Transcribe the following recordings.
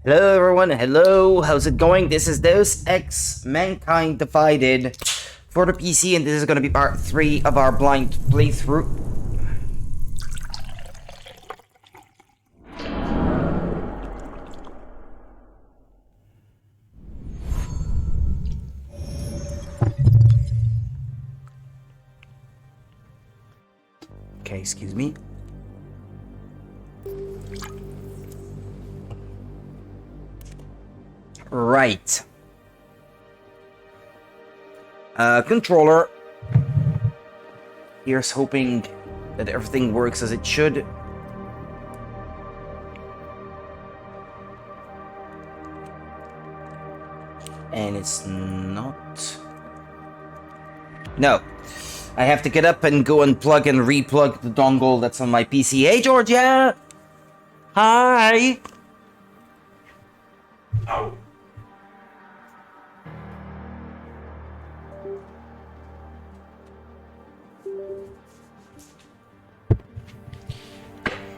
Hello everyone, hello, how's it going? This is Deus Ex Mankind Divided for the PC, and this is going to be part 3 of our blind playthrough. Okay, excuse me. Right. Controller. Here's hoping that everything works as it should. And it's not. No. I have to get up and go and plug and re-plug the dongle that's on my PC. Hey, Georgia! Hi! Oh.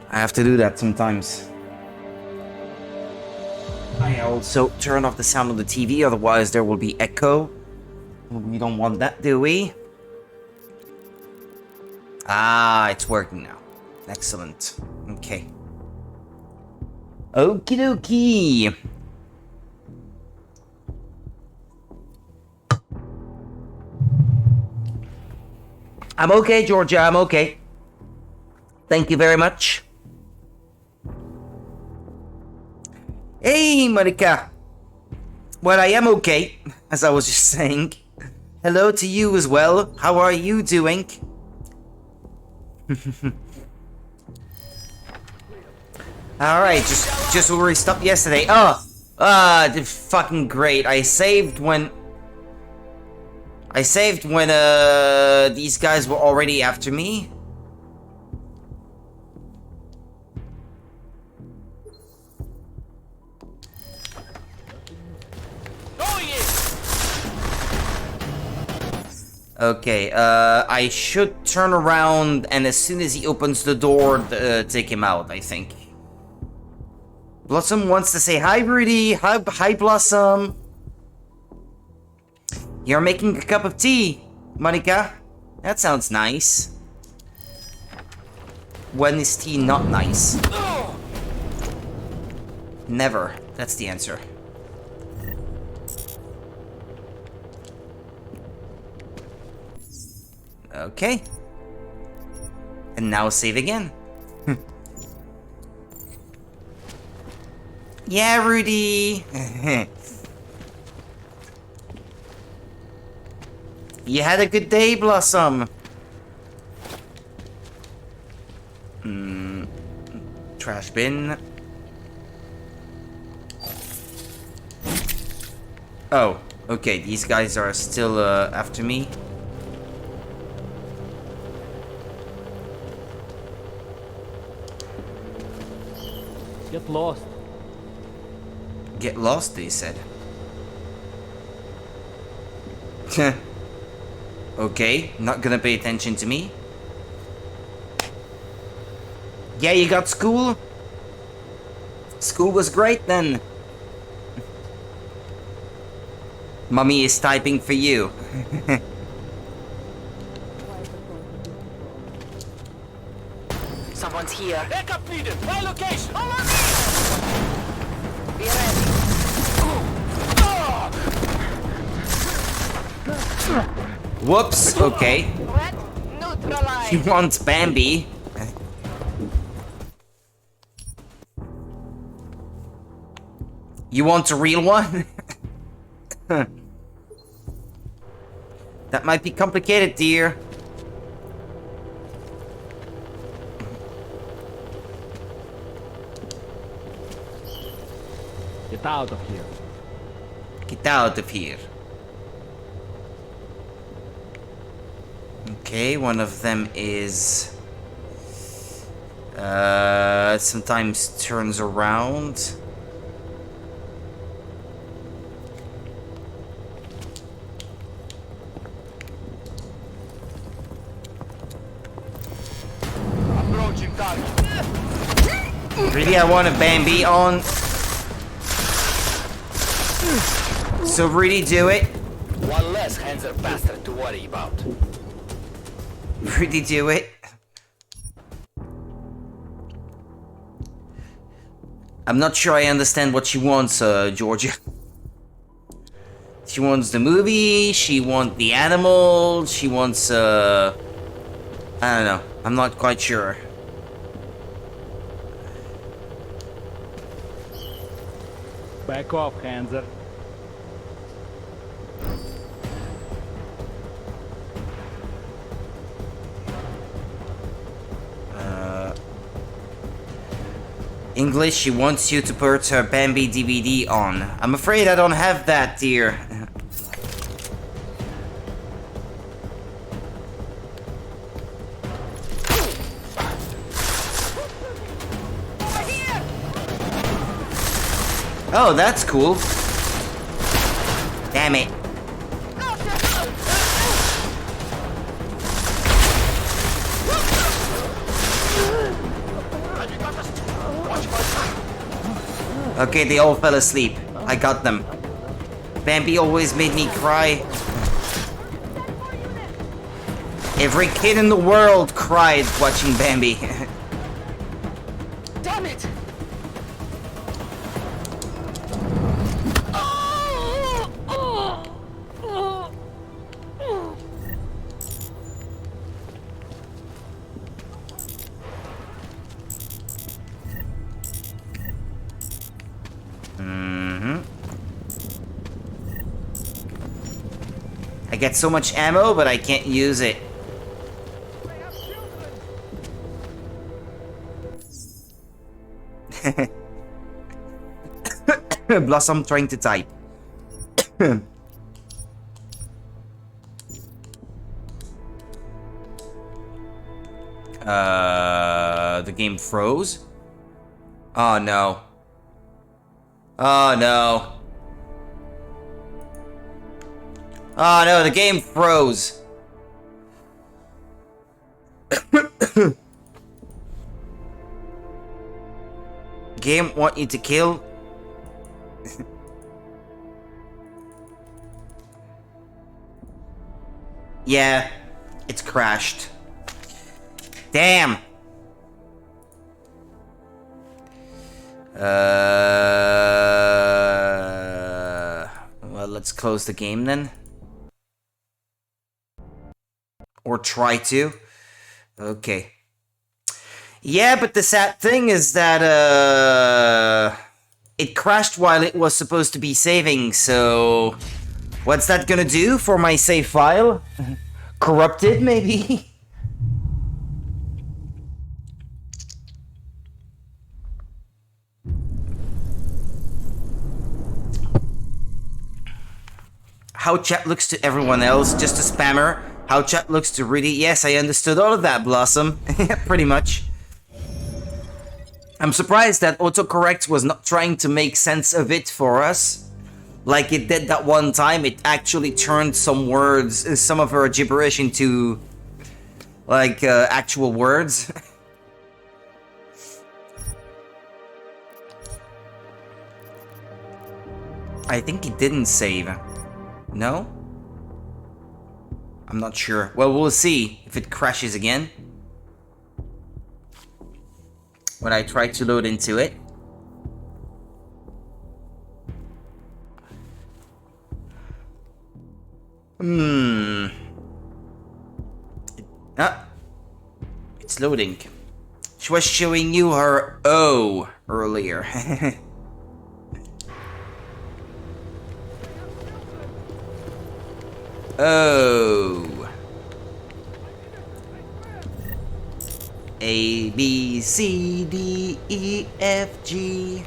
I have to do that sometimes. I also turn off the sound of the TV, otherwise there will be echo. We don't want that, do we? Ah, it's working now. Excellent. Okay. Okie dokie. I'm okay, Georgia, I'm okay. Thank you very much. Hey, Monica. Well, I am okay, as I was just saying. Hello to you as well. How are you doing? Alright, just where we stopped yesterday. Fucking great. I saved when these guys were already after me. Okay, I should turn around and as soon as he opens the door, take him out, I think. Blossom wants to say hi, Rudy. Hi, Blossom. You're making a cup of tea, Monica. That sounds nice. When is tea not nice? Never. That's the answer. Okay. And now save again. Yeah, Rudy. You had a good day, Blossom. Trash bin. Oh, okay. These guys are still after me. Get lost. Get lost, they said. Okay, not gonna pay attention to me. Yeah, you got school? School was great then. Mummy is typing for you. Someone's here. Backup needed. My location. Follow me! Be ready. Whoops, okay. Red, neutralize. He wants Bambi. You want a real one? That might be complicated, dear. Get out of here. Get out of here. Okay, one of them is... sometimes turns around. Approaching target. Really, I want a Bambi on? So really do it. One less Hanser bastard to worry about. Really do it. I'm not sure I understand what she wants, Georgia. She wants the movie, she wants the animal, she wants, I don't know. I'm not quite sure. Back off, Hanser. English, she wants you to put her Bambi DVD on. I'm afraid I don't have that, dear. Oh, that's cool. Damn it. Okay, they all fell asleep. I got them. Bambi always made me cry. Every kid in the world cried watching Bambi. Damn it! I get so much ammo, but I can't use it. Blossom trying to type. The game froze? Oh no. Oh no. Oh no, the game froze. Game want you to kill? Yeah, it's crashed. Damn. Well, let's close the game then. Or try to. Okay. Yeah, but the sad thing is that, it crashed while it was supposed to be saving, so... What's that gonna do for my save file? Corrupted, maybe? How chat looks to everyone else, just a spammer. How chat looks to Rudy. Yes, I understood all of that, Blossom. Pretty much. I'm surprised that autocorrect was not trying to make sense of it for us. Like it did that one time, it actually turned some words, some of her gibberish into, like, actual words. I think it didn't save. No? I'm not sure. Well, we'll see if it crashes again. When I try to load into it. It's loading. She was showing you her O earlier. O. A, B, C, D, E, F, G.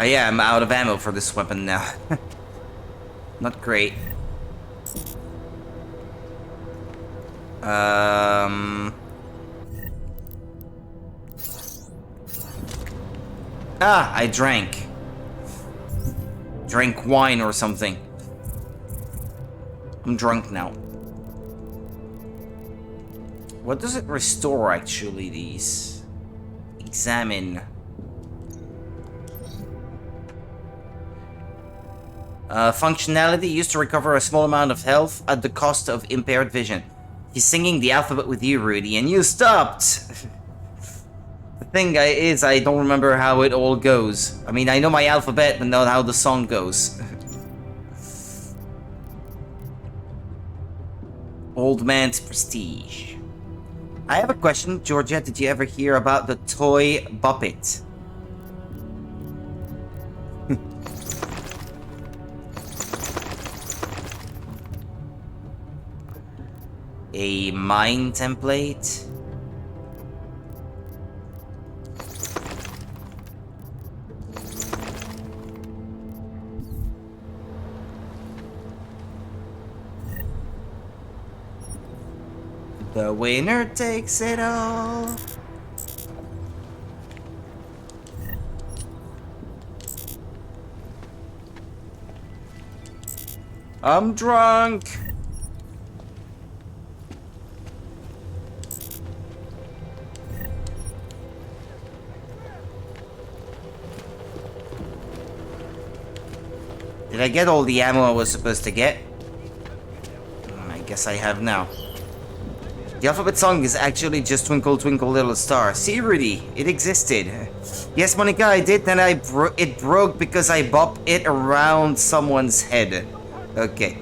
Oh yeah, I'm out of ammo for this weapon now. Not great. I drank. Drank wine or something. I'm drunk now. What does it restore, actually, these? Examine. Functionality used to recover a small amount of health at the cost of impaired vision. He's singing the alphabet with you, Rudy, and you stopped! The thing is, I don't remember how it all goes. I mean, I know my alphabet, but not how the song goes. Old man's prestige. I have a question, Georgia. Did you ever hear about the toy Buppet? A mine template? The winner takes it all. I'm drunk. Did I get all the ammo I was supposed to get? I guess I have now. The alphabet song is actually just Twinkle Twinkle Little Star. See, Rudy, it existed. Yes, Monica, I did, then it broke because I bopped it around someone's head. Okay.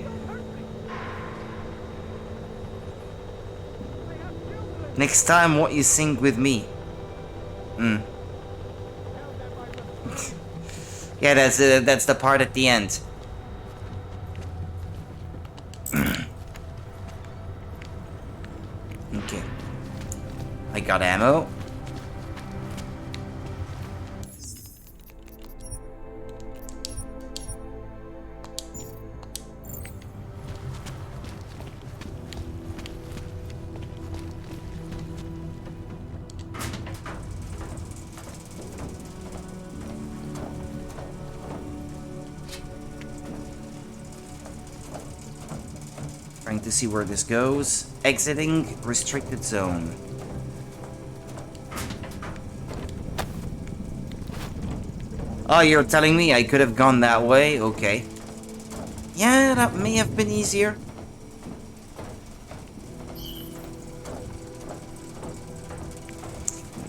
Next time, won't you sing with me? Yeah, that's the part at the end. Okay. I got ammo. Trying to see where this goes. Exiting restricted zone. Oh, you're telling me I could have gone that way? Okay. Yeah, that may have been easier.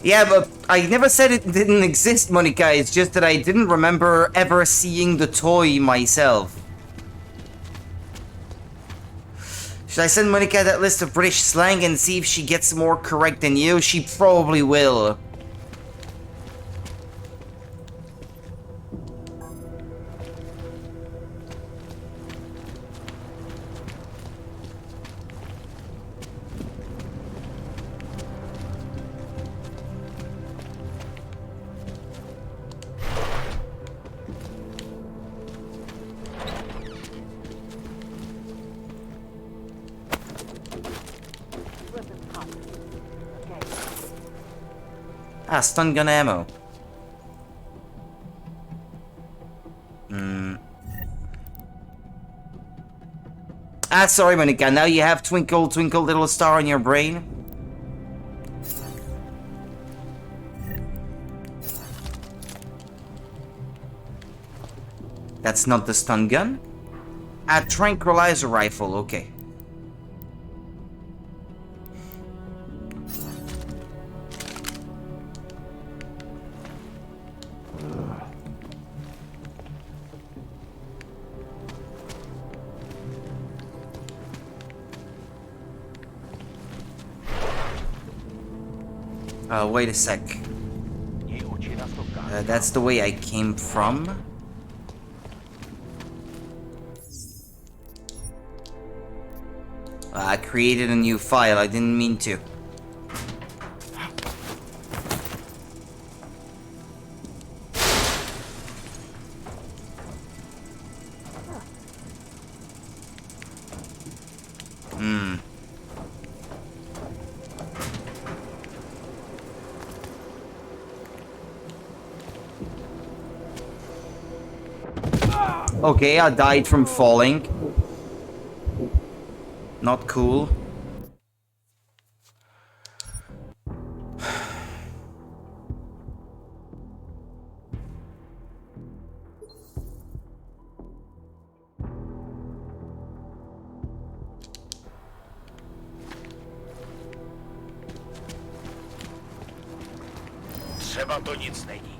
Yeah, but I never said it didn't exist, Monica. It's just that I didn't remember ever seeing the toy myself. Should I send Monica that list of British slang and see if she gets more correct than you? She probably will. Ah, stun gun ammo. Ah, sorry, Monica. Now you have Twinkle, Twinkle, Little Star in your brain. That's not the stun gun. A tranquilizer rifle, okay. Wait a sec. That's the way I came from. I created a new file. I didn't mean to. Okay, I died from falling. Not cool. Trzeba to nic není.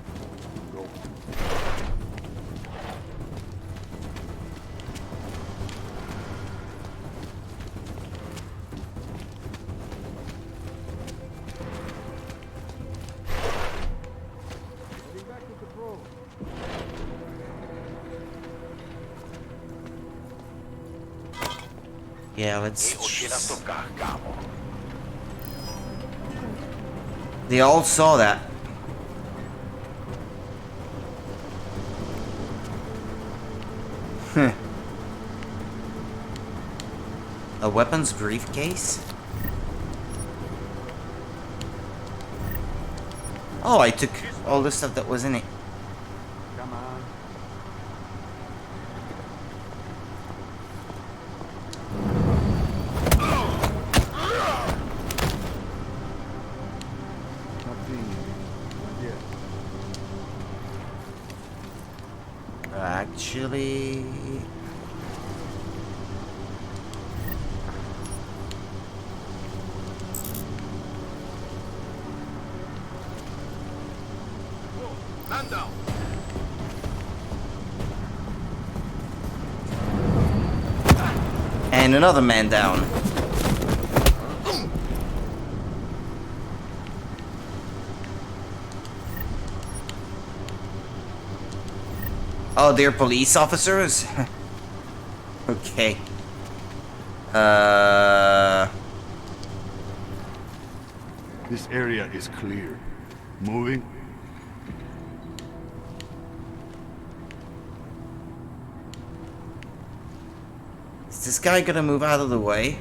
Yeah, let's... Už je na stopkách, kámo. They all saw that. A weapons briefcase? Oh, I took all the stuff that was in it. Come on. Actually... Man down. And another man down. Oh, they're police officers? Okay. This area is clear. Moving. Is this guy gonna move out of the way?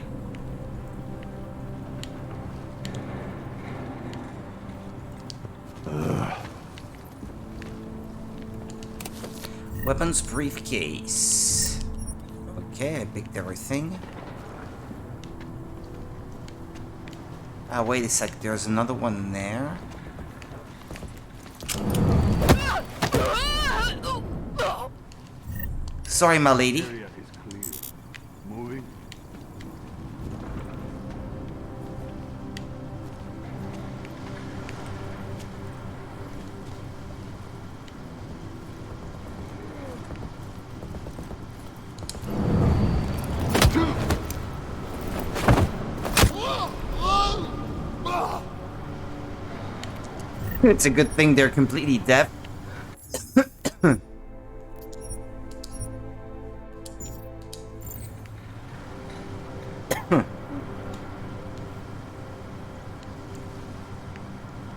Weapons briefcase. Okay, I picked everything. Ah, wait a sec, there's another one there. Sorry, my lady. Area is clear. Moving. It's a good thing they're completely deaf.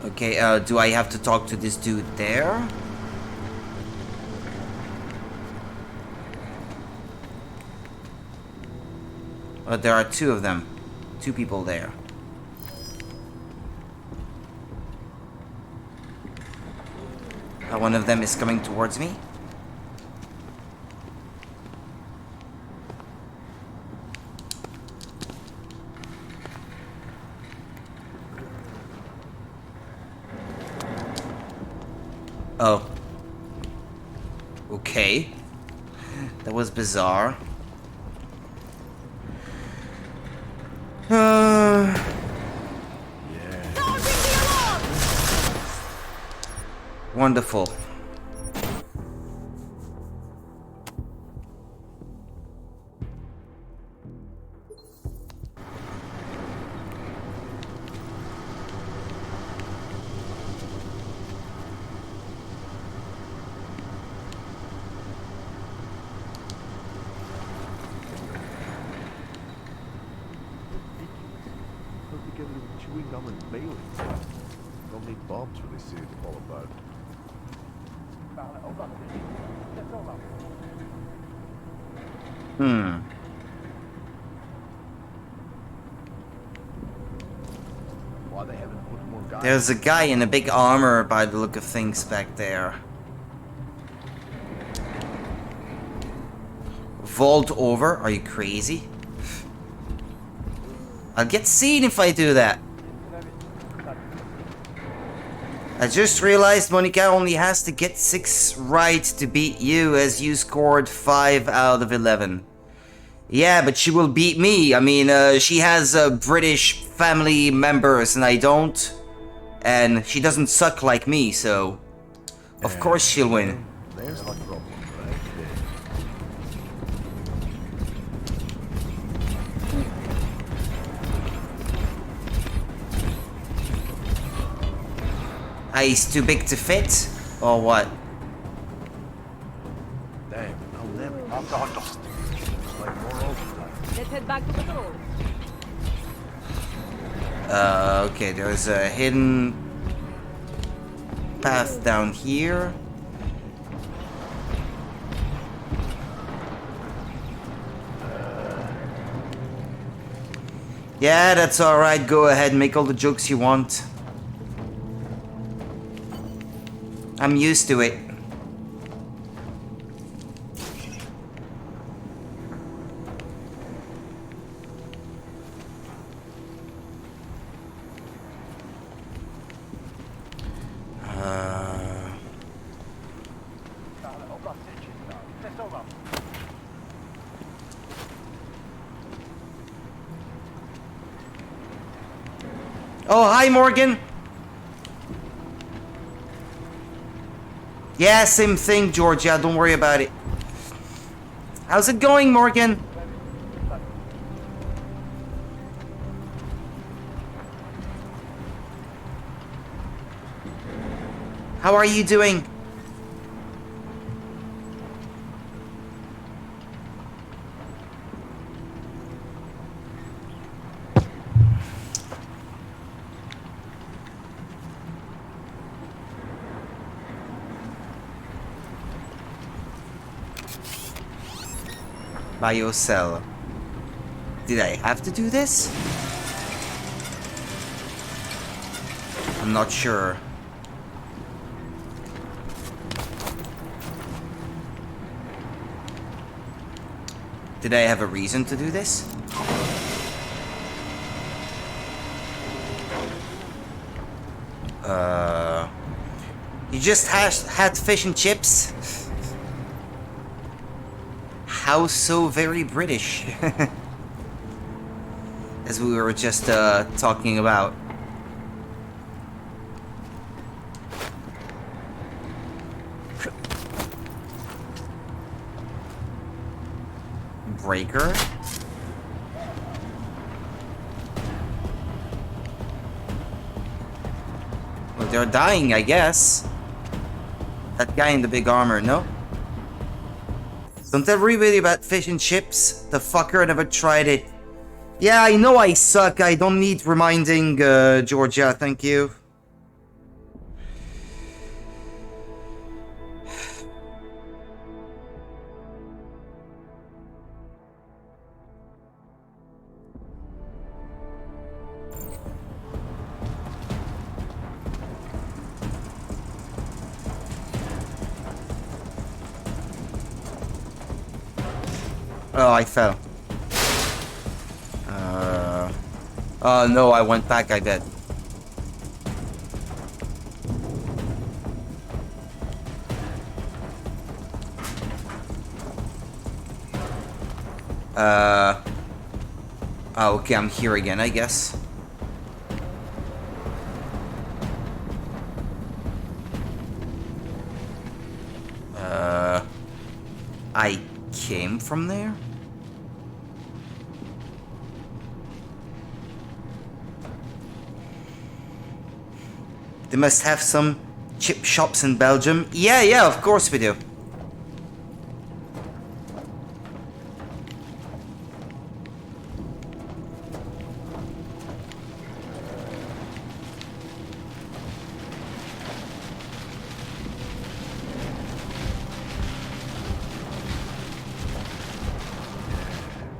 Okay, do I have to talk to this dude there? Oh, there are two of them. Two people there. One of them is coming towards me. Oh. Okay. That was bizarre. Wonderful. Put together with chewing gum and bailing. Don't need bombs when they see it all about. Why they haven't put more guys? There's a guy in a big armor by the look of things back there. Vault over? Are you crazy? I'll get seen if I do that. I just realized Monica only has to get 6 right to beat you, as you scored 5 out of 11. Yeah, but she will beat me. I mean, she has British family members and I don't. And she doesn't suck like me, so of course she'll win. There's the problem right there. He's too big to fit? Or what? Damn, I'll never On the hot dog. like more overtime. Let's head back to patrol. Okay, there's a hidden path down here. Yeah, that's alright. Go ahead, make all the jokes you want. I'm used to it. Oh, hi, Morgan. Yeah, same thing, Georgia. Don't worry about it. How's it going, Morgan? How are you doing? Biocell. Did I have to do this? I'm not sure. Did I have a reason to do this? You just had fish and chips? How so very British? As we were just talking about. Breaker? Well, they're dying, I guess. That guy in the big armor, no? Don't ever really about fish and chips. The fucker never tried it. Yeah, I know I suck. I don't need reminding, Georgia. Thank you. Oh, I fell. Oh no, I went back, I bet. Oh, okay, I'm here again, I guess. I came from there? They must have some chip shops in Belgium. Yeah, of course we do.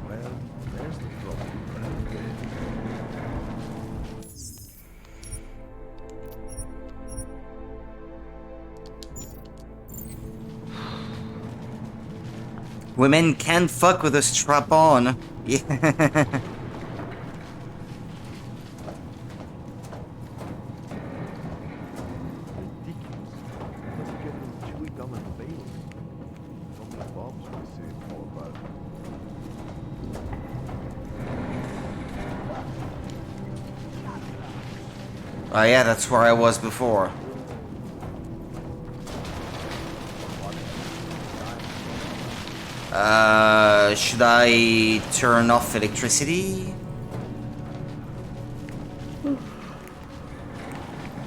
Well, there's the problem right there. Women can't fuck with a strap on. Yeah. Ridiculous. Let's get them chewing gum and Bailey. So many bombs we see all about. Oh yeah, that's where I was before. Should I turn off electricity?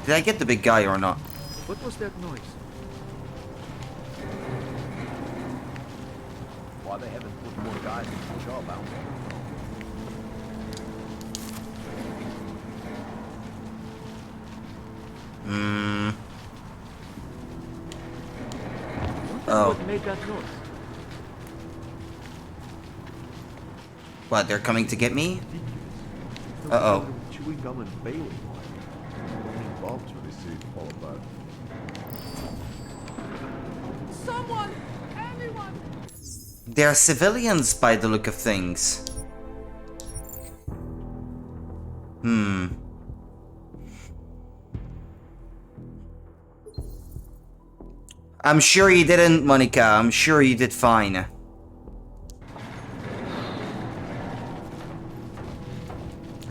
Did I get the big guy or not? What was that noise? Why they haven't put more guys in the job out there? Hmm. Oh. Oh. What made that noise? What, they're coming to get me? Ridiculous. Uh-oh. Chewing gum and bailing wire. Only Bob's what they say it's all about. Someone! Anyone! They're civilians by the look of things. Hmm. I'm sure you didn't, Monica. I'm sure you did fine.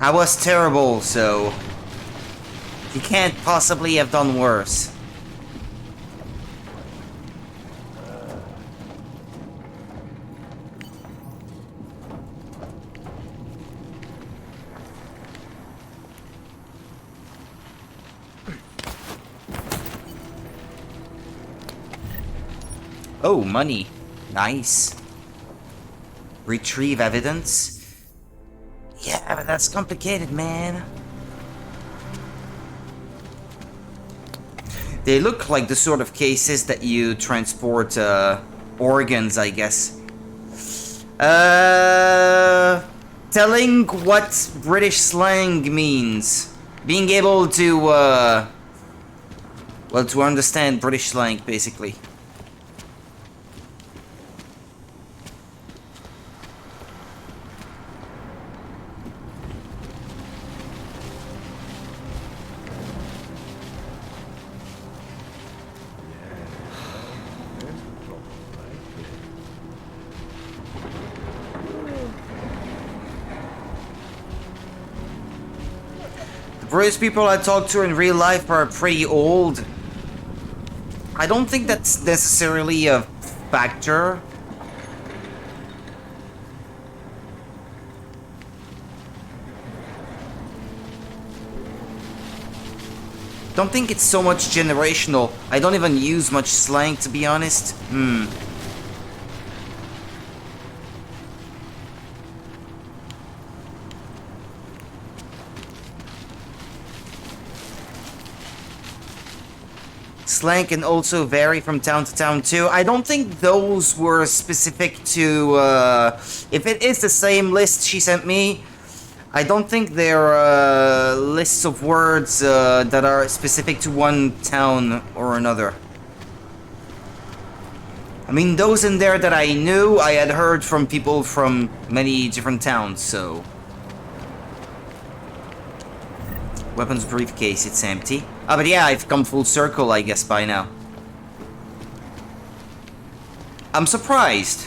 I was terrible, so... You can't possibly have done worse. Oh, money. Nice. Retrieve evidence. Yeah, but that's complicated, man. They look like the sort of cases that you transport organs, I guess. Telling what British slang means. Being able to, well, to understand British slang, basically. There's the trouble right there. The British people I talk to in real life are pretty old. I don't think that's necessarily a factor. Don't think it's so much generational. I don't even use much slang, to be honest. Slang can also vary from town to town too. I don't think those were specific to, if it is the same list she sent me, I don't think they're lists of words that are specific to one town or another. I mean, those in there that I knew, I had heard from people from many different towns, so... Weapons briefcase, it's empty. Ah, but yeah, I've come full circle, I guess, by now. I'm surprised.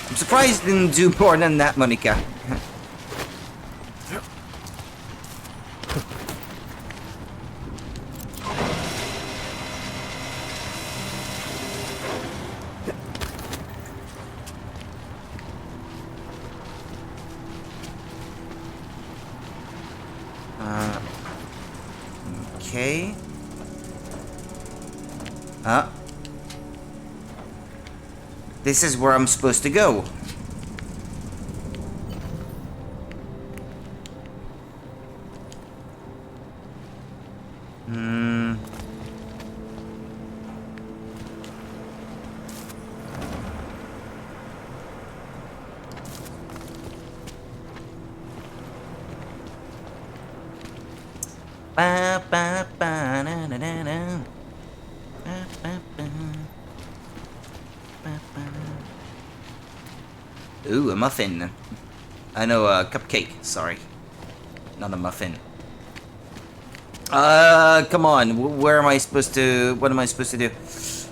I'm surprised you didn't do more than that, Monica. Okay. This is where I'm supposed to go. Ba, ba, ba, na, na, na, na. Ba, ba, ba. Ba, ba. Ooh, a muffin. I know, a cupcake. Sorry. Not a muffin. Come on. Where am I supposed to... What am I supposed to do?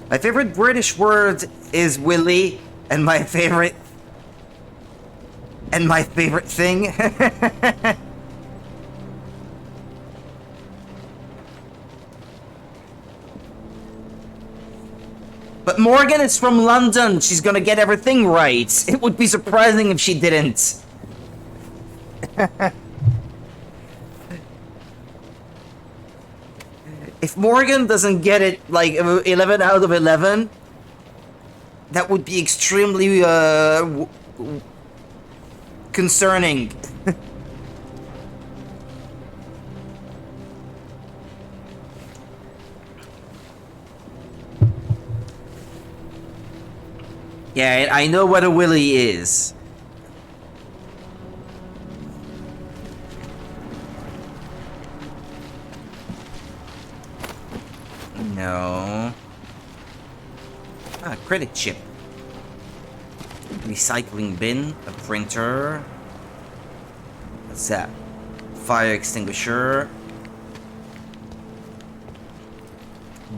My favorite British word is Willy. And my favorite And my favorite thing. But Morgan is from London. She's gonna get everything right. It would be surprising if she didn't. If Morgan doesn't get it like 11 out of 11, that would be extremely concerning. Yeah, I know what a willy is. No. Ah, credit chip. Recycling bin, a printer. What's that? Fire extinguisher.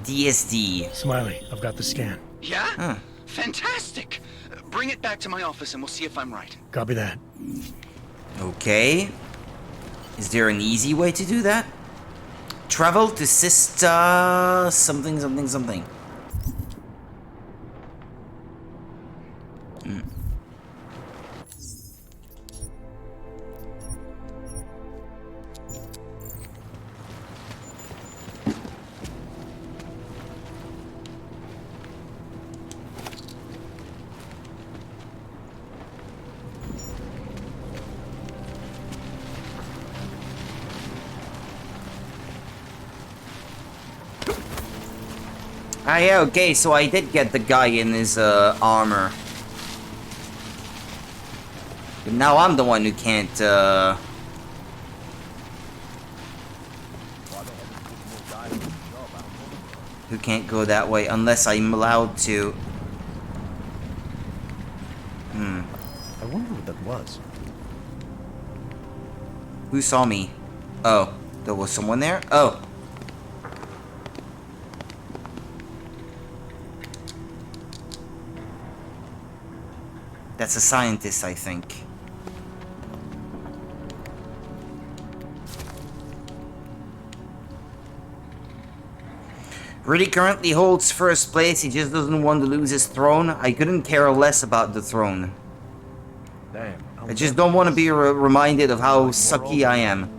DSD. Smiley, I've got the scan. Yeah? Huh. Fantastic! Bring it back to my office and we'll see if I'm right. Copy that. Okay. Is there an easy way to do that? Travel to Sister something something something. Ah, yeah, okay, so I did get the guy in his armor. But now I'm the one who can't who can't go that way unless I'm allowed to. I wonder what that was. Who saw me? Oh, there was someone there? Oh. That's a scientist, I think. Rudy currently holds first place. He just doesn't want to lose his throne. I couldn't care less about the throne. Damn. I just don't want to be reminded of how sucky I am.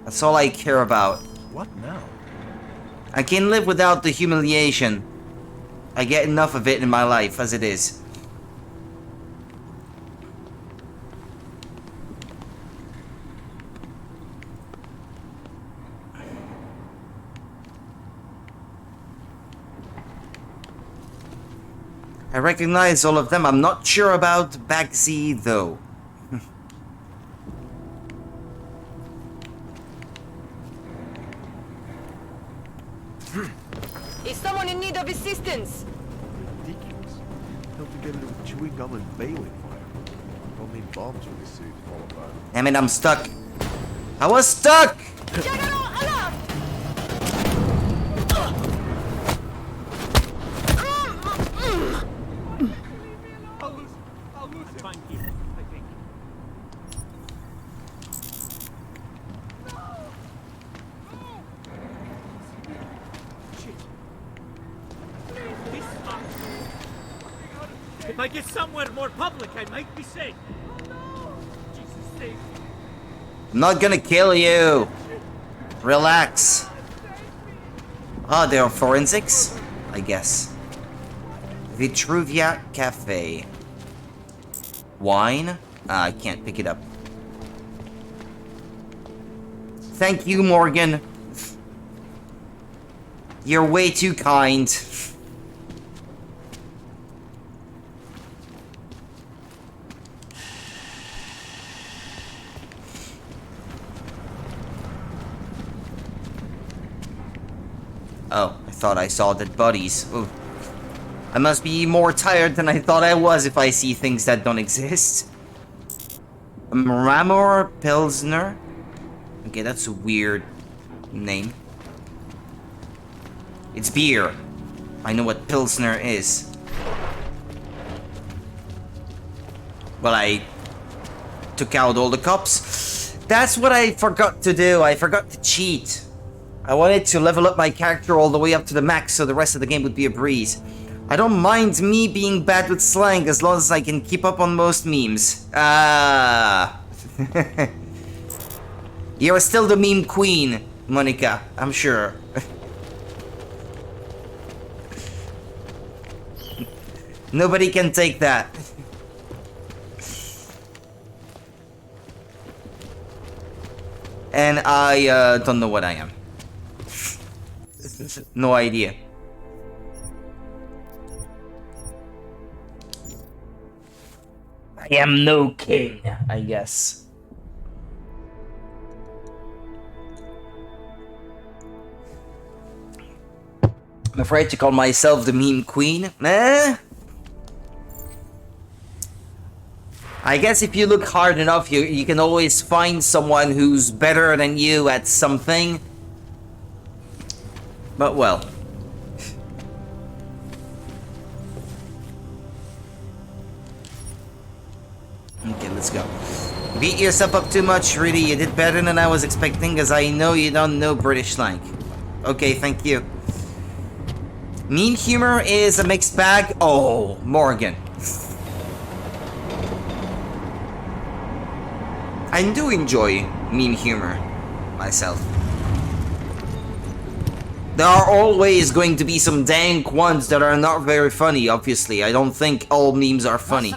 That's all I care about. What now? I can live without the humiliation. I get enough of it in my life as it is. I recognize all of them. I'm not sure about Bagsy, though. Is someone in need of assistance? Ridiculous. Help to get a little chewing gum and baling fire. Don't need bombs when this suit fall apart. Damn it, I'm stuck. I was stuck! General, alarm! I'll lose it. Fine, keep it, I think. If I get somewhere more public, I might be safe. Jesus, save. I'm not gonna kill you. Relax. Oh, there are forensics? I guess. Vitruvia Cafe. Wine? I can't pick it up. Thank you, Morgan. You're way too kind. Oh, I thought I saw dead bodies. Ooh. I must be more tired than I thought I was if I see things that don't exist. Ramor Pilsner? Okay, that's a weird name. It's beer. I know what Pilsner is. Well, I took out all the cops. That's what I forgot to do. I forgot to cheat. I wanted to level up my character all the way up to the max so the rest of the game would be a breeze. I don't mind me being bad with slang as long as I can keep up on most memes. Ah. You're still the meme queen, Monica, I'm sure. Nobody can take that. And I don't know what I am. No idea. I am no king, I guess. I'm afraid to call myself the meme queen. I guess if you look hard enough, you can always find someone who's better than you at something. But well. Okay, let's go. Beat yourself up too much, really. You did better than I was expecting, as I know you don't know British slang. Okay, thank you. Meme humor is a mixed bag. Oh, Morgan. I do enjoy meme humor myself. There are always going to be some dank ones that are not very funny, obviously. I don't think all memes are funny.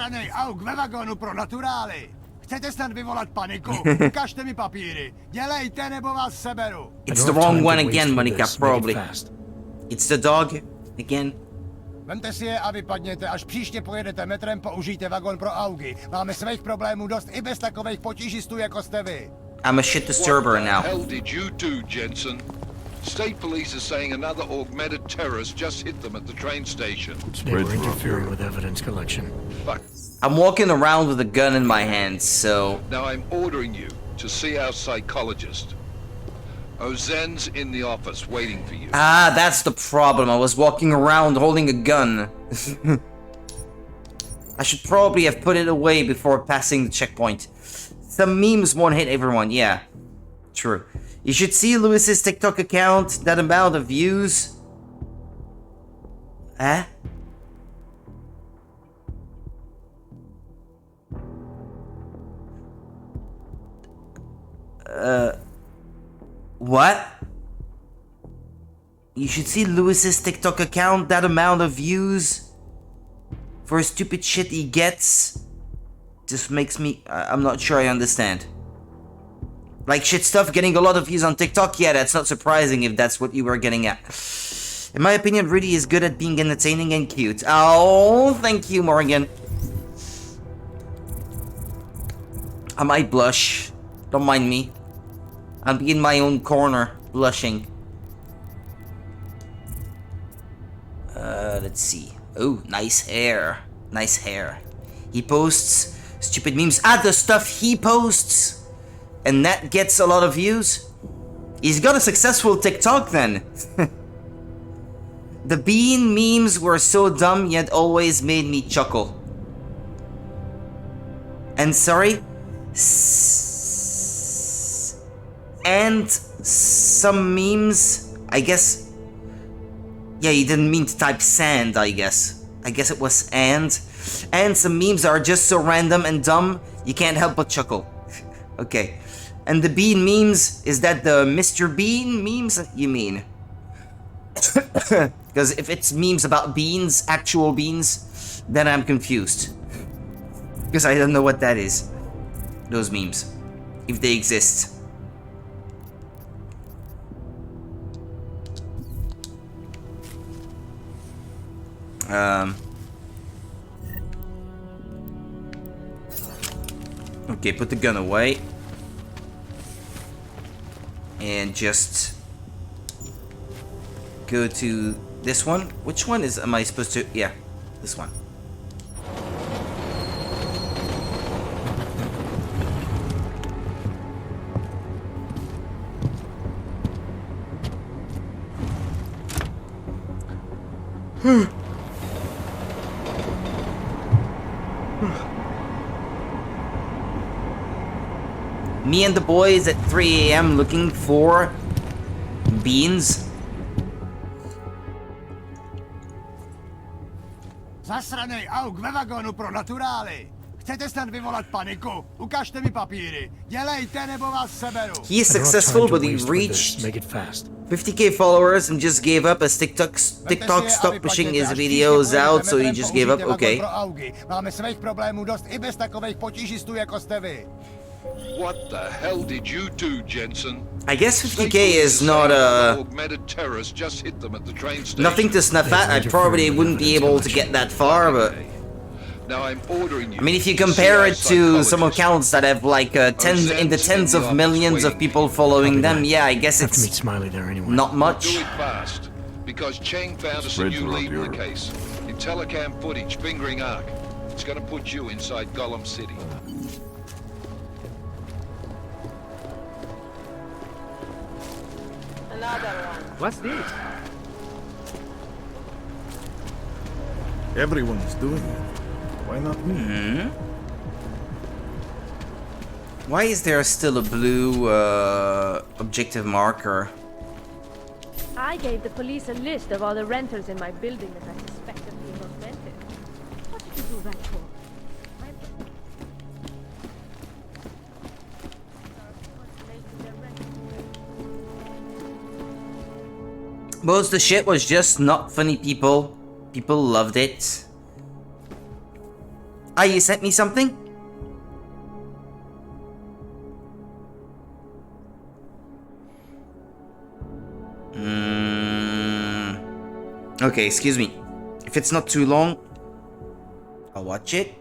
It's the wrong one again, Monica, probably. It's the dog again. Vemte si je a vypadněte, až příště pojedete metrem, použijte vagon pro augy. Máme svých problémů dost i bez takových potížistů, jako jste vy. I'm a shit disturber What the now. hell did you do, Jensen? State police are saying another augmented terrorist just hit them at the train station. They were interfering with evidence collection. Fuck. I'm walking around with a gun in my hand, so... Now I'm ordering you to see our psychologist. Ozen's in the office waiting for you. Ah, that's the problem. I was walking around holding a gun. I should probably have put it away before passing the checkpoint. Some memes won't hit everyone, yeah. True. You should see Lewis's TikTok account, that amount of views. Huh? What? You should see Lewis's TikTok account, that amount of views for stupid shit he gets. Just makes me... I'm not sure I understand. Like shit stuff getting a lot of views on TikTok? Yeah, that's not surprising if that's what you were getting at. In my opinion, Rudy is good at being entertaining and cute. Oh, thank you, Morgan. I might blush. Don't mind me. I'll be in my own corner, blushing. Let's see. Oh, nice hair. Nice hair. He posts stupid memes. Ah, the stuff he posts! And that gets a lot of views? He's got a successful TikTok then. The bean memes were so dumb yet always made me chuckle. And sorry? And some memes, I guess. Yeah, you didn't mean to type sand, I guess. I guess it was and. And some memes are just so random and dumb, you can't help but chuckle. Okay. And the bean memes, is that the Mr. Bean memes you mean? Because if it's memes about beans, actual beans, then I'm confused. Because I don't know what that is. Those memes. If they exist. Okay, put the gun away. And just go to this one. Which one am I supposed to? Yeah, this one. Me and the boys at 3 a.m. looking for beans. Zasranej auk ve vagonu pro naturály. Chcete snad vyvolat paniku? Ukažte mi papíry. Dělejte, nebo vás seberu. He is I don't have successful, time to but he waste with this. reached Make it fast. 50k followers and just gave up as TikTok stopped pushing his videos out, so he just gave up. Okay. Máme svých problémů dost i bez takových potížistů jako jste vy. What the hell did you do, Jensen? I guess 50k is not augmented terrorists just hit them at the train station. nothing to snuff at. I probably wouldn't be able to get that far, but Now I'm ordering you. I mean, if you compare it to some accounts that have like tens of millions of people following them, yeah, I guess Have to meet it's Smiley there anyway. not Do much. it fast, because Cheng found us a new lead in the case. In telecam footage fingering Ark. It's gonna put you inside Gollum City. Another one. What's this? Everyone's doing it. Why not me? Why is there still a blue objective marker? I gave the police a list of all the renters in my building that I suspected being augmented. What did you do that for? Most of the shit was just not funny, people. People loved it. Ah, you sent me something? Okay, excuse me. If it's not too long, I'll watch it.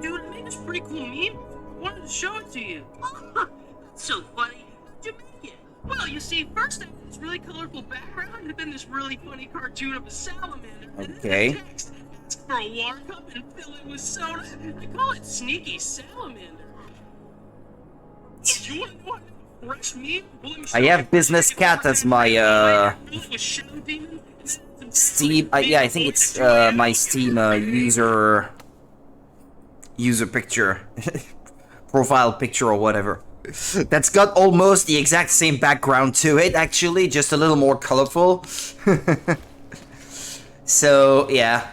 Dude, I made this pretty cool meme. I wanted to show it to you. That's so funny. How'd you make it? Well, you see, first I had this really colorful background, and then this really funny cartoon of a salamander. And Okay. then the text. Ask for a water cup and fill it with soda. I call it Sneaky Salamander. You want to know how fresh meme? Well, let me show I you. have Business Cat as my Fill it with Shadow Demon, and then some Steam. Yeah, I think it's my Steam user picture, profile picture or whatever. That's got almost the exact same background to it, actually, just a little more colorful. So yeah,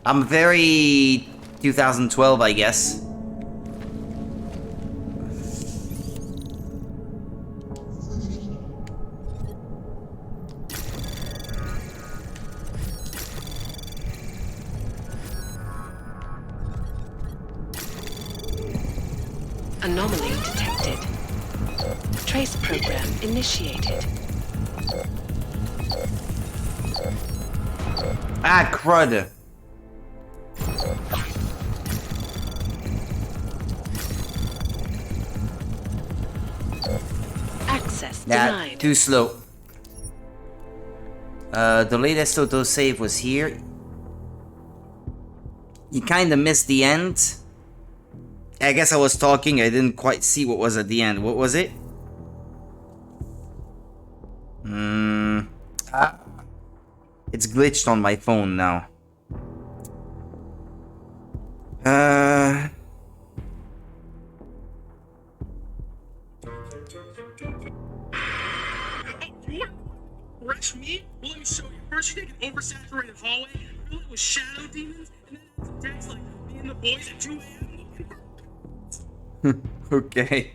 I'm very 2012, I guess. Anomaly detected. Trace program initiated. Ah, crud. Access Nah, denied. too slow. The latest autosave was here. You kinda missed the end. I guess I was talking, I didn't quite see what was at the end. What was it? It's glitched on my phone now. Fresh meat? Well, let me show you. First, you take an oversaturated hallway, fill it with shadow demons, and then add some text like, me and the boys at 2 a.m. looking for... Okay.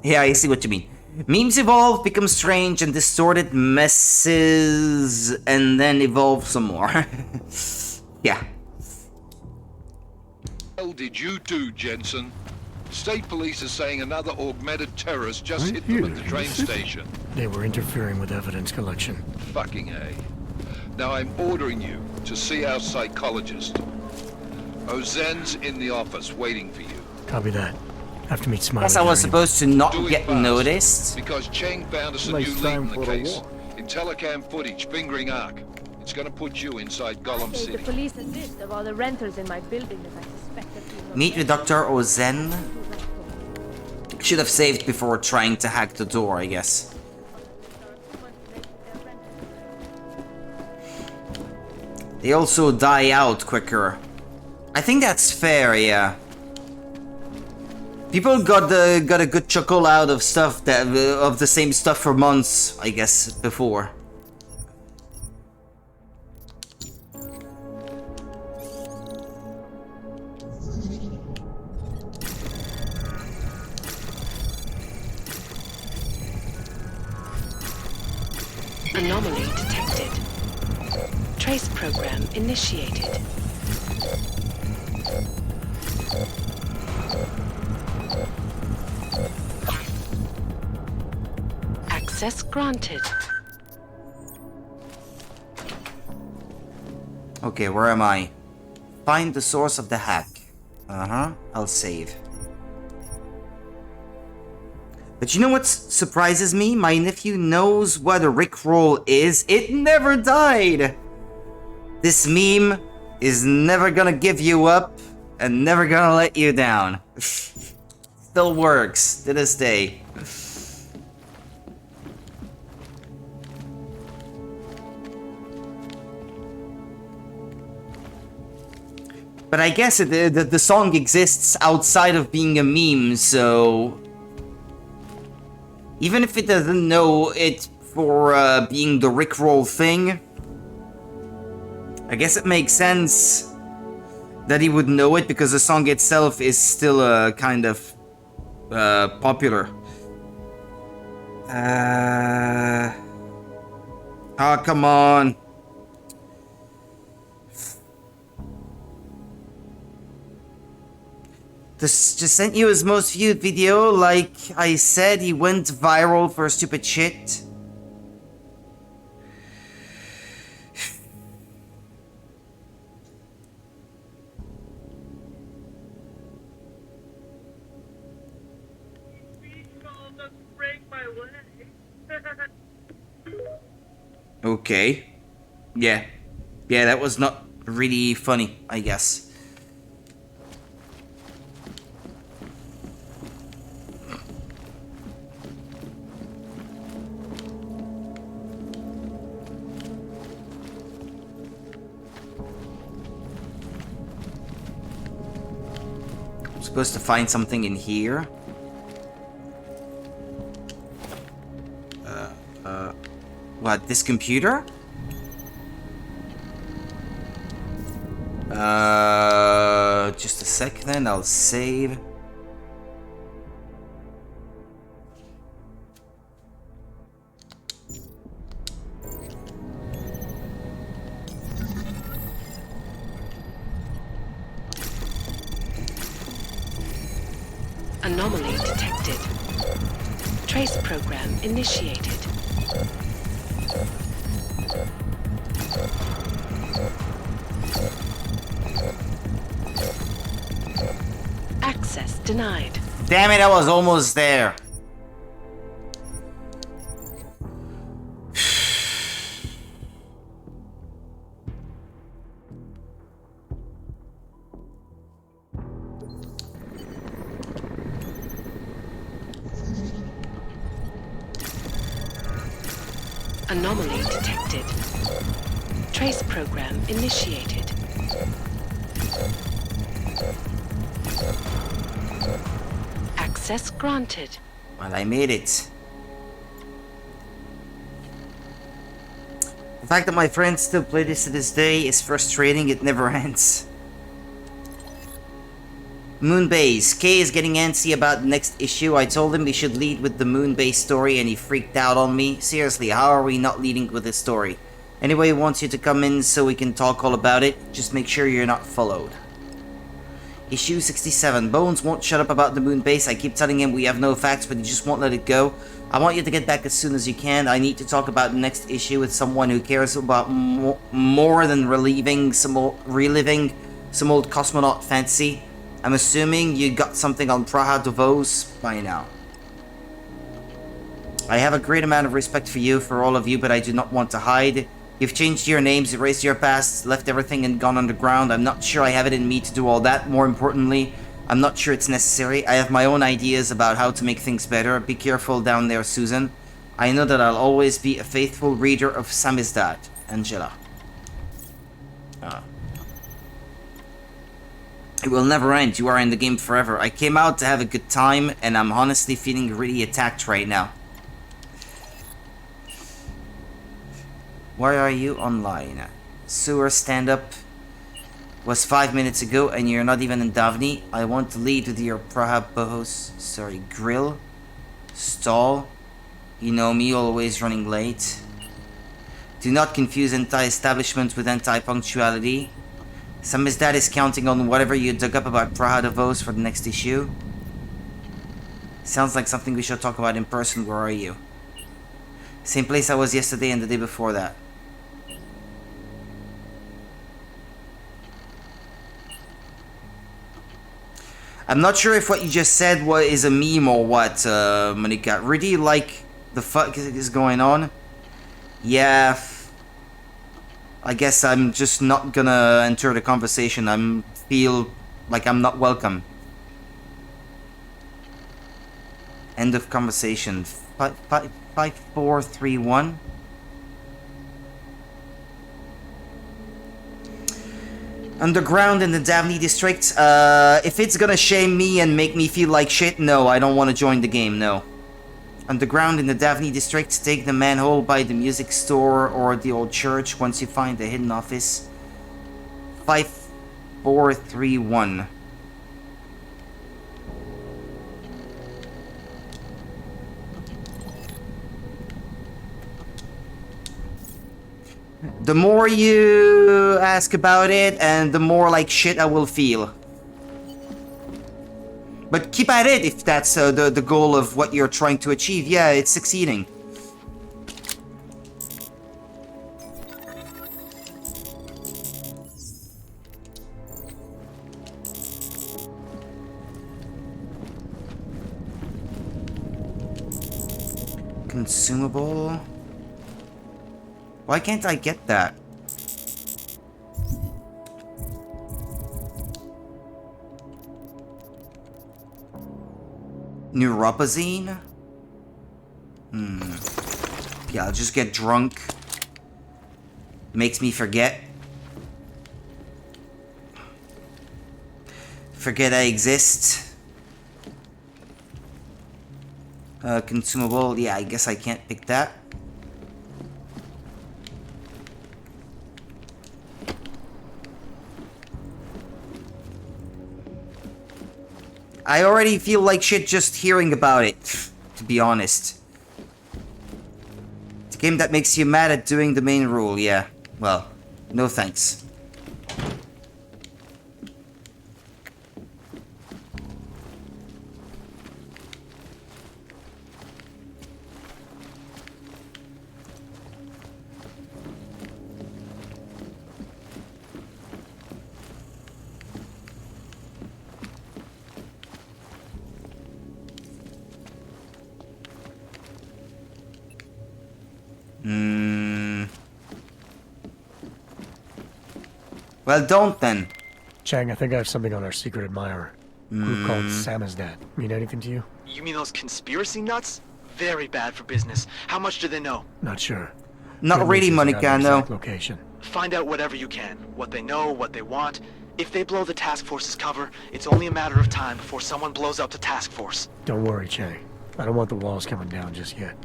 Yeah, I see what you mean. Memes evolve, become strange and distorted messes, and then evolve some more. Yeah. What the hell did you do, Jensen? State police are saying another augmented terrorist just hit them at the train station. They were interfering with evidence collection. Fucking A. Now I'm ordering you to see our psychologist. Ozen's in the office waiting for you. Copy that. Have to meet Smiley. Guess I was there supposed to not Do it get fast, noticed. Because Cheng found us a Nice new lead time in the for a case. walk. In telecam footage fingering Ark. It's gonna put you inside Gollum I gave City. the police a list of all the renters in my building that I suspected being Meet with augmented. Dr. Ozen. What did you do that for? Should have saved before trying to hack the door, I guess. They also die out quicker. I think that's fair, yeah. People got a good chuckle out of stuff that of the same stuff for months, I guess, before. Anomaly detected. Trace program initiated. Access granted. Okay, where am I? Find the source of the hack. I'll save. But you know what surprises me? My nephew knows what a Rickroll is. It never died! This meme is never gonna give you up and never gonna let you down. Still works to this day. But I guess the song exists outside of being a meme, so... Even if it doesn't know it for being the Rickroll thing, I guess it makes sense that he would know it because the song itself is still kind of popular. Oh, come on. This just sent you his most viewed video. Like I said, he went viral for stupid shit. Okay. Yeah. Yeah, that was not really funny, I guess. Supposed to find something in here. What, this computer? Just a sec then, I'll save. Anomaly detected. Trace program initiated. Access denied. Damn it, I was almost there. Anomaly detected. Trace program initiated. Access granted. Well, I made it. The fact that my friends still play this to this day is frustrating. It never ends. Moonbase. Kay is getting antsy about the next issue. I told him we should lead with the Moonbase story and he freaked out on me. Seriously, how are we not leading with this story? Anyway, he wants you to come in so we can talk all about it. Just make sure you're not followed. Issue 67. Bones won't shut up about the Moonbase. I keep telling him we have no facts, but he just won't let it go. I want you to get back as soon as you can. I need to talk about the next issue with someone who cares about more than reliving some old cosmonaut fantasy. I'm assuming you got something on Praha Davos by now. I have a great amount of respect for you, for all of you, but I do not want to hide. You've changed your names, erased your pasts, left everything and gone underground. I'm not sure I have it in me to do all that. More importantly, I'm not sure it's necessary. I have my own ideas about how to make things better. Be careful down there, Susan. I know that I'll always be a faithful reader of Samizdat. Angela. It will never end. You are in the game forever. I came out to have a good time, and I'm honestly feeling really attacked right now. Why are you online? Sewer stand-up was 5 minutes ago, and you're not even in Davni. I want to lead with your Praha Bohos. Sorry, grill. Stall. You know me, always running late. Do not confuse anti-establishment with anti-punctuality. Some is that is counting on whatever you dug up about Praha Davos for the next issue. Sounds like something we should talk about in person. Where are you? Same place I was yesterday and the day before that. I'm not sure if what you just said is a meme or what, Monica. Really, like, the fuck is going on? Yeah. I guess I'm just not gonna enter the conversation. I feel like I'm not welcome. End of conversation. 5431. Underground in the Davni district. If it's gonna shame me and make me feel like shit, no, I don't want to join the game, no. Underground in the Davni district, take the manhole by the music store or the old church once you find the hidden office. 5431. The more you ask about it, and the more like shit I will feel. But keep at it if that's the goal of what you're trying to achieve. Yeah, it's succeeding. Consumable. Why can't I get that? Neuropazine? Yeah, I'll just get drunk. Makes me forget. Forget I exist. Consumable. Yeah, I guess I can't pick that. I already feel like shit just hearing about it, to be honest. It's a game that makes you mad at doing the main rule, yeah. Well, no thanks. Well, don't then. Chang, I think I have something on our secret admirer. A group called Samizdat. Mean anything to you? You mean those conspiracy nuts? Very bad for business. How much do they know? Not sure. Not really, Monica, no. Location. Find out whatever you can. What they know, what they want. If they blow the task force's cover, it's only a matter of time before someone blows up the task force. Don't worry, Chang. I don't want the walls coming down just yet.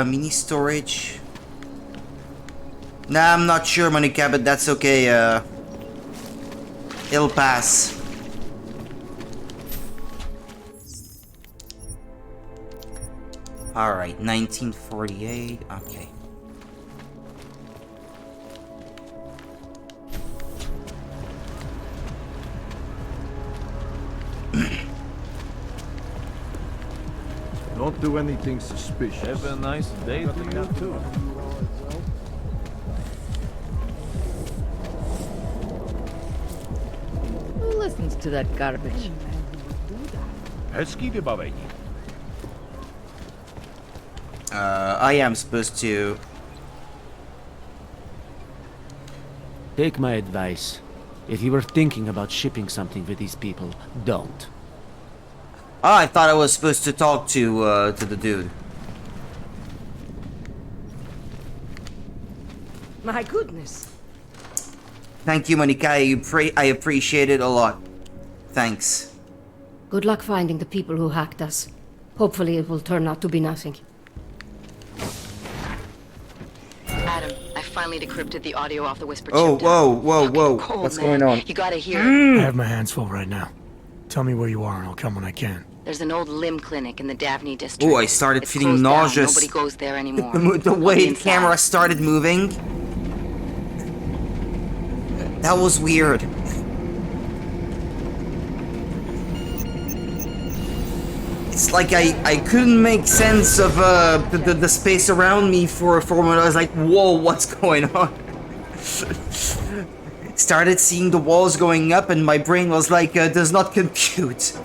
Mini storage. Nah, I'm not sure, Monica, but that's okay. It'll pass. Alright, 1948. Okay. Don't do anything suspicious. Have a nice day to you too. Who listens to that garbage? Hezký vybavení. I am supposed to Take my advice. If you were thinking about shipping something for these people, don't. Oh, I thought I was supposed to talk to the dude. My goodness. Thank you, Monica. I appreciate it a lot. Thanks. Good luck finding the people who hacked us. Hopefully it will turn out to be nothing. Adam, I finally decrypted the audio off the whisper chip. Oh, whoa. Cold, What's man. going on? You gotta hear I it. have my hands full right now. Tell me where you are and I'll come when I can. There's an old limb clinic in the Daphne district. Oh, I started It's feeling closed down. nauseous. Nobody goes there anymore. The way the Inside. camera started moving. That was weird. It's like I couldn't make sense of the space around me for a moment. I was like, whoa, what's going on? Started seeing the walls going up and my brain was like, does not compute.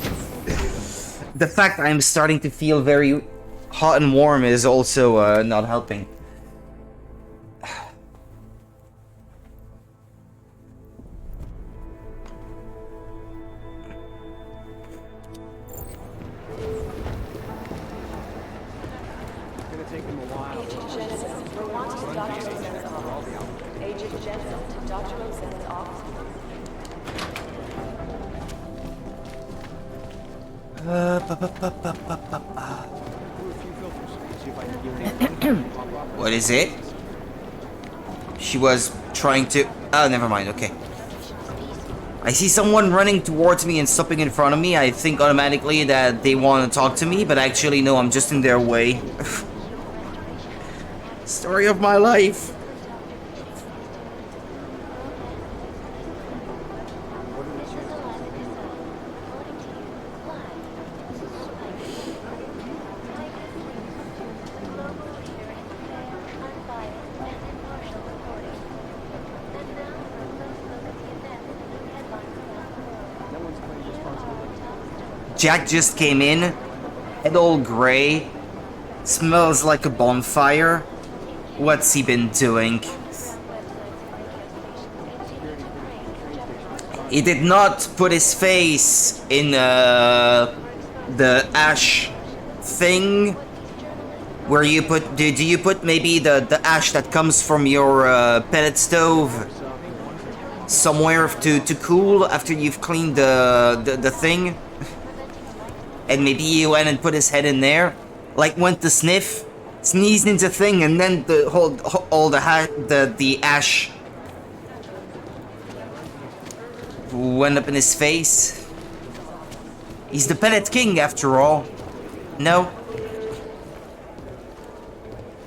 The fact I'm starting to feel very hot and warm is also not helping. What is it? She was trying to... Oh, never mind, okay. I see someone running towards me and stopping in front of me. I think automatically that they want to talk to me, but actually no, I'm just in their way. Story of my life. Jack just came in, head all gray, smells like a bonfire. What's he been doing? He did not put his face in the ash thing where you put. Do you put maybe the ash that comes from your pellet stove somewhere to cool after you've cleaned the thing? And maybe he went and put his head in there, like went to sniff, sneezed into thing, and then the ash went up in his face. He's the pellet king after all. No.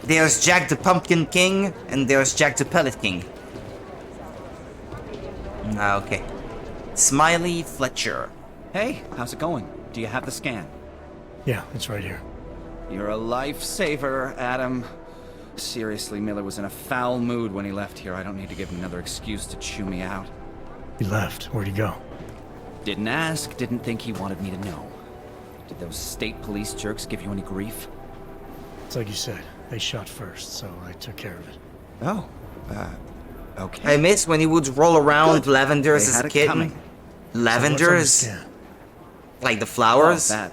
There's Jack the Pumpkin King, and there's Jack the Pellet King. Okay. Smiley Fletcher. Hey, how's it going? Do you have the scan? Yeah, it's right here. You're a lifesaver, Adam. Seriously, Miller was in a foul mood when he left here. I don't need to give him another excuse to chew me out. He left. Where'd he go? Didn't ask, didn't think he wanted me to know. Did those state police jerks give you any grief? It's like you said. They shot first, so I took care of it. Oh, okay. I miss when he would roll around lavenders They as had a it kid. coming. Lavenders? Like the flowers? Oh, that.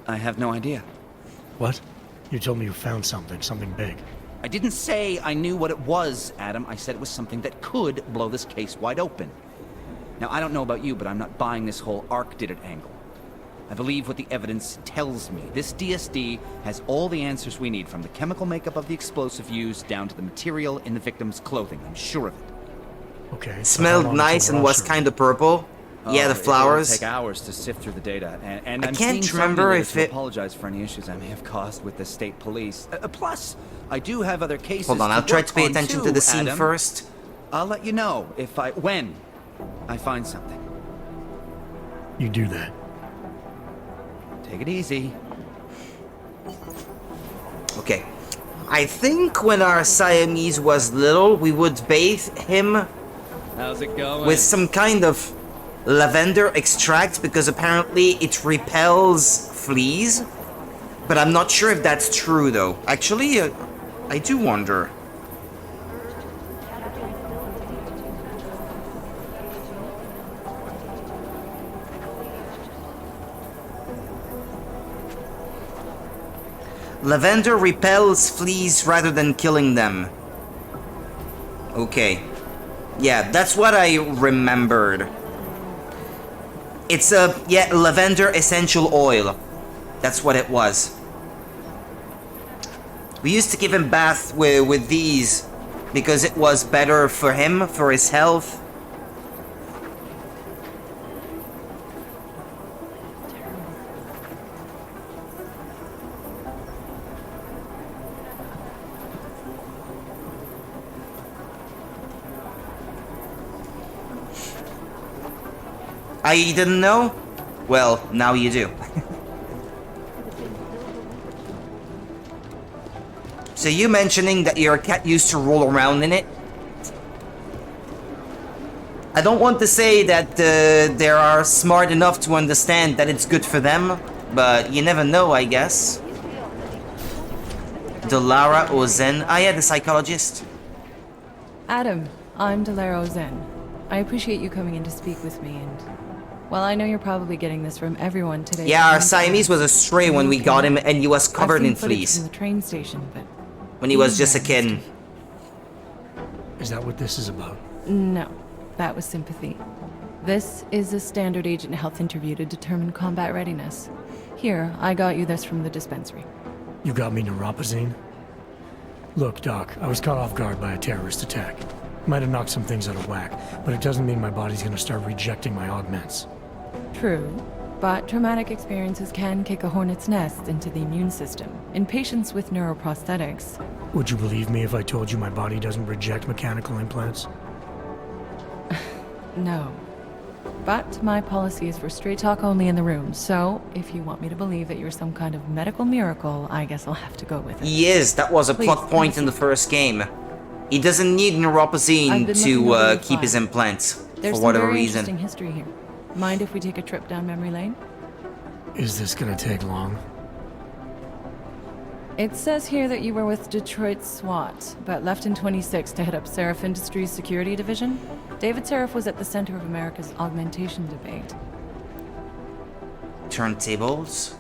I have no idea. What? You told me you found something big. I didn't say I knew what it was, Adam. I said it was something that could blow this case wide open. Now, I don't know about you, but I'm not buying this whole Ark did it angle. I believe what the evidence tells me. This DSD has all the answers we need, from the chemical makeup of the explosive used down to the material in the victim's clothing. I'm sure of it. Okay. Smelled nice and was kind of purple. Yeah, the flowers. It'll take hours to sift through the data, and I I'm can't seeing remember some if to it- apologize for any issues I may have caused with the state police. Plus, I do have other cases. Hold on, I'll try work to pay on attention too, to the scene Adam. first. I'll let you know when I find something. You do that. Take it easy. Okay. I think when our Siamese was little, we would bathe him How's it going? with some kind of lavender extract because apparently it repels fleas. But I'm not sure if that's true though. Actually, I do wonder. Lavender repels fleas rather than killing them. Okay. Yeah, that's what I remembered. It's a, yeah, lavender essential oil. That's what it was. We used to give him bath with these because it was better for him, for his health. I didn't know? Well, now you do. So you mentioning that your cat used to roll around in it? I don't want to say that they are smart enough to understand that it's good for them, but you never know, I guess. Delara Ozen. Ah, yeah, the psychologist. Adam, I'm Delara Ozen. I appreciate you coming in to speak with me, and well, I know you're probably getting this from everyone today. Yeah, our Siamese was a stray when we got him, and he was covered in fleas. From the train station, but when he was just a kid. Is that what this is about? No, that was sympathy. This is a standard agent health interview to determine combat readiness. Here, I got you this from the dispensary. You got me neuropazine? Look, Doc, I was caught off guard by a terrorist attack. Might have knocked some things out of whack, but it doesn't mean my body's gonna start rejecting my augments. True, but traumatic experiences can kick a hornet's nest into the immune system. In patients with neuroprosthetics... Would you believe me if I told you my body doesn't reject mechanical implants? No. But my policy is for straight talk only in the room, so if you want me to believe that you're some kind of medical miracle, I guess I'll have to go with it. He is. That was a plot point in the first game. He doesn't need neuropazine to keep his implants, for whatever reason. There's some very interesting history here. Mind if we take a trip down memory lane? Is this gonna take long? It says here that you were with Detroit SWAT, but left in 26 to head up Seraph Industries' security division. David Seraph was at the center of America's augmentation debate. Turntables?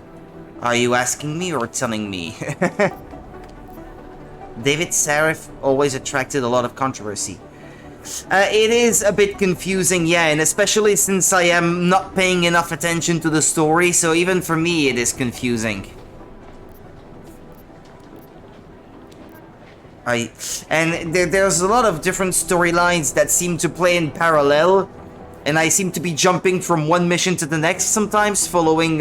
Are you asking me or telling me? David Seraph always attracted a lot of controversy. It is a bit confusing, yeah, and especially since I am not paying enough attention to the story, so even for me it is confusing. There's a lot of different storylines that seem to play in parallel, and I seem to be jumping from one mission to the next sometimes, following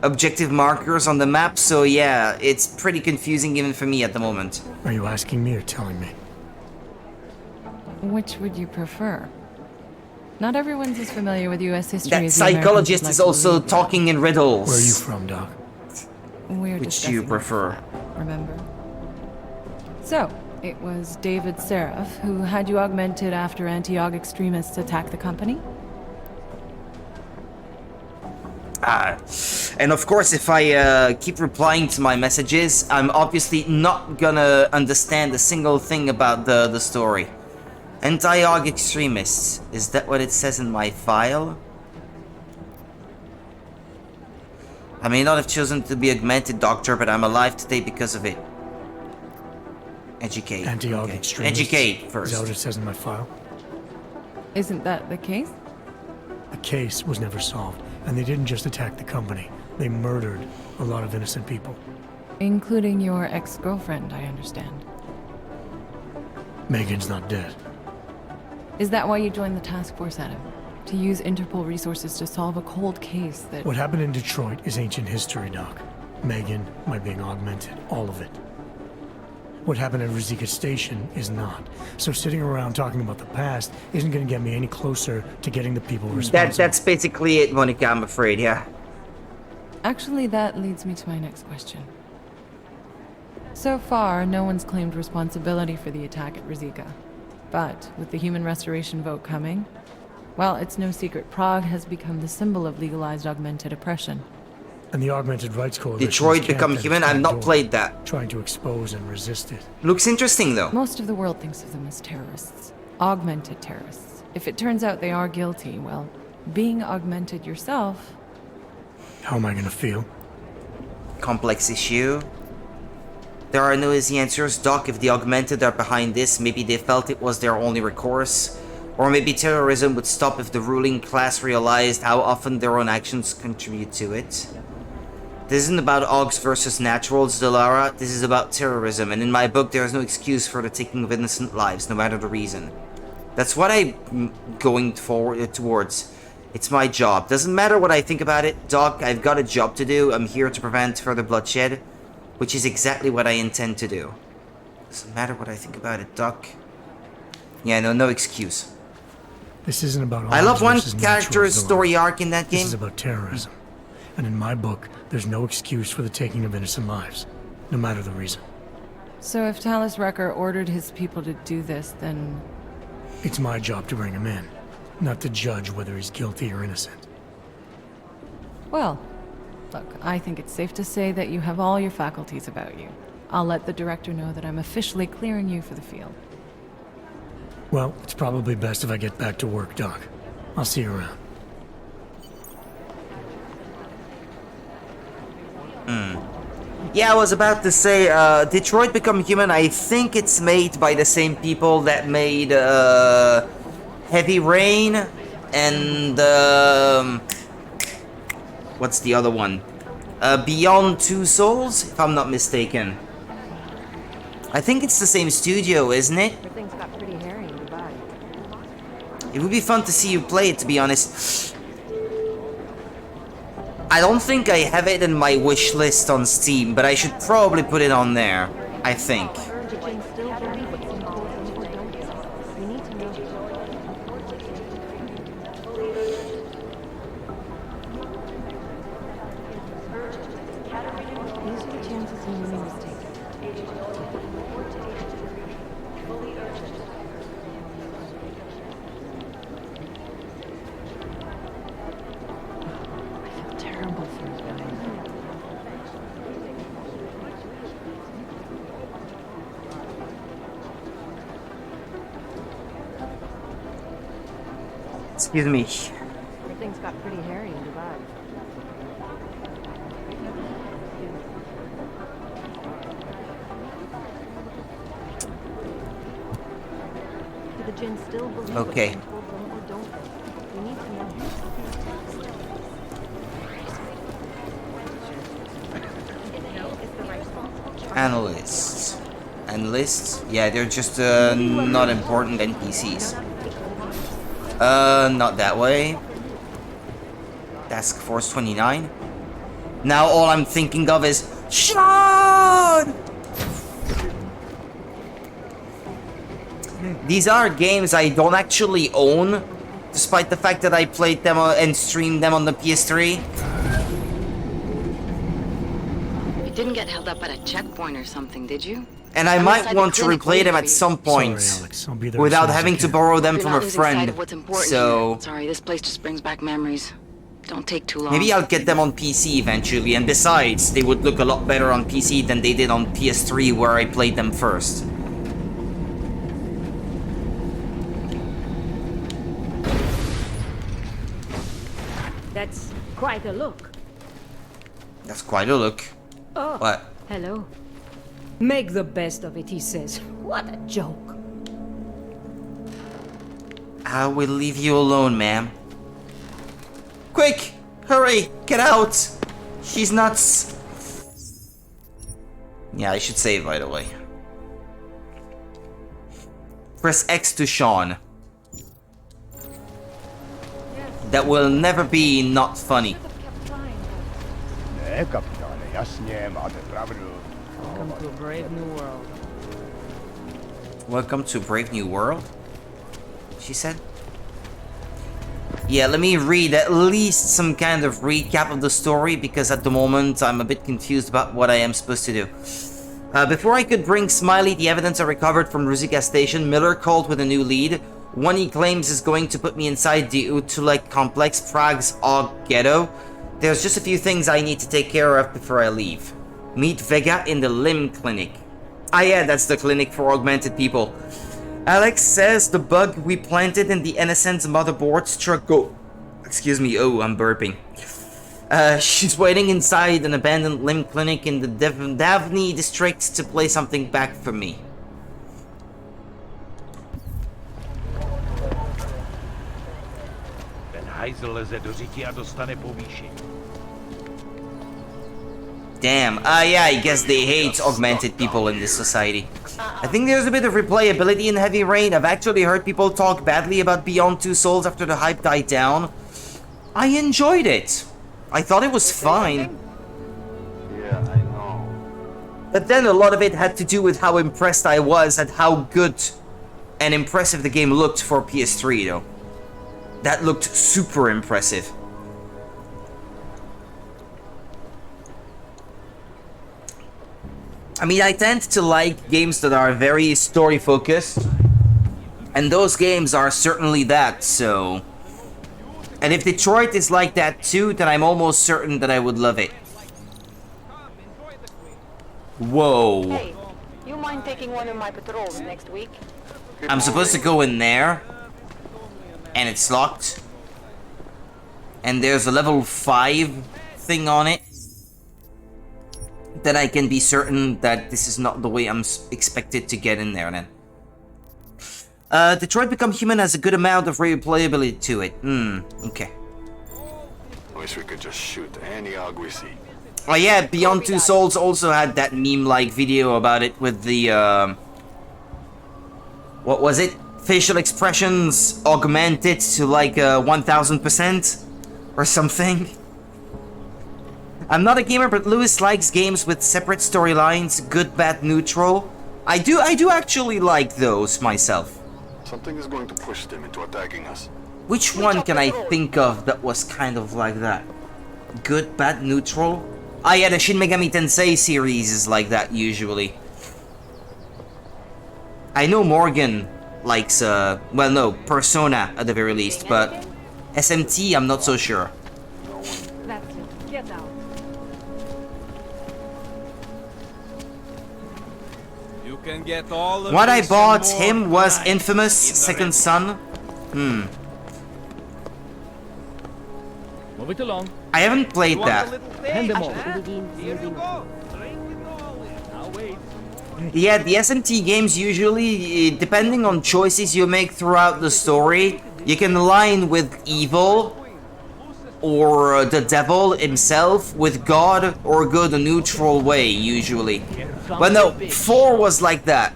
objective markers on the map, so yeah, it's pretty confusing even for me at the moment. Are you asking me or telling me? Which would you prefer? Not everyone's as familiar with U.S. history that as psychologist is also talking in riddles. Where are you from, Doc? Which do you prefer? Remember? So, it was David Seraph who had you augmented after anti-aug extremists attacked the company? And of course, if I keep replying to my messages, I'm obviously not gonna understand a single thing about the story. Anti-aug extremists, is that what it says in my file? I may not have chosen to be augmented, Doctor, but I'm alive today because of it. Educate. Anti-aug extremists. Educate first. Is that what it says in my file? Isn't that the case? The case was never solved, and they didn't just attack the company. They murdered a lot of innocent people. Including your ex-girlfriend, I understand. Megan's not dead. Is that why you joined the task force, Adam? To use Interpol resources to solve a cold case that... What happened in Detroit is ancient history, Doc. Megan, my being augmented, all of it. What happened at Rizika Station is not. So sitting around talking about the past isn't going to get me any closer to getting the people responsible. That's basically it, Monica, I'm afraid, yeah. Actually, that leads me to my next question. So far, no one's claimed responsibility for the attack at Rizika. But with the human restoration vote coming, well, it's no secret Prague has become the symbol of legalized augmented oppression. And the Augmented Rights Coalition. Detroit Become Human? I've not played that. Trying to expose and resist it. Looks interesting, though. Most of the world thinks of them as terrorists. Augmented terrorists. If it turns out they are guilty, well, being augmented yourself... How am I gonna feel? complex issue. There are no easy answers. Doc, if the Augmented are behind this, maybe they felt it was their only recourse. Or maybe terrorism would stop if the ruling class realized how often their own actions contribute to it. This isn't about Augs versus naturals, Delara. This is about terrorism, and in my book there is no excuse for the taking of innocent lives, no matter the reason. That's what I'm going forward towards. It's my job. Doesn't matter what I think about it, Doc, I've got a job to do. I'm here to prevent further bloodshed, which is exactly what I intend to do. Doesn't matter what I think about it, Doc. Yeah, no excuse. This isn't about I love one versus character's naturals, story arc in that game. This is about terrorism. And in my book, there's no excuse for the taking of innocent lives, no matter the reason. So if Talus Wrecker ordered his people to do this, then... It's my job to bring him in, not to judge whether he's guilty or innocent. Well, look, I think it's safe to say that you have all your faculties about you. I'll let the director know that I'm officially clearing you for the field. Well, it's probably best if I get back to work, Doc. I'll see you around. Yeah, I was about to say, Detroit Become Human, I think it's made by the same people that made, Heavy Rain and, what's the other one? Beyond Two Souls, if I'm not mistaken. I think it's the same studio, isn't it? Everything's got pretty hairy in Dubai. It would be fun to see you play it, to be honest. I don't think I have it in my wish list on Steam, but I should probably put it on there. I think. Excuse me. Everything's got pretty hairy in Dubai. Do the Jinn still believe Okay. what told them or don't they? We need to know. Analysts. Analysts? Yeah, they're just not important NPCs. Not that way. Task Force 29. Now all I'm thinking of is Sean! These are games I don't actually own, despite the fact that I played them and streamed them on the PS3. You didn't get held up at a checkpoint or something, did you? And I might want to replay them at some point, without having to borrow them from a friend, so... Sorry, this place just brings back memories. Don't take too long. Maybe I'll get them on PC eventually, and besides, they would look a lot better on PC than they did on PS3 where I played them first. That's quite a look. That's quite a look. Oh, What? hello. Make the best of it, he says. What a joke. I will leave you alone, ma'am. Quick! Hurry! Get out! She's nuts! Yeah, I should save, by the way. Press X to Sean. That will never be not funny. Welcome to a brave new world. Welcome to a brave new world? She said. Yeah, let me read at least some kind of recap of the story, because at the moment I'm a bit confused about what I am supposed to do. Before I could bring Smiley the evidence I recovered from Ruzicka Station, Miller called with a new lead. One he claims is going to put me inside the Utulek complex, Prague's Og ghetto. There's just a few things I need to take care of before I leave. Meet Vega in the Limb Clinic. Ah yeah, that's the clinic for augmented people. Alex says the bug we planted in the NSN's motherboard struck gold. Excuse me, oh, I'm burping. She's waiting inside an abandoned limb clinic in the Daphne district to play something back for me. Ten hajzl leze do říky a dostane povýšení. Damn. Yeah, I guess they hate augmented people in this society. I think there's a bit of replayability in Heavy Rain. I've actually heard people talk badly about Beyond Two Souls after the hype died down. I enjoyed it. I thought it was fine. Yeah, I know. But then a lot of it had to do with how impressed I was at how good and impressive the game looked for PS3, though. That looked super impressive. I mean, I tend to like games that are very story-focused, and those games are certainly that, so... And if Detroit is like that too, then I'm almost certain that I would love it. Whoa. Hey, you mind taking one of my patrols next week? I'm supposed to go in there, and it's locked. And there's a level 5 thing on it. Then I can be certain that this is not the way I'm expected to get in there then. Detroit Become Human has a good amount of replayability to it. Okay. Wish we could just shoot any hog we see. Oh yeah, Beyond Two Souls also had that meme-like video about it with the, what was it? Facial expressions augmented to like 1000% or something. I'm not a gamer, but Lewis likes games with separate storylines, good, bad, neutral. I do actually like those myself. Something is going to push them into attacking us. Which one can I think of that was kind of like that? Good, bad, neutral? Ah yeah, the Shin Megami Tensei series is like that usually. I know Morgan likes, well no, Persona at the very least, but SMT I'm not so sure. That's it. Get out. You can get all of What I this bought and more him was tonight Infamous in the Second rental. Son. Move it along. I haven't played that. Hand them over. Here you go. Drink it all in. Now wait. Yeah, the SMT games usually, depending on choices you make throughout the story, you can align with evil, or the devil himself, with God, or go the neutral way, usually. But no, 4 was like that.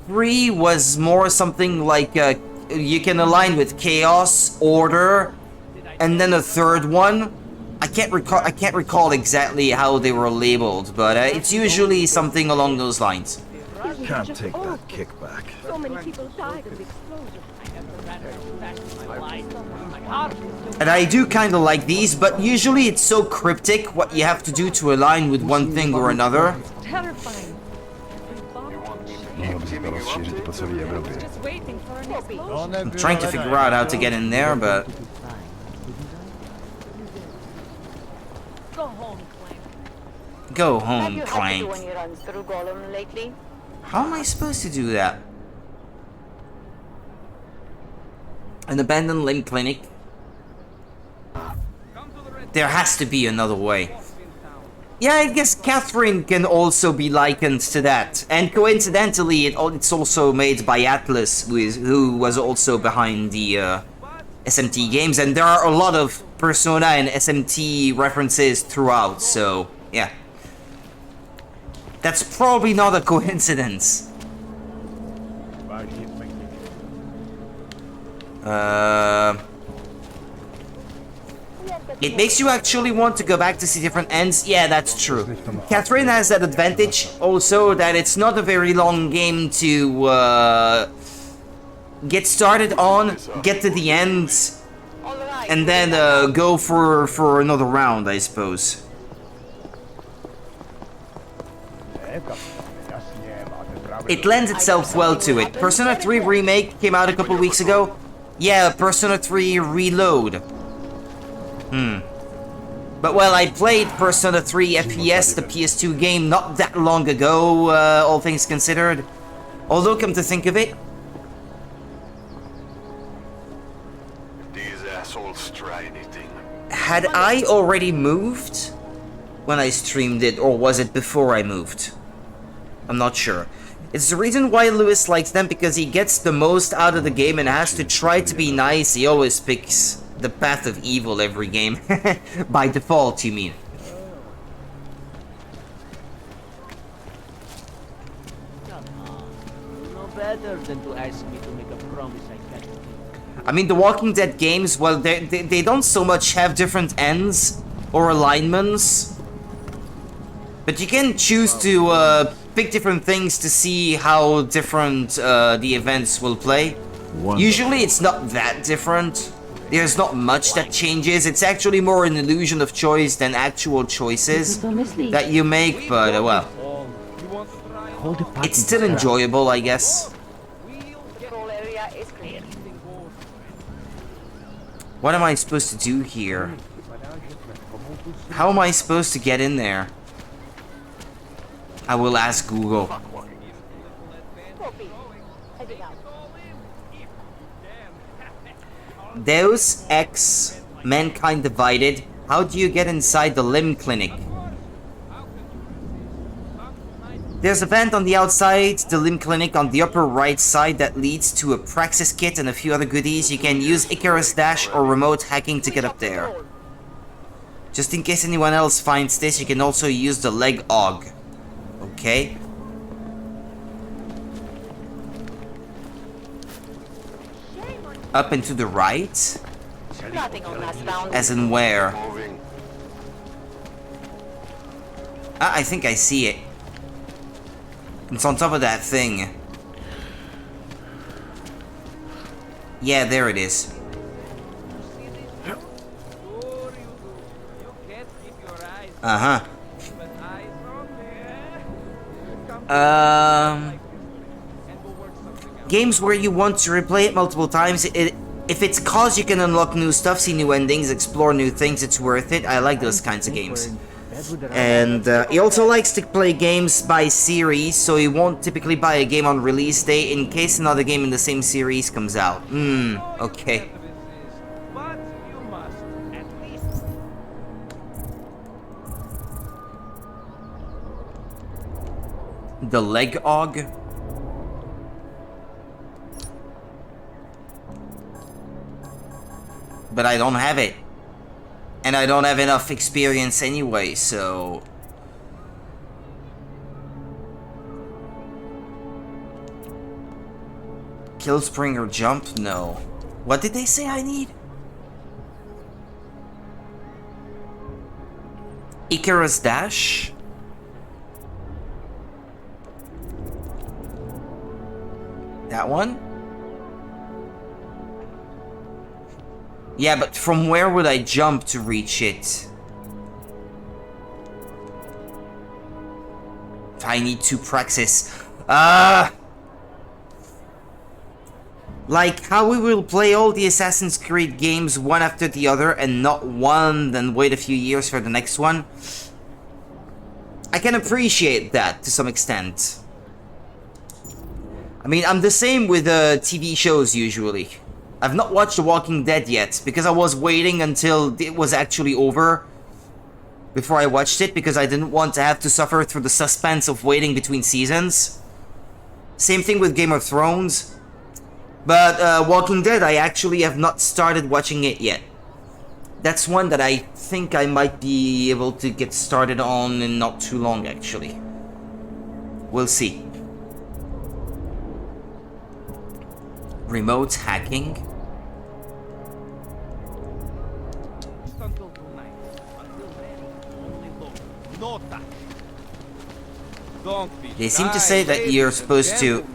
3 was more something like, you can align with chaos, order, and then a third one. I can't recall exactly how they were labeled, but it's usually something along those lines. Can't take that kickback. So many people died of the explosion. And I do kind of like these, but usually it's so cryptic what you have to do to align with one thing or another. Terrifying. Just waiting for an explosion. I'm trying to figure out how to get in there, but... Go home, Clank. Go Have home, you had to do Clank. any runs through Golem lately? How am I supposed to do that? An abandoned limb clinic? There has to be another way. Yeah, I guess Catherine can also be likened to that. And coincidentally, it's also made by Atlas, who was also behind the SMT games. And there are a lot of Persona and SMT references throughout, so yeah. That's probably not a coincidence. It makes you actually want to go back to see different ends. Yeah, that's true. Catherine has that advantage also that it's not a very long game to get started on, get to the end, and then go for another round, I suppose. It lends itself well to it. Persona 3 Remake came out a couple weeks ago. Yeah, Persona 3 Reload. But well, I played Persona 3 FPS, the PS2 game, not that long ago, all things considered. Although, come to think of it, These assholes try anything. had I already moved when I streamed it, or was it before I moved? I'm not sure. It's the reason why Lewis likes them, because he gets the most out of the game and has to try to be nice. He always picks the path of evil every game. By default, you mean. No better than to ask me to make a promise I can't keep. I mean, the Walking Dead games, well, they don't so much have different ends or alignments. But you can choose to pick different things to see how different the events will play. Usually it's not that different. There's not much that changes. It's actually more an illusion of choice than actual choices that you make, but well. It's still enjoyable, I guess. Control area is clear. What am I supposed to do here? How am I supposed to get in there? I will ask Google. Copy. Heading out. Deus Ex Mankind Divided. How do you get inside the limb clinic? There's a vent on the outside, the limb clinic on the upper right side that leads to a Praxis kit and a few other goodies. You can use Icarus Dash or remote hacking to get up there. Just in case anyone else finds this, you can also use the leg aug. Okay. Up and to the right? Nothing on last round. As in where? Ah, I think I see it. It's on top of that thing. Yeah, there it is. Uh-huh. Games where you want to replay it multiple times, if it's cause you can unlock new stuff, see new endings, explore new things, it's worth it. I like those kinds of games. And he also likes to play games by series, so he won't typically buy a game on release day in case another game in the same series comes out. Okay. The leg aug? But I don't have it. And I don't have enough experience anyway, so... Kill spring or jump? No. What did they say I need? Icarus Dash? That one? Yeah, but from where would I jump to reach it? I need to Praxis. Like how we will play all the Assassin's Creed games one after the other and not one, then wait a few years for the next one. I can appreciate that to some extent. I mean, I'm the same with TV shows usually. I've not watched The Walking Dead yet, because I was waiting until it was actually over before I watched it, because I didn't want to have to suffer through the suspense of waiting between seasons. Same thing with Game of Thrones. But Walking Dead, I actually have not started watching it yet. That's one that I think I might be able to get started on in not too long, actually. We'll see. Remote hacking? They seem to say that you're supposed to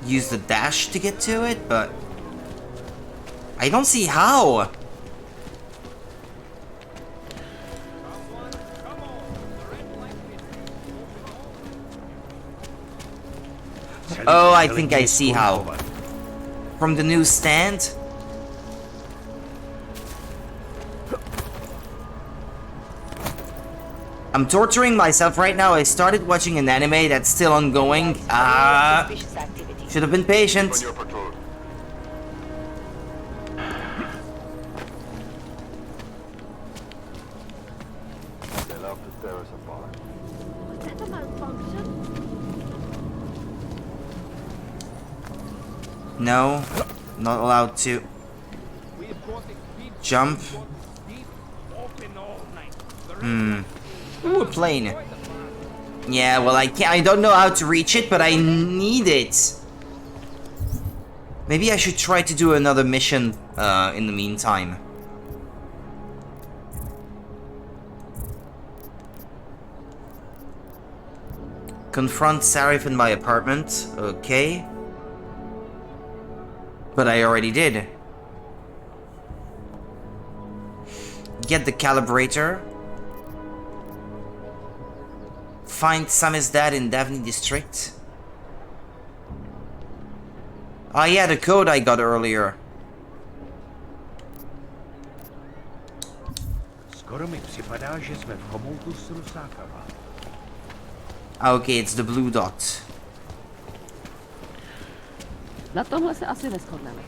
use the dash to get to it, but I don't see how. Oh, I think I see how. From the newsstand? I'm torturing myself right now. I started watching an anime that's still ongoing. Should have been patient. doubt that there is a bar. Was that a malfunction? No, not allowed to jump. Ooh, a plane. Yeah, well, I don't know how to reach it, but I need it. Maybe I should try to do another mission in the meantime. Confront Sarif in my apartment. Okay. But I already did. Get the calibrator. Find Sammy's dad in Davni district. Oh yeah, the code I got earlier. Skoro mi připadá, že jsme v chomoutu s Rusákama. Okay, it's the blue dot. Na tomhle se asi neshodneme.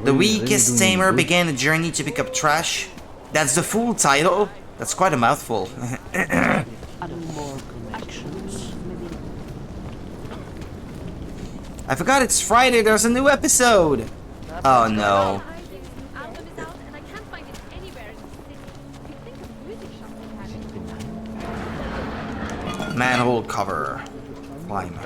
The weakest tamer began a journey to pick up trash. That's the full title? That's quite a mouthful. I forgot it's Friday, there's a new episode! Oh no. Manhole cover. Climb.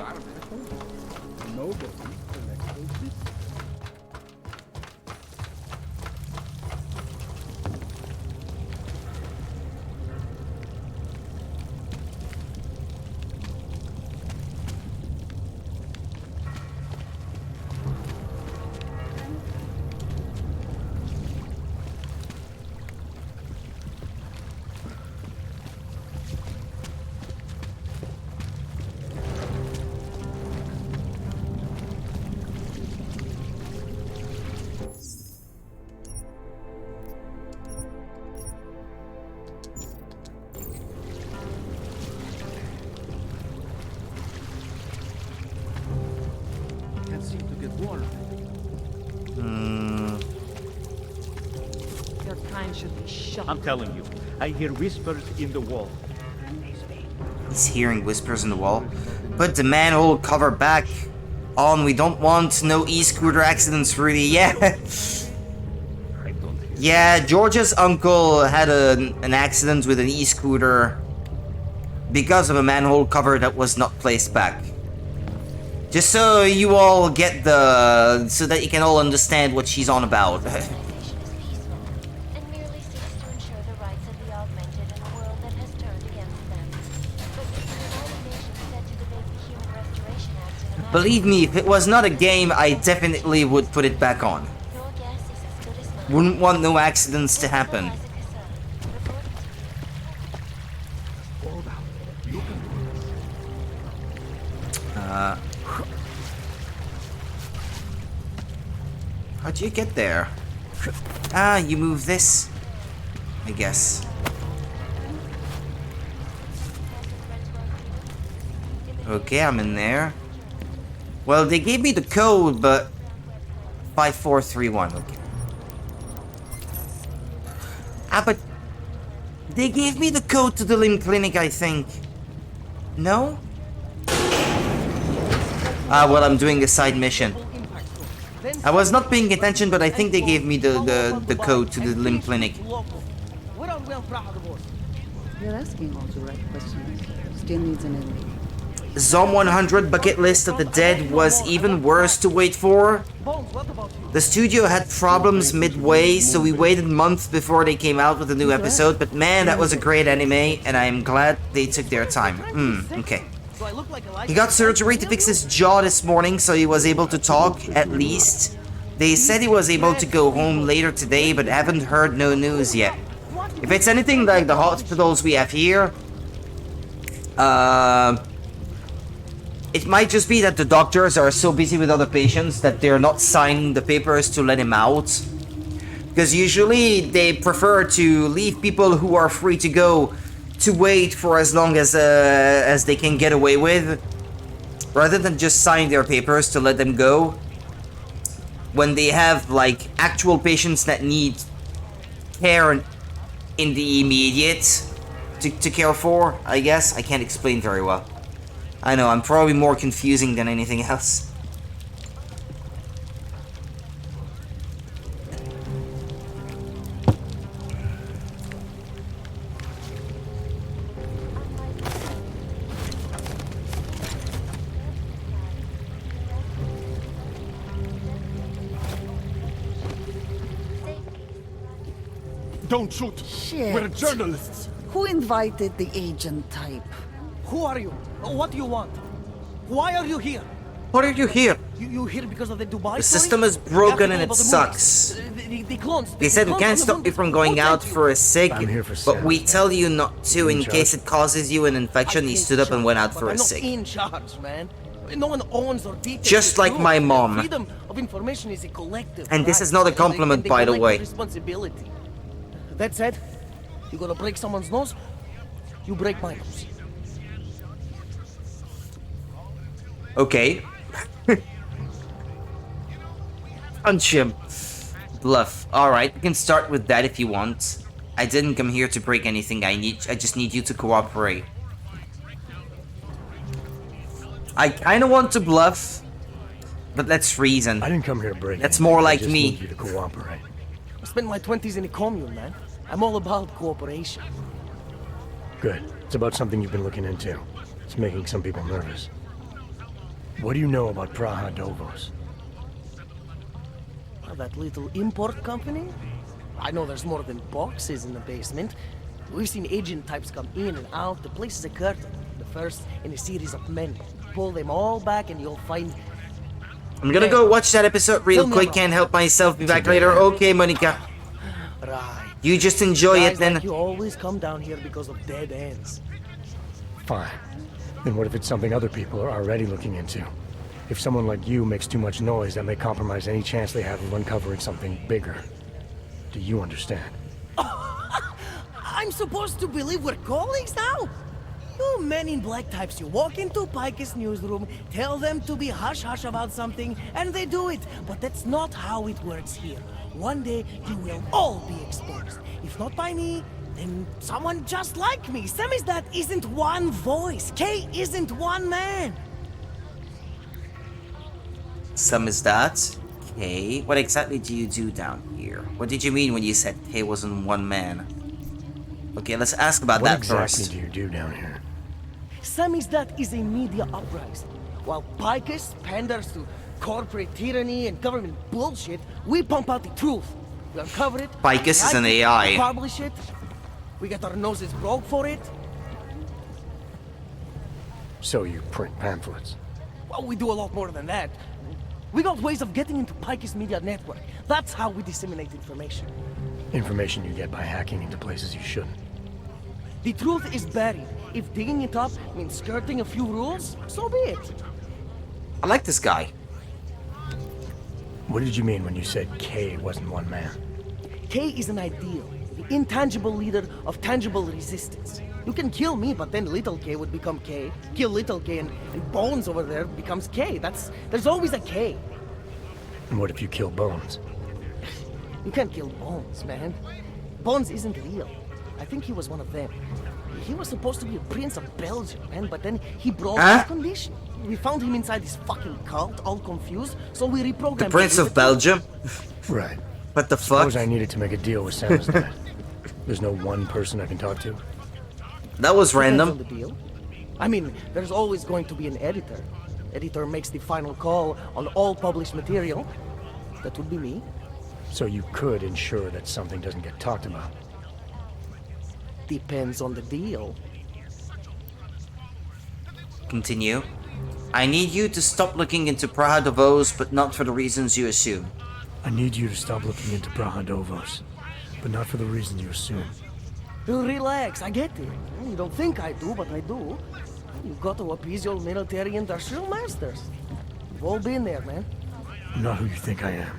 I'm telling you, I hear whispers in the wall. He's hearing whispers in the wall. Put the manhole cover back on. We don't want no e-scooter accidents, Rudy. Yeah. Yeah, George's uncle had an accident with an e-scooter because of a manhole cover that was not placed back. Just so you all get so that you can all understand what she's on about. Believe me, if it was not a game, I definitely would put it back on. Wouldn't want no accidents to happen. How'd you get there? Ah, you move this, I guess. Okay, I'm in there. Well, they gave me the code, but 5431, okay. Ah, but they gave me the code to the limb clinic, I think. No? Ah, well, I'm doing a side mission. I was not paying attention, but I think they gave me the code to the limb clinic. You're asking all the right questions. Still needs an ending. Zom 100 Bucket List of the Dead was even worse to wait for. The studio had problems midway, so we waited months before they came out with a new episode, but man, that was a great anime, and I am glad they took their time. Okay. He got surgery to fix his jaw this morning, so he was able to talk, at least. They said he was able to go home later today, but haven't heard no news yet. If it's anything like the hospitals we have here, it might just be that the doctors are so busy with other patients that they're not signing the papers to let him out. Because usually they prefer to leave people who are free to go to wait for as long as they can get away with, rather than just sign their papers to let them go. When they have like actual patients that need care in the immediate, to care for, I guess. I can't explain very well. I know, I'm probably more confusing than anything else. Don't shoot! Shit. We're journalists! Who invited the agent type? Who are you? What do you want? Why are you here? What are you here? You here because of the Dubai The story? system is broken and it sucks. The clones. They said we can't stop you from going out for a cig, but we tell you not to in case it causes you an infection. He stood up and went out for a I'm not cig. in charge, man. No one owns or dictates Just the like truth. my mom. Freedom of information is a collective. And this right? is not a compliment, And by the collective way. Responsibility. That said, you gonna break someone's nose? You break my nose. Okay. Punch him. Bluff. Alright, we can start with that if you want. I didn't come here to break anything. I just need you to cooperate. I kinda want to bluff, but let's reason. I didn't come here to break. That's more like I just me. need you to cooperate. I spent my 20s in a commune, man. I'm all about cooperation. Good. It's about something you've been looking into. It's making some people nervous. What do you know about Praha Dovos? That little import company? I know there's more than boxes in the basement. We've seen agent types come in and out. The place is a curtain. The first in a series of many. Pull them all back and you'll find... I'm gonna go watch that episode real quick. Can't help myself. Be back later. Okay, Monica. Right. You just enjoy Guys it then. like you always come down here because of dead ends. Fine. Then what if it's something other people are already looking into? If someone like you makes too much noise, that may compromise any chance they have of uncovering something bigger. Do you understand? I'm supposed to believe we're colleagues now? You men in black types, you walk into Pike's newsroom, tell them to be hush-hush about something, and they do it. But that's not how it works here. One day, you will all be exposed. If not by me, then someone just like me. Samizdat isn't one voice. K isn't one man. Samizdat? Okay. What exactly do you do down here? What did you mean when you said K wasn't one man? Okay, let's ask about that What first. exactly do you do down here? Samizdat is a media uprising. While Picus panders to corporate tyranny and government bullshit, we pump out the truth. We uncover it. Picus is an we AI. publish it. We get our noses broke for it. So you print pamphlets? Well, we do a lot more than that. We got ways of getting into Picus media network. That's how we disseminate information. Information you get by hacking into places you shouldn't. The truth is buried. If digging it up means skirting a few rules, so be it. I like this guy. What did you mean when you said K wasn't one man? K is an ideal, the intangible leader of tangible resistance. You can kill me, but then little K would become K. Kill little K and Bones over there becomes K. There's always a K. And what if you kill Bones? You can't kill Bones, man. Bones isn't real. I think he was one of them. He was supposed to be a prince of Belgium, man, but then he broke his condition. We found him inside this fucking cult, all confused, so we reprogrammed The Prince him of Belgium? Right. What the fuck? Suppose I needed to make a deal with Samizdat. There's no one person I can talk to? That was Depends random. on the deal. I mean, there's always going to be an editor. Editor makes the final call on all published material. That would be me. So you could ensure that something doesn't get talked about? Depends on the deal. Continue. I need you to stop looking into Praha Davos, but not for the reasons you assume. I need you to stop looking into Praha Dovos, but not for the reason you assume. Relax, I get it. You don't think I do, but I do. You've got to appease your military industrial masters. We've all been there, man. I'm not who you think I am.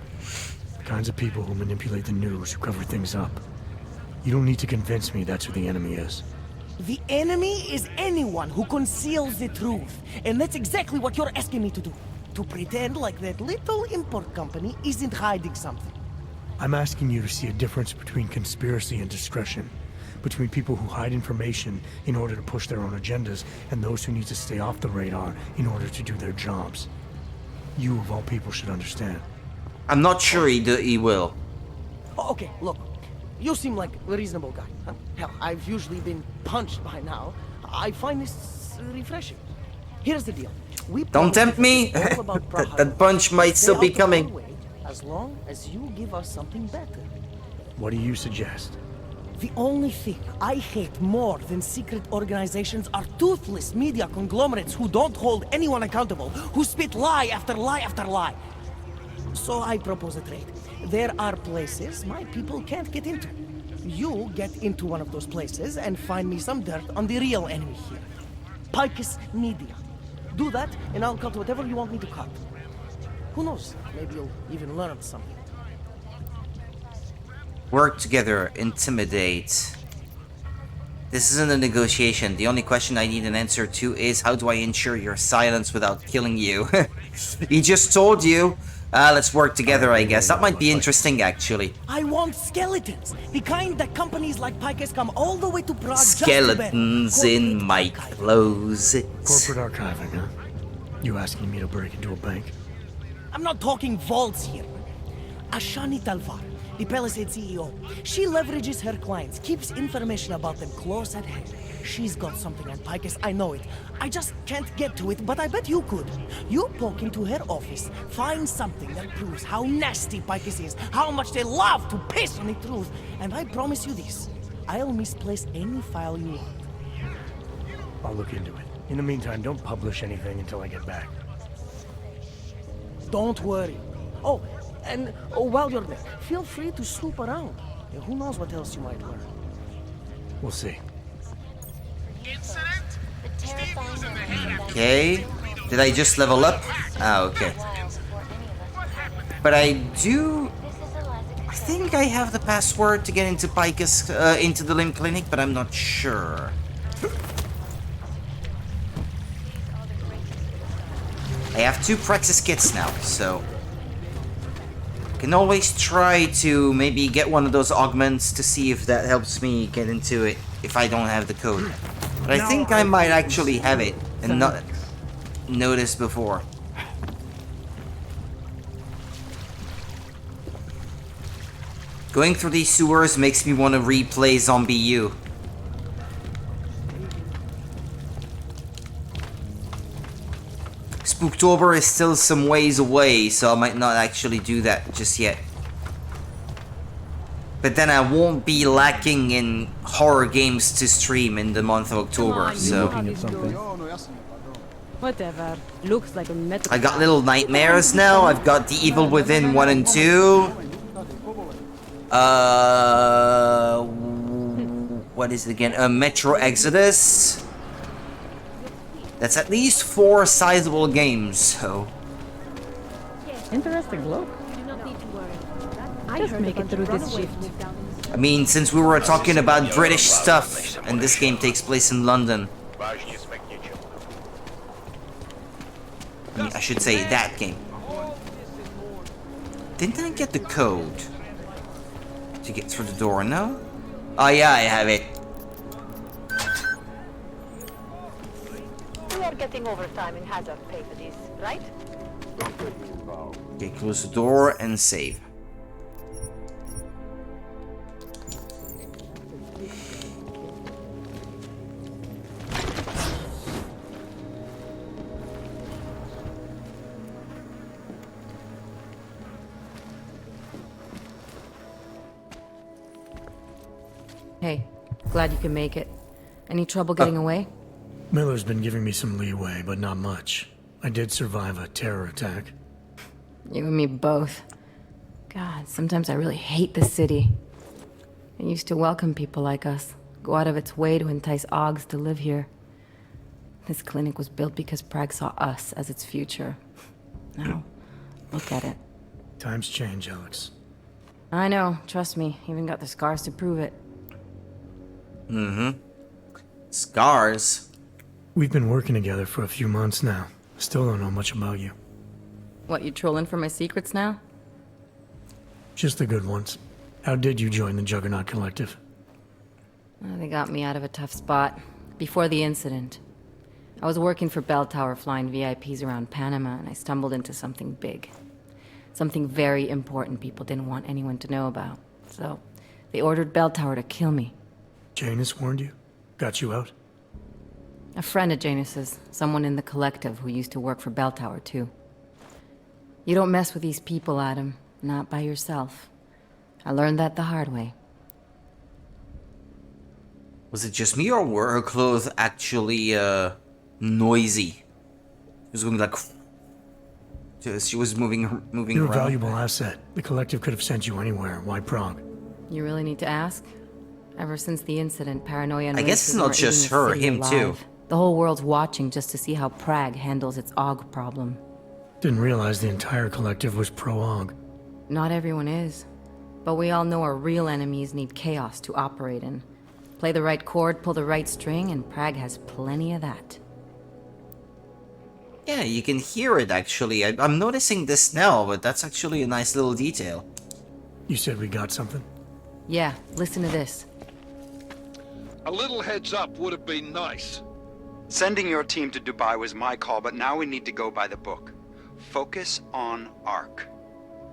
The kinds of people who manipulate the news, who cover things up. You don't need to convince me that's who the enemy is. The enemy is anyone who conceals the truth. And that's exactly what you're asking me to do. To pretend like that little import company isn't hiding something. I'm asking you to see a difference between conspiracy and discretion. between people who hide information in order to push their own agendas and those who need to stay off the radar in order to do their jobs. You, of all people, should understand. I'm not sure he will. Oh, okay, look. You seem like a reasonable guy. Huh? Hell, I've usually been punched by now. I find this refreshing. Here's the deal. Don't tempt me. that punch might still be coming. As long as you give us something better. What do you suggest? The only thing I hate more than secret organizations are toothless media conglomerates who don't hold anyone accountable, who spit lie after lie after lie. So I propose a trade. There are places my people can't get into. You get into one of those places and find me some dirt on the real enemy here. Picus Media. Do that, and I'll cut whatever you want me to cut. Who knows? Maybe you'll even learn something. Work together, intimidate. This isn't a negotiation. The only question I need an answer to is how do I ensure your silence without killing you? He just told you. Let's work together, I guess. That might be interesting, actually. I want skeletons. The kind that companies like Picus come all the way to Prague Skeletons in my closet. Corporate archiving, huh? You asking me to break into a bank? I'm not talking vaults here. Ashani Talvar, the Palisade CEO. She leverages her clients, keeps information about them close at hand. She's got something on Picus, I know it. I just can't get to it, but I bet you could. You poke into her office, find something that proves how nasty Picus is, how much they love to piss on the truth, and I promise you this, I'll misplace any file you want. I'll look into it. In the meantime, don't publish anything until I get back. Don't worry. Oh, and while you're there, feel free to snoop around. Who knows what else you might learn. We'll see. Okay. Did I just level up? Ah, okay. But I think I have the password to get into Picus, into the limb clinic, but I'm not sure. I have 2 Praxis kits now, so I can always try to maybe get one of those augments to see if that helps me get into it if I don't have the code. But I think I might actually have it and not notice before. Going through these sewers makes me want to replay Zombie U. Spooktober is still some ways away, so I might not actually do that just yet. But then I won't be lacking in horror games to stream in the month of October, so... Whatever. Looks like a metal. I got Little Nightmares now, I've got The Evil Within 1 and 2. What is it again? Metro Exodus. That's at least 4 sizable games, so... Interesting look. Just make it through this shift. I mean, since we were talking about British stuff, and this game takes place in London. I should say that game. Didn't I get the code to get through the door? No? Oh yeah, I have it. We are getting overtime in hazard pay for this, right? Okay, close the door and save. Hey, glad you can make it. Any trouble getting away? Miller's been giving me some leeway, but not much. I did survive a terror attack. You and me both. God, sometimes I really hate the city. It used to welcome people like us, go out of its way to entice Augs to live here. This clinic was built because Prague saw us as its future. Now, look at it. Times change, Alex. I know, trust me, even got the scars to prove it. Mm-hmm. Scars? We've been working together for a few months now. Still don't know much about you. What, you trolling for my secrets now? Just the good ones. How did you join the Juggernaut Collective? Well, they got me out of a tough spot. Before the incident, I was working for Bell Tower flying VIPs around Panama, and I stumbled into something big. Something very important people didn't want anyone to know about. So, they ordered Bell Tower to kill me. Janus warned you? Got you out? A friend of Janus's, someone in the collective who used to work for Bell Tower too. You don't mess with these people, Adam. Not by yourself. I learned that the hard way. Was it just me, or were her clothes actually noisy? She was going like... She was moving You're a around. valuable asset. The collective could have sent you anywhere. Why Prague? You really need to ask? Ever since the incident, paranoia and I guess it's racism not are just eating the her, city him too. alive. The whole world's watching just to see how Prague handles its AUG problem. Didn't realize the entire collective was pro-AUG. Not everyone is. But we all know our real enemies need chaos to operate in. Play the right chord, pull the right string, and Prague has plenty of that. Yeah, you can hear it actually. I'm noticing this now, but that's actually a nice little detail. You said we got something? Yeah, listen to this. A little heads up would have been nice. Sending your team to Dubai was my call, but now we need to go by the book. Focus on ARC.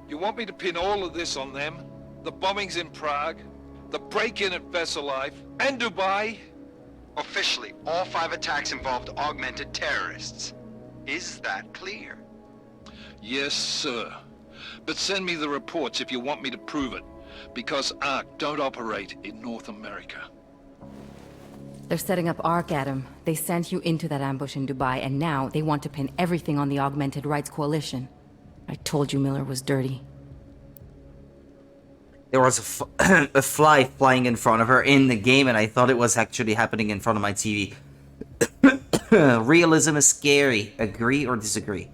You want me to pin all of this on them? The bombings in Prague, the break-in at Versalife, and Dubai? Officially, all 5 attacks involved augmented terrorists. Is that clear? Yes, sir. But send me the reports if you want me to prove it, because ARC don't operate in North America. They're setting up ARC, Adam. They sent you into that ambush in Dubai, and now they want to pin everything on the Augmented Rights Coalition. I told you Miller was dirty. There was a fly flying in front of her in the game, and I thought it was actually happening in front of my TV. Realism is scary. Agree or disagree?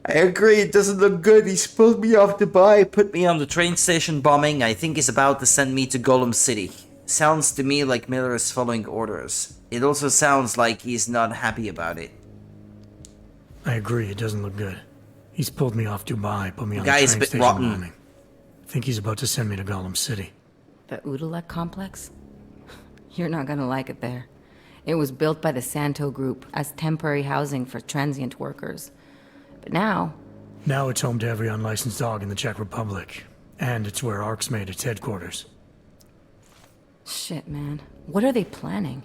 I agree, it doesn't look good. He's pulled me off Dubai, put me on the train station bombing. I think he's about to send me to Golem City. Sounds to me like Miller is following orders. It also sounds like he's not happy about it. I agree, it doesn't look good. He's pulled me off Dubai, put me on the Guy's a train bit station rotten. bombing. I think he's about to send me to Golem City. The Udalek complex? You're not gonna like it there. It was built by the Santo Group as temporary housing for transient workers. But now... Now it's home to every unlicensed dog in the Czech Republic. And it's where ARC's made its headquarters. Shit, man. What are they planning?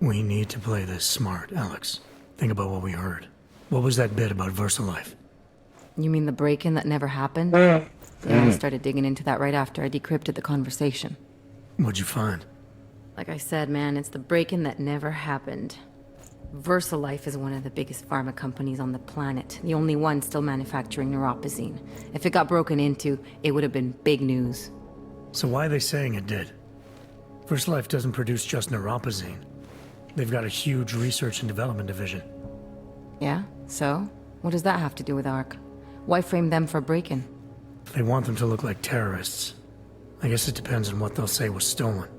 We need to play this smart, Alex. Think about what we heard. What was that bit about Versalife? You mean the break-in that never happened? Yeah, I started digging into that right after I decrypted the conversation. What'd you find? Like I said, man, it's the break-in that never happened. Versalife is one of the biggest pharma companies on the planet, the only one still manufacturing neuropozyne. If it got broken into, it would have been big news. So why are they saying it did? Versalife doesn't produce just neuropozyne. They've got a huge research and development division. Yeah? So? What does that have to do with ARC? Why frame them for break-in? They want them to look like terrorists. I guess it depends on what they'll say was stolen.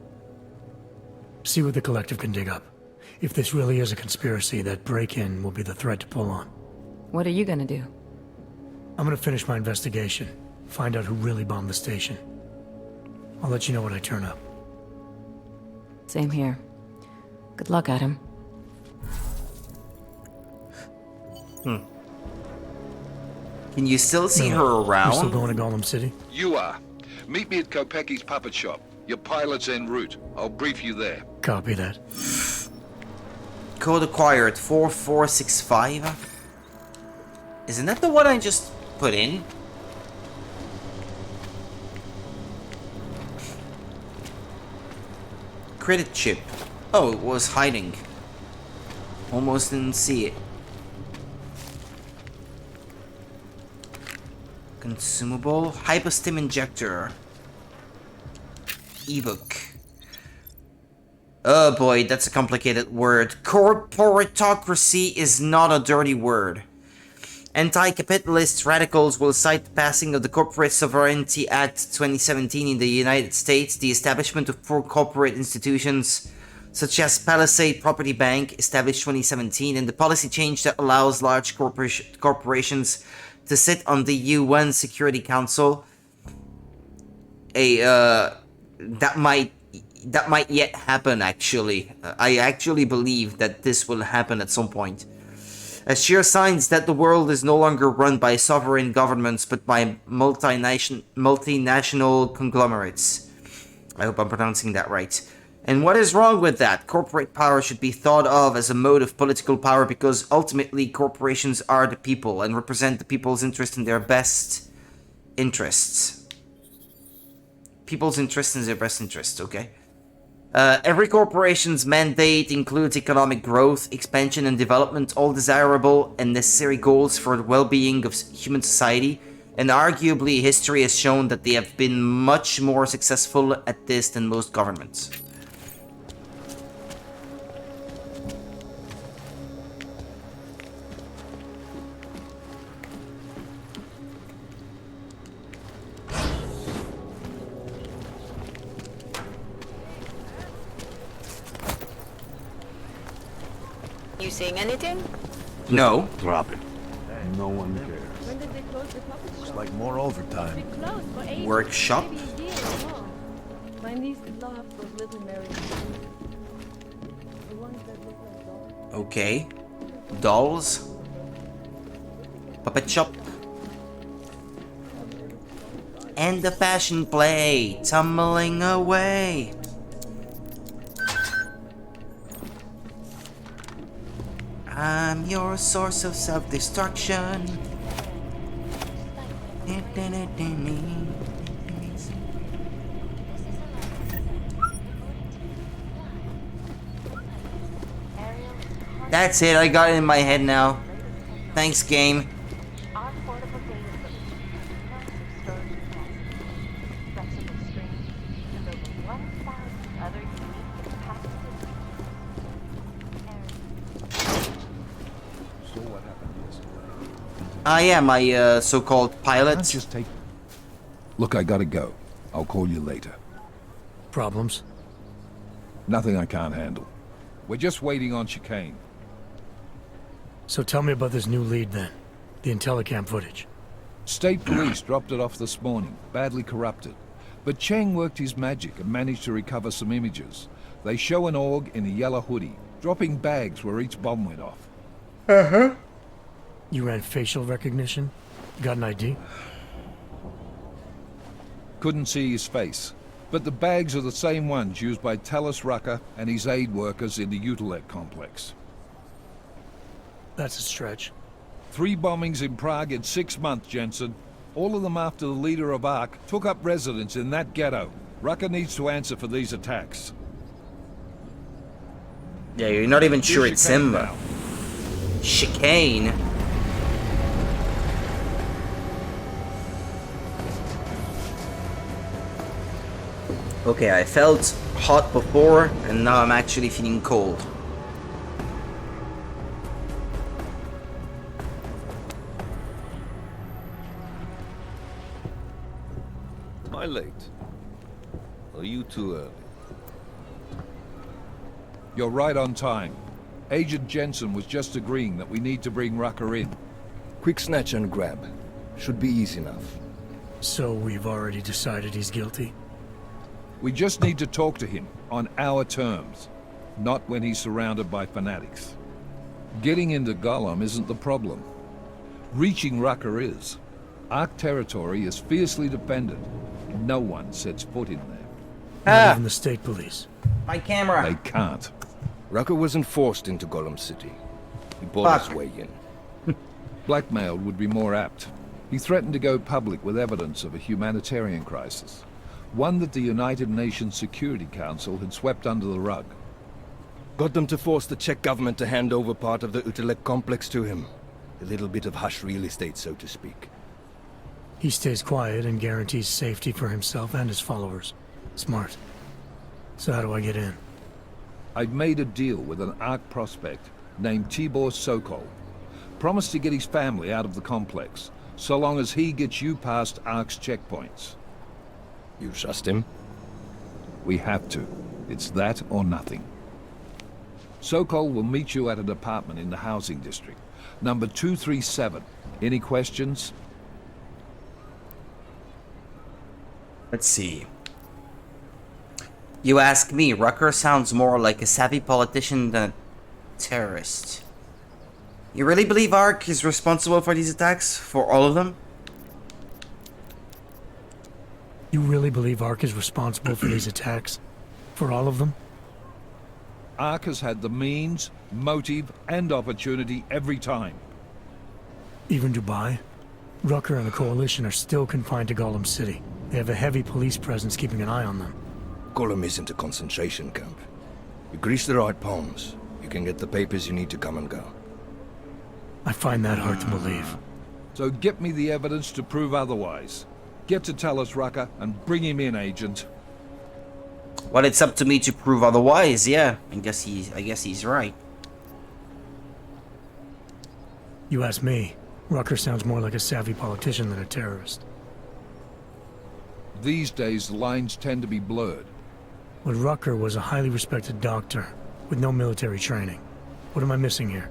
See what the collective can dig up. If this really is a conspiracy, that break-in will be the thread to pull on. What are you gonna do? I'm gonna finish my investigation. Find out who really bombed the station. I'll let you know when I turn up. Same here. Good luck, Adam. Can you still see No, her You're still around? going to Golem City? You are. Meet me at Kopecki's puppet shop. Your pilot's en route. I'll brief you there. Copy that. Code acquired 4465. Isn't that the one I just put in? Credit chip. Oh, it was hiding. Almost didn't see it. Consumable. Hypostim injector. Ebook. Oh boy, that's a complicated word. Corporatocracy is not a dirty word. Anti-capitalist radicals will cite the passing of the Corporate Sovereignty Act 2017 in the United States, the establishment of four corporate institutions, such as Palisade Property Bank, established 2017, and the policy change that allows large corporations to sit on the UN Security Council. A that might yet happen. Actually, I actually believe that this will happen at some point. As sheer signs that the world is no longer run by sovereign governments but by multinational conglomerates. I hope I'm pronouncing that right. And what is wrong with that? Corporate power should be thought of as a mode of political power because ultimately corporations are the people and represent the people's interest in their best interests. People's interest in their best interest, okay? Every corporation's mandate includes economic growth, expansion, and development, all desirable and necessary goals for the well-being of human society. And arguably, history has shown that they have been much more successful at this than most governments. You seeing anything? No. Drop it. No one cares. When did they close the coffee shop? Looks like more overtime. It's been closed for ages. Workshop? Maybe a year or more. My niece loves those little Mary. The ones that look like dolls. Okay. Dolls. Puppet shop. And the fashion play tumbling away. I'm your source of self-destruction. That's it, I got it in my head now. Thanks, game. I am my so-called pilot. Just take. Look, I gotta go. I'll call you later. Problems? Nothing I can't handle. We're just waiting on chicane. So tell me about this new lead then. The Intellicam footage. State police dropped it off this morning, badly corrupted. But Cheng worked his magic and managed to recover some images. They show an org in a yellow hoodie, dropping bags where each bomb went off. Uh-huh. You ran facial recognition? Got an ID? Couldn't see his face. But the bags are the same ones used by Talis Rucker and his aid workers in the Utilec complex. That's a stretch. 3 bombings in Prague in 6 months, Jensen. All of them after the leader of ARC took up residence in that ghetto. Rucker needs to answer for these attacks. Yeah, you're not even sure it's him. Now. Chicane? Okay, I felt hot before, and now I'm actually feeling cold. Am I late? Or are you too early? You're right on time. Agent Jensen was just agreeing that we need to bring Rucker in. Quick snatch and grab. Should be easy enough. So we've already decided he's guilty? We just need to talk to him on our terms, not when he's surrounded by fanatics. Getting into Gollum isn't the problem. Reaching Rucker is. ARC territory is fiercely defended. No one sets foot in there. Not even the state police. My camera. They can't. Rucker wasn't forced into Gollum City. He bought his way in. Blackmailed would be more apt. He threatened to go public with evidence of a humanitarian crisis. One that the United Nations Security Council had swept under the rug. Got them to force the Czech government to hand over part of the Utilec complex to him. A little bit of hush real estate, so to speak. He stays quiet and guarantees safety for himself and his followers. Smart. So how do I get in? I've made a deal with an ARC prospect named Tibor Sokol. Promised to get his family out of the complex, so long as he gets you past ARC's checkpoints. You trust him? We have to. It's that or nothing. Sokol will meet you at an apartment in the housing district. Number 237. Any questions? Let's see. You ask me, Rucker sounds more like a savvy politician than a terrorist. You really believe Ark is responsible for these attacks? For all of them? You really believe Ark is responsible for these attacks? For all of them? Ark has had the means, motive, and opportunity every time. Even Dubai? Rucker and the Coalition are still confined to Gollum City. They have a heavy police presence keeping an eye on them. Gollum isn't a concentration camp. You grease the right palms, you can get the papers you need to come and go. I find that hard to believe. So get me the evidence to prove otherwise. Get to tell us, Rucker, and bring him in, Agent. Well, it's up to me to prove otherwise, yeah. I guess he's right. You ask me, Rucker sounds more like a savvy politician than a terrorist. These days, the lines tend to be blurred. But Rucker was a highly respected doctor, with no military training. What am I missing here?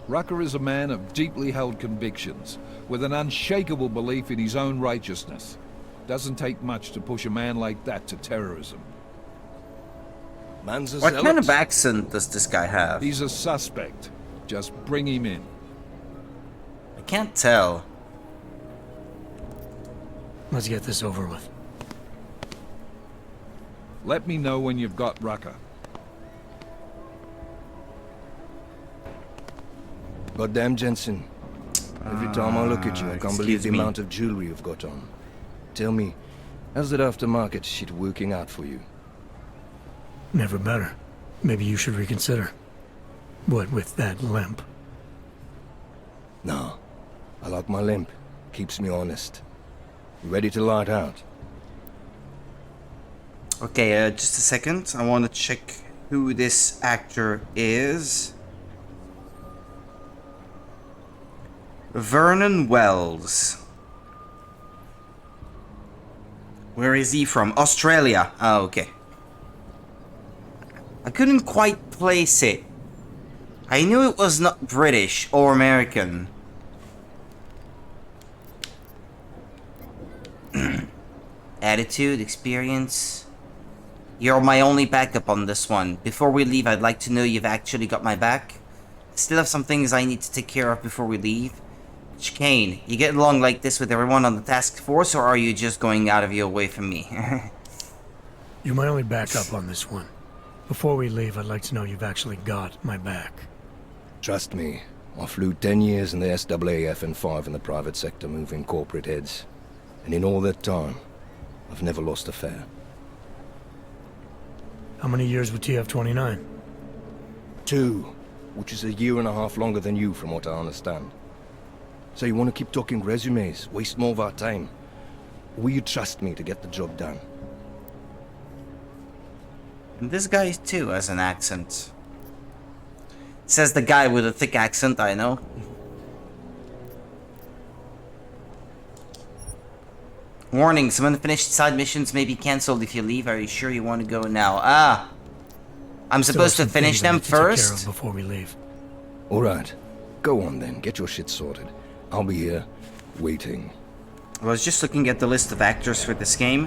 Rucker is a man of deeply held convictions, with an unshakable belief in his own righteousness. Doesn't take much to push a man like that to terrorism. Man's a What zealot. kind of accent does this guy have? He's a suspect. Just bring him in. I can't tell. Let's get this over with. Let me know when you've got Rucker. Goddamn, Jensen. Every time I look at you, I can't believe the me. amount of jewelry you've got on. Tell me, how's that aftermarket shit working out for you? Never better. Maybe you should reconsider. What with that limp? No. I like my limp. Keeps me honest. You ready to light out? Okay, just a second. I want to check who this actor is. Vernon Wells. Where is he from? Australia. Oh, okay. I couldn't quite place it. I knew it was not British or American. Attitude, experience. You're my only backup on this one. Before we leave, I'd like to know you've actually got my back. Still have some things I need to take care of before we leave. Chicane, you get along like this with everyone on the task force, or are you just going out of your way from me? You're my only backup on this one. Before we leave, I'd like to know you've actually got my back. Trust me, I flew 10 years in the SAAF and 5 in the private sector moving corporate heads. And in all that time, I've never lost a fare. How many years with TF-29? 2, which is a year and a half longer than you from what I understand. So you want to keep talking resumes, waste more of our time? Or will you trust me to get the job done? And this guy too has an accent. Says the guy with a thick accent, I know. Warning, some unfinished side missions may be cancelled if you leave. Are you sure you want to go now? Ah! I'm supposed to finish them first? Before we leave. Alright. Go on then, get your shit sorted. I'll be here, waiting. I was just looking at the list of actors for this game.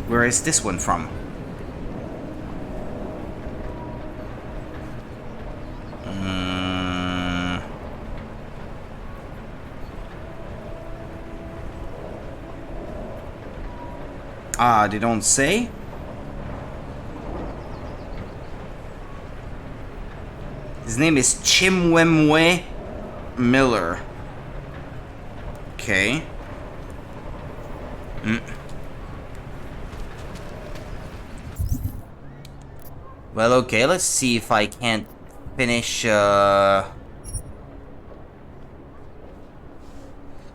Where is this one from? Ah, they don't say? His name is Chimwemwe Miller. Okay. Well, okay, let's see if I can't finish,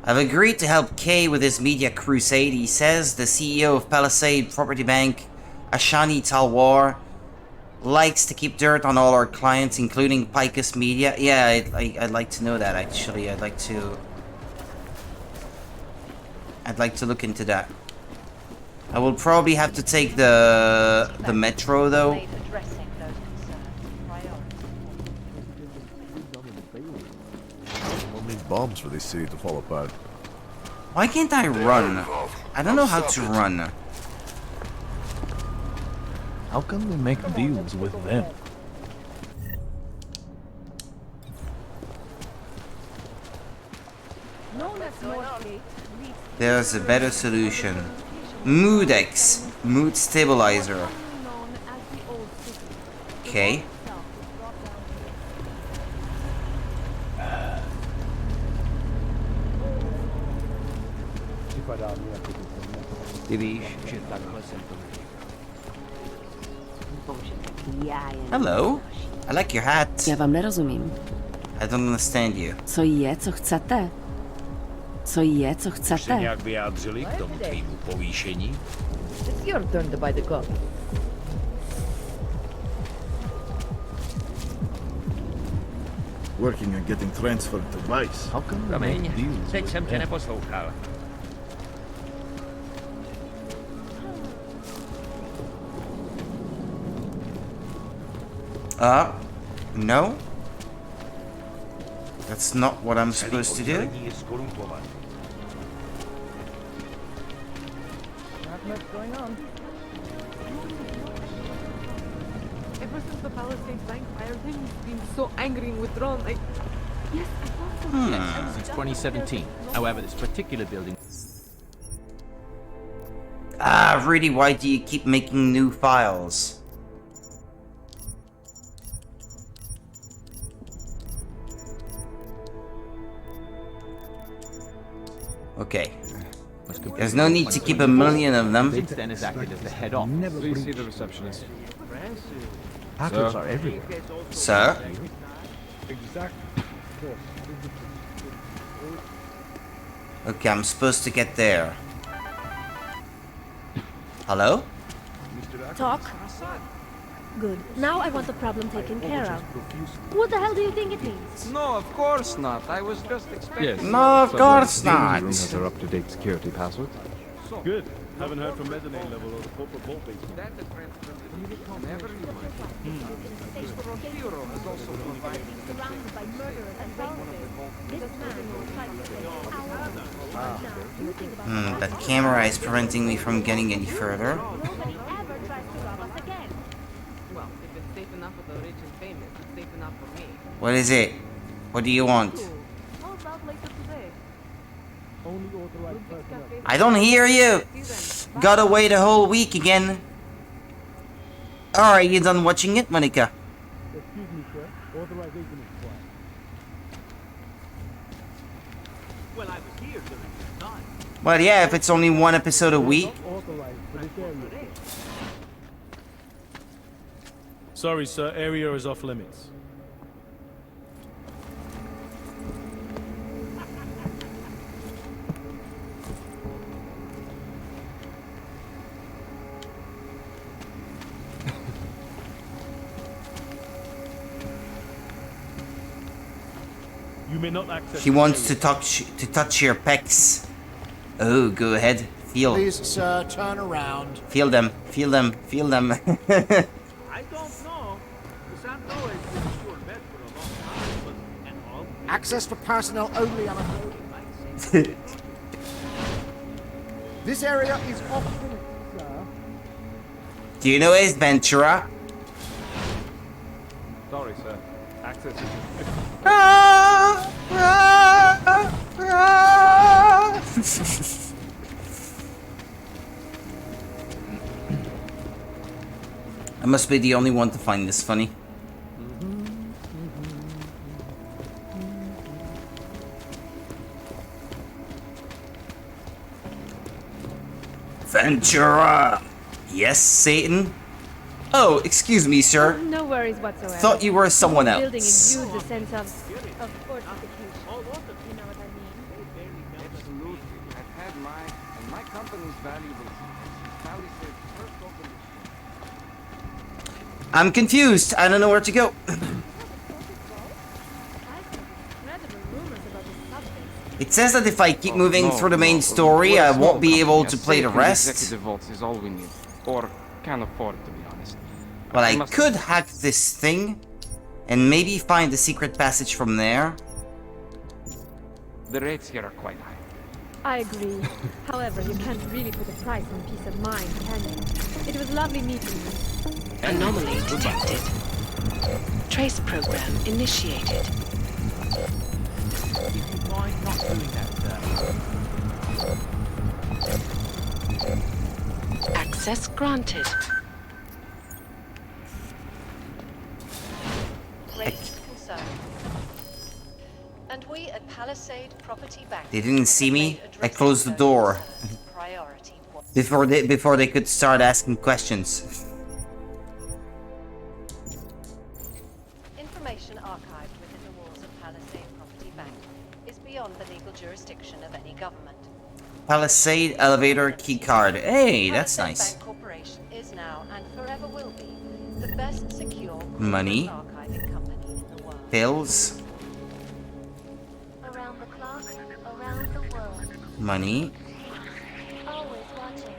I've agreed to help Kay with his media crusade. He says the CEO of Palisade Property Bank, Ashani Talwar, likes to keep dirt on all our clients, including Picus Media. Yeah, I'd like to know that, actually. I'd like to look into that. I will probably have to take the metro, though. bombs for this city to fall apart. Why can't I run? I don't know how to run. How can we make deals with them? There's a better solution. Moodex. Mood stabilizer. Okay. Hello. I like your hat. Já vám nerozumím. I don't understand you. Co je, co chcete? Co je, co chcete? Už se nějak vyjádřili k tomu tvému povýšení? It's your turn to buy the gun. Working on getting transferred to Vice. How can we make deals Teď with jsem tě them? neposlouchal. No. That's not what I'm supposed to do. Oddělení je skorumpované. Not much going on. Ever since the Palisades Bank fire thing, he's been so angry and withdrawn. Yes, I thought so. Since 2017. However, this particular building... Really, why do you keep making new files? Okay. There's no need to keep a million of them. Since then has acted as the head office. Please see the receptionist. Hackers are everywhere. Sir? Okay, I'm supposed to get there. Hello? Talk? Good. Now I want the problem taken care of. What the hell do you think it means? No, of course not. I was just expecting... Yes. No, of course not. Room has our up-to-date security password. Good. Haven't heard from mezzanine level or the corporate vault basement. Whenever you want. Hero has also provided... Surrounded by murderers and rapists. This man will try to play our role. Now, you think about That camera is preventing me from getting any further. nobody ever tries to rob us again. Well, if it's safe enough for the rich and famous, it's safe enough for me. What is it? What do you want? How about later today? Only authorized personnel. I don't hear you! Gotta wait a whole week again. Alright, you done watching it, Monica? Excuse me, sir. Authorization is required. Well, I was here during the time. Well, yeah, if it's only one episode a week. Authorized for this area. Sorry, sir. Area is off limits. You may not access. He wants to touch your pecs. Oh, go ahead. Feel. Please, sir, turn around. Feel them. Feel them. Feel them. I don't know. Santo has been sure bed for a long time, but... And all... Access for personnel only, I'm afraid. This area is off limits, sir. Do you know Ace Ventura? Sorry, sir. Access is... I must be the only one to find this funny. Ventura! Yes, Satan? Oh, excuse me, sir. No worries whatsoever. Thought you were someone Building else. exudes a sense of fortification. You know what I mean? Absolutely. I've had my company's valuables. Sally said first open the I'm confused. I don't know where to go. It says that if I keep moving through the main story, I won't be able to play the rest. Executive vault is all we need. Or can afford, to be honest. But I could hack this thing and maybe find the secret passage from there. The rates here are quite high. I agree. However, you can't really put a price on peace of mind, can you? It was lovely meeting you. Anomaly detected. Trace program initiated. If you mind not doing that, sir. Access granted. Raised concern. And we at Palisade Property Bank. They didn't see me. I closed the door before they could start asking questions. Information archived within the walls of Palisade Property Bank is beyond the legal jurisdiction of any government. Palisade elevator keycard. Hey, that's nice. Bank Corporation is now and forever will be the best secure Money. archiving company in the world. Pills. Around the clock, around the world. Money. Always watching,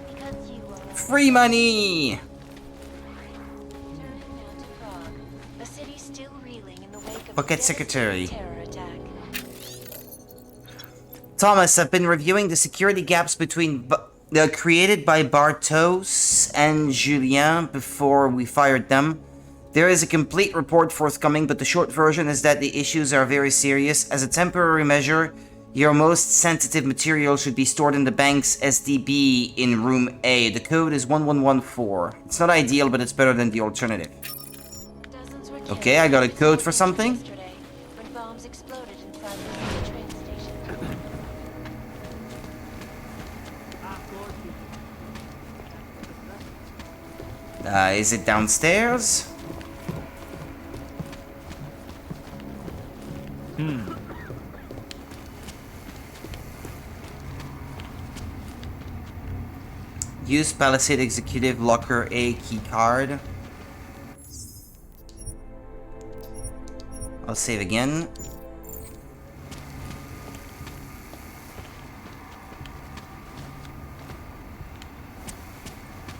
because you are. Free money! Turning now to Prague, a city still reeling in the wake of Pocket a secretary. terror attack. Thomas, I've been reviewing the security gaps between created by Bartos and Julien before we fired them. There is a complete report forthcoming, but the short version is that the issues are very serious. As a temporary measure, your most sensitive material should be stored in the bank's SDB in room A. The code is 1114. It's not ideal, but it's better than the alternative. Okay, I got a code for something. When bombs exploded inside the train station. Is it downstairs? Use Palisade Executive Locker A key card. I'll save again.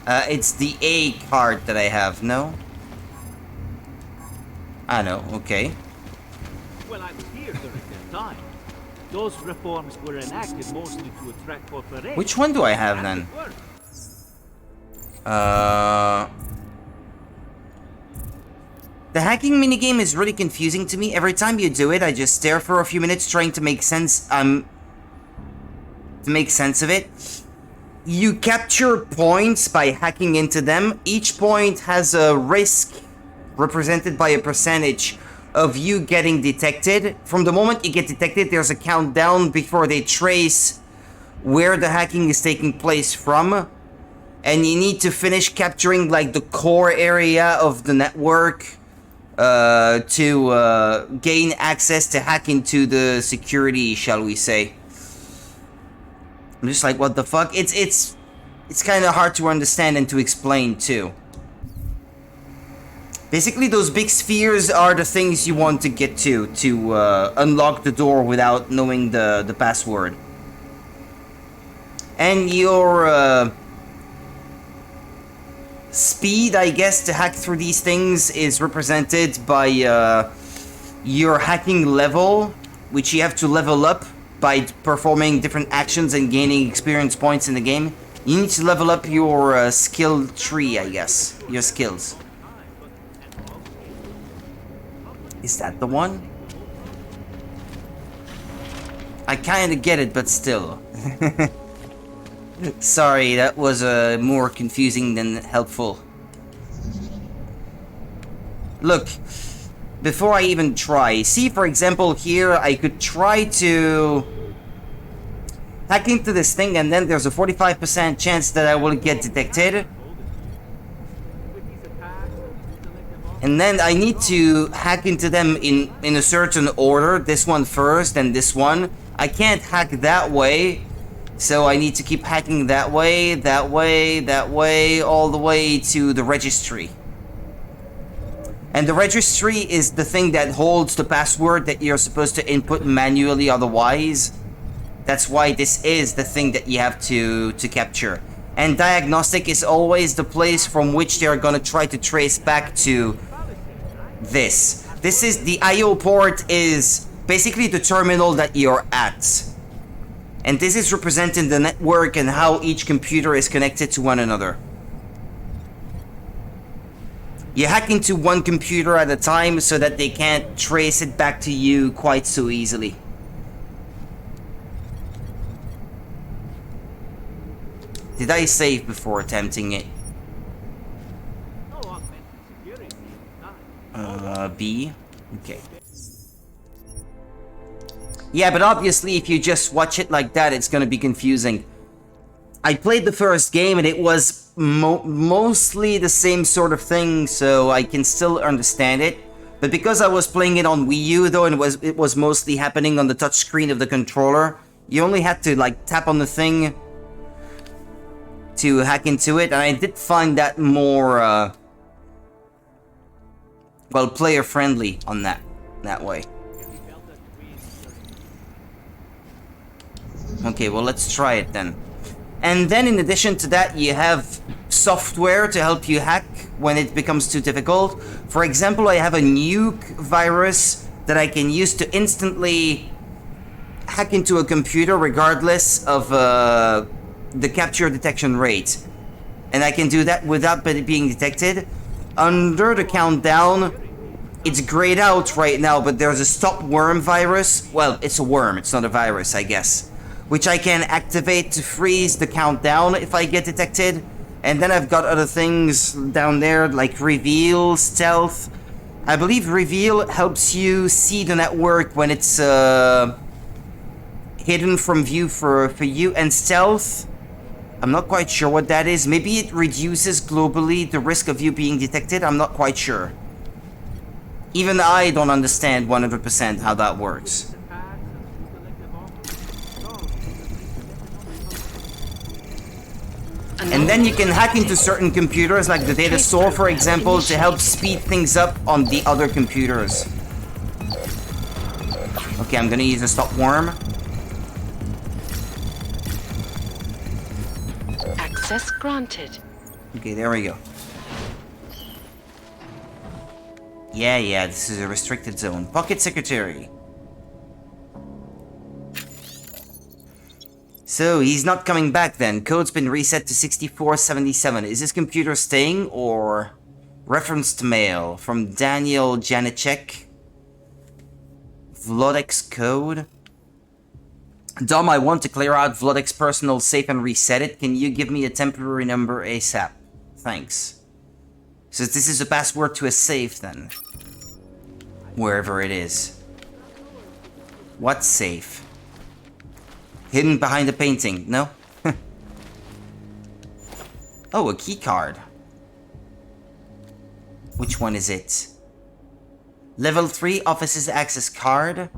It's the A card that I have, no? I know, okay. Well, I was here during their time. Those reforms were enacted mostly to attract corporations. Which one do I have And then? it worked. The hacking minigame is really confusing to me. Every time you do it, I just stare for a few minutes trying to make sense, to make sense of it. You capture points by hacking into them. Each point has a risk represented by a percentage of you getting detected. From the moment you get detected, there's a countdown before they trace where the hacking is taking place from. And you need to finish capturing like the core area of the network to gain access to hack into the security, shall we say. I'm just like, what the fuck? It's kind of hard to understand and to explain too. Basically, those big spheres are the things you want to get to unlock the door without knowing the password. And your speed, I guess, to hack through these things is represented by your hacking level, which you have to level up by performing different actions and gaining experience points in the game. You need to level up your skill tree, I guess. Your skills. Is that the one? I kinda get it, but still. Sorry, that was more confusing than helpful. Look, before I even try, see for example here, I could try to hack into this thing and then there's a 45% chance that I will get detected. And then I need to hack into them in a certain order, this one first and this one. I can't hack that way. So I need to keep hacking that way, that way, that way, all the way to the registry. And the registry is the thing that holds the password that you're supposed to input manually otherwise. That's why this is the thing that you have to capture. And diagnostic is always the place from which they're gonna try to trace back to this. This is the IO port is basically the terminal that you're at. And this is representing the network and how each computer is connected to one another. You hack into one computer at a time so that they can't trace it back to you quite so easily. Did I save before attempting it? B? Okay. Yeah, but obviously if you just watch it like that, it's gonna be confusing. I played the first game and it was mostly the same sort of thing, so I can still understand it. But because I was playing it on Wii U though, and it was mostly happening on the touchscreen of the controller, you only had to like tap on the thing to hack into it, and I did find that more well, player friendly on that way. Okay, well, let's try it then. And then in addition to that, you have software to help you hack when it becomes too difficult. For example, I have a nuke virus that I can use to instantly hack into a computer regardless of the capture detection rate. And I can do that without it being detected. Under the countdown, it's grayed out right now, but there's a stop worm virus. Well, it's a worm, it's not a virus, I guess. Which I can activate to freeze the countdown if I get detected. And then I've got other things down there like reveal, stealth. I believe reveal helps you see the network when it's hidden from view for you. And stealth, I'm not quite sure what that is. Maybe it reduces globally the risk of you being detected. I'm not quite sure. Even I don't understand 100% how that works. And then you can hack into certain computers, like the data store, for example, to help speed things up on the other computers. Okay, I'm gonna use a stop worm. Access granted. Okay, there we go. Yeah, this is a restricted zone. Pocket secretary. So, he's not coming back then. Code's been reset to 6477. Is his computer staying, or... Reference to mail from Daniel Janicek. Vlodek's code. Dom, I want to clear out Vlodek's personal safe and reset it. Can you give me a temporary number ASAP? Thanks. So this is a password to a safe then. Wherever it is. What safe? Hidden behind a painting, no? Oh, a key card. Which one is it? Level 3 office's access card.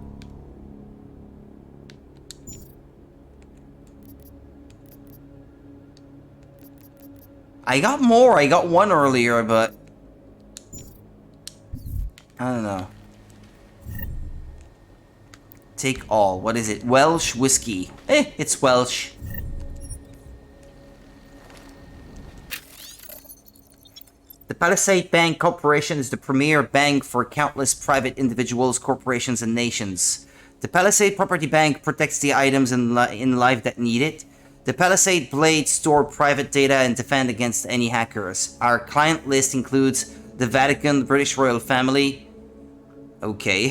I got more. I got one earlier, but I don't know. Take all. What is it? Welsh whiskey. It's Welsh. The Palisade Bank Corporation is the premier bank for countless private individuals, corporations, and nations. The Palisade Property Bank protects the items in life that need it. The Palisade Blades store private data and defend against any hackers. Our client list includes the Vatican, the British royal family. Okay.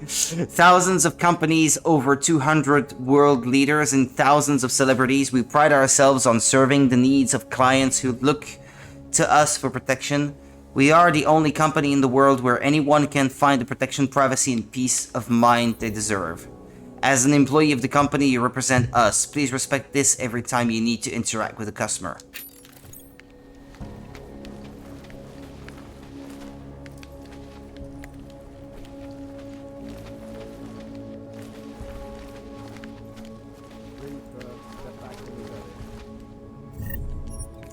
Thousands of companies, over 200 world leaders, and thousands of celebrities. We pride ourselves on serving the needs of clients who look to us for protection. We are the only company in the world where anyone can find the protection, privacy, and peace of mind they deserve. As an employee of the company, you represent us. Please respect this every time you need to interact with a customer.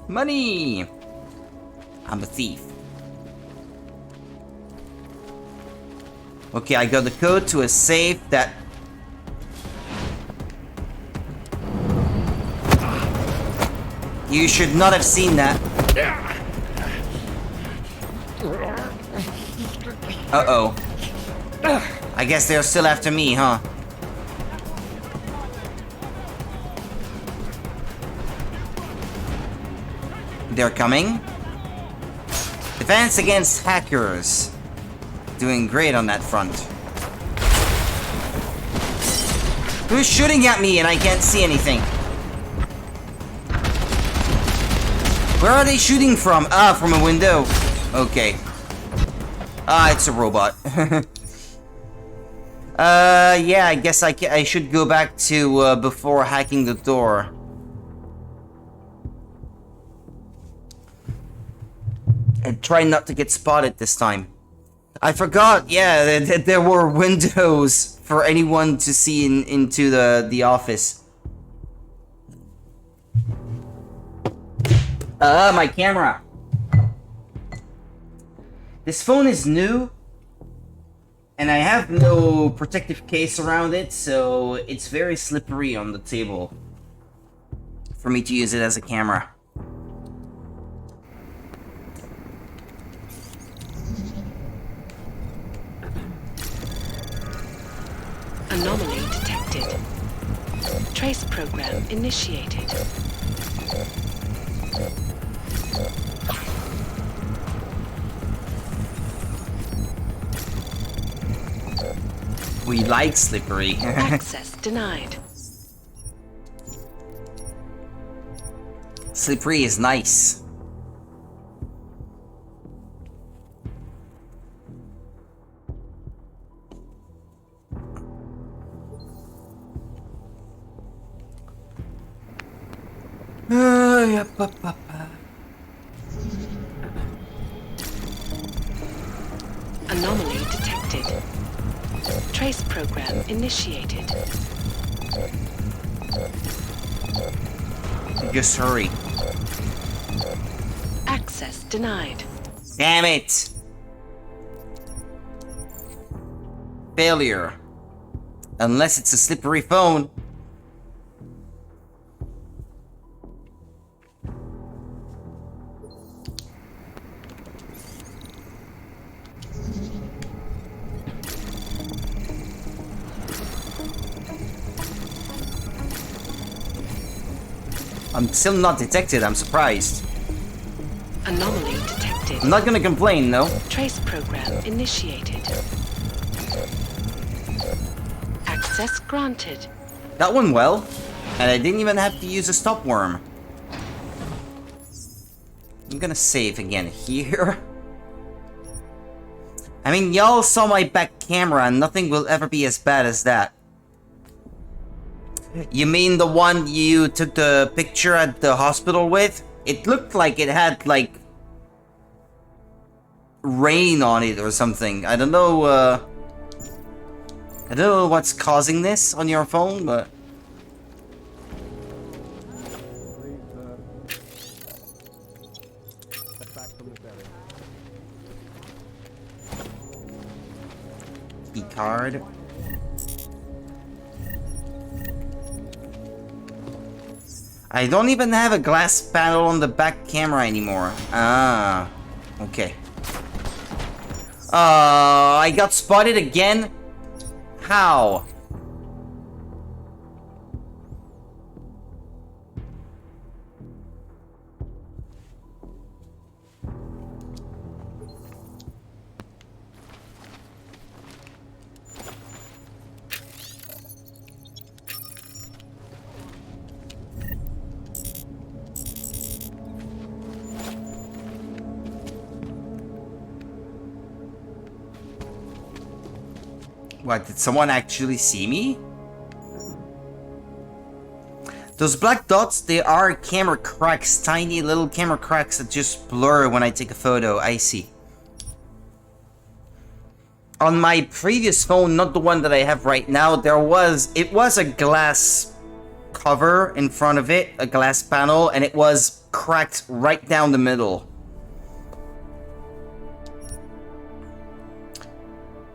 Money! I'm a thief. Okay, I got the code to a safe that... You should not have seen that. Uh-oh. I guess they're still after me, huh? They're coming. Defense against hackers. Doing great on that front. Who's shooting at me and I can't see anything? Where are they shooting from? Ah, from a window. Okay. Ah, it's a robot. Yeah, I guess I should go back to before hacking the door. And try not to get spotted this time. I forgot, yeah, that there were windows for anyone to see into the office. My camera. This phone is new. And I have no protective case around it, so it's very slippery on the table for me to use it as a camera. Anomaly detected. Trace program initiated. We like slippery. Access denied. Slippery is nice. Anomaly detected. Trace program initiated. Just hurry. Access denied. Damn it! Failure. Unless it's a slippery phone. I'm still not detected, I'm surprised. Anomaly detected. I'm not gonna complain, though. Trace program initiated. Access granted. That went well, and I didn't even have to use a stop worm. I'm gonna save again here. I mean, y'all saw my back camera, and nothing will ever be as bad as that. You mean the one you took the picture at the hospital with? It looked like it had, like, rain on it or something. I don't know, I don't know what's causing this on your phone, but... Card. I don't even have a glass panel on the back camera anymore. Ah, okay. I got spotted again? How? What, did someone actually see me? Those black dots, they are camera cracks, tiny little camera cracks that just blur when I take a photo, I see. On my previous phone, not the one that I have right now, it was a glass cover in front of it, a glass panel, and it was cracked right down the middle.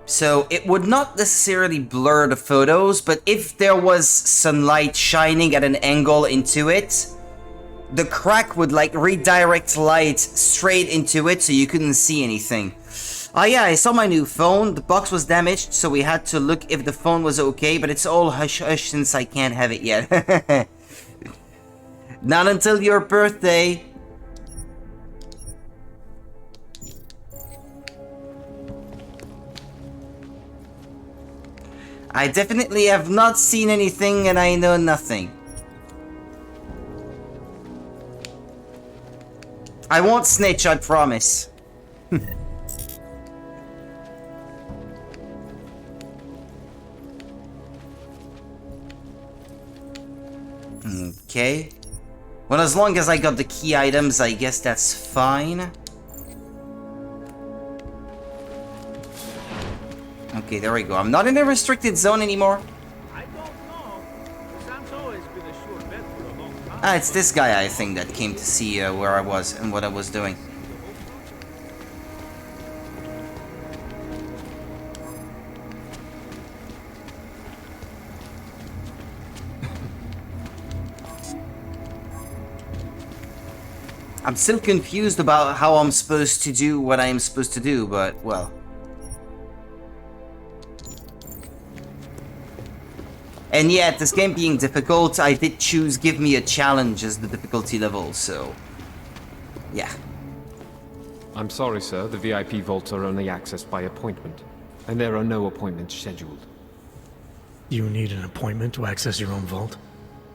So it would not necessarily blur the photos, but if there was sunlight shining at an angle into it, the crack would like redirect light straight into it so you couldn't see anything. Oh yeah, I saw my new phone. The box was damaged, so we had to look if the phone was okay, but it's all hush-hush since I can't have it yet. Not until your birthday. I definitely have not seen anything and I know nothing. I won't snitch, I promise. Okay. Well, as long as I got the key items, I guess that's fine. Okay, there we go. I'm not in a restricted zone anymore. I don't know. Santo has been a sure bet for a long time. Ah, it's this guy, I think, that came to see where I was and what I was doing. I'm still confused about how I'm supposed to do what I'm supposed to do, but, well. And yet, this game being difficult, I did choose give me a challenge as the difficulty level, so... yeah. I'm sorry, sir. The VIP vaults are only accessed by appointment, and there are no appointments scheduled. You need an appointment to access your own vault?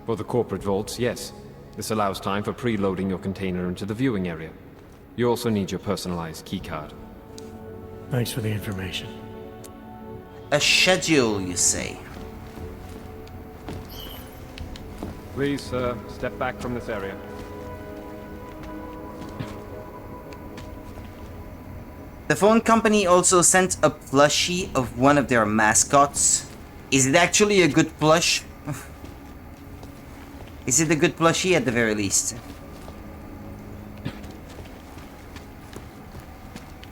For the corporate vaults, yes. This allows time for preloading your container into the viewing area. You also need your personalized keycard. Thanks for the information. A schedule, you say? Please, sir, step back from this area. The phone company also sent a plushie of one of their mascots. Is it actually a good plush? Is it a good plushie at the very least?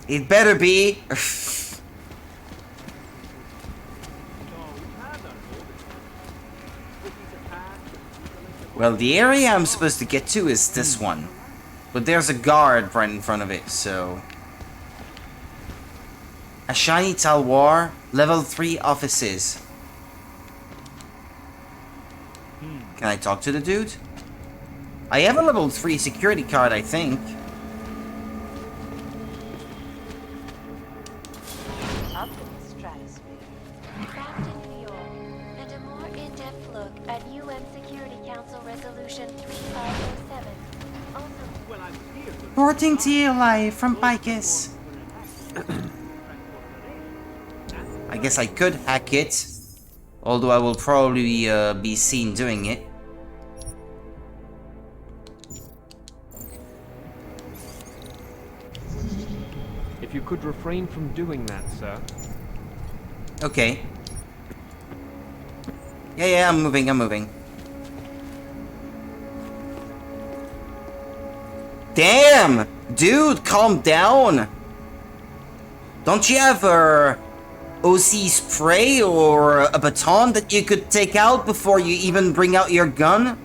It better be. Well, the area I'm supposed to get to is this one. But there's a guard right in front of it, so... A shiny Talwar, level 3 offices. Can I talk to the dude? I have a level 3 security card, I think. Up in the stratosphere, trapped in New York, and a more in-depth look at UN Security Council Resolution 3507. Also, well, I'm here to Reporting to you live from Picus. I guess I could hack it. Although I will probably be seen doing it. If you could refrain from doing that, sir. Okay. Yeah, I'm moving. Damn! Dude, calm down! Don't you have a OC spray or a baton that you could take out before you even bring out your gun?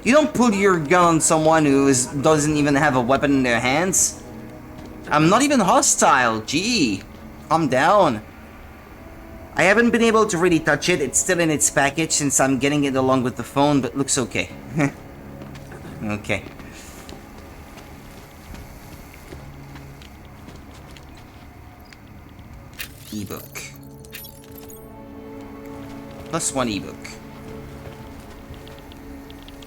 You don't pull your gun on someone who doesn't even have a weapon in their hands. I'm not even hostile, gee. Calm down. I haven't been able to really touch it. It's still in its package since I'm getting it along with the phone, but looks okay. Okay. Ebook. +1 ebook.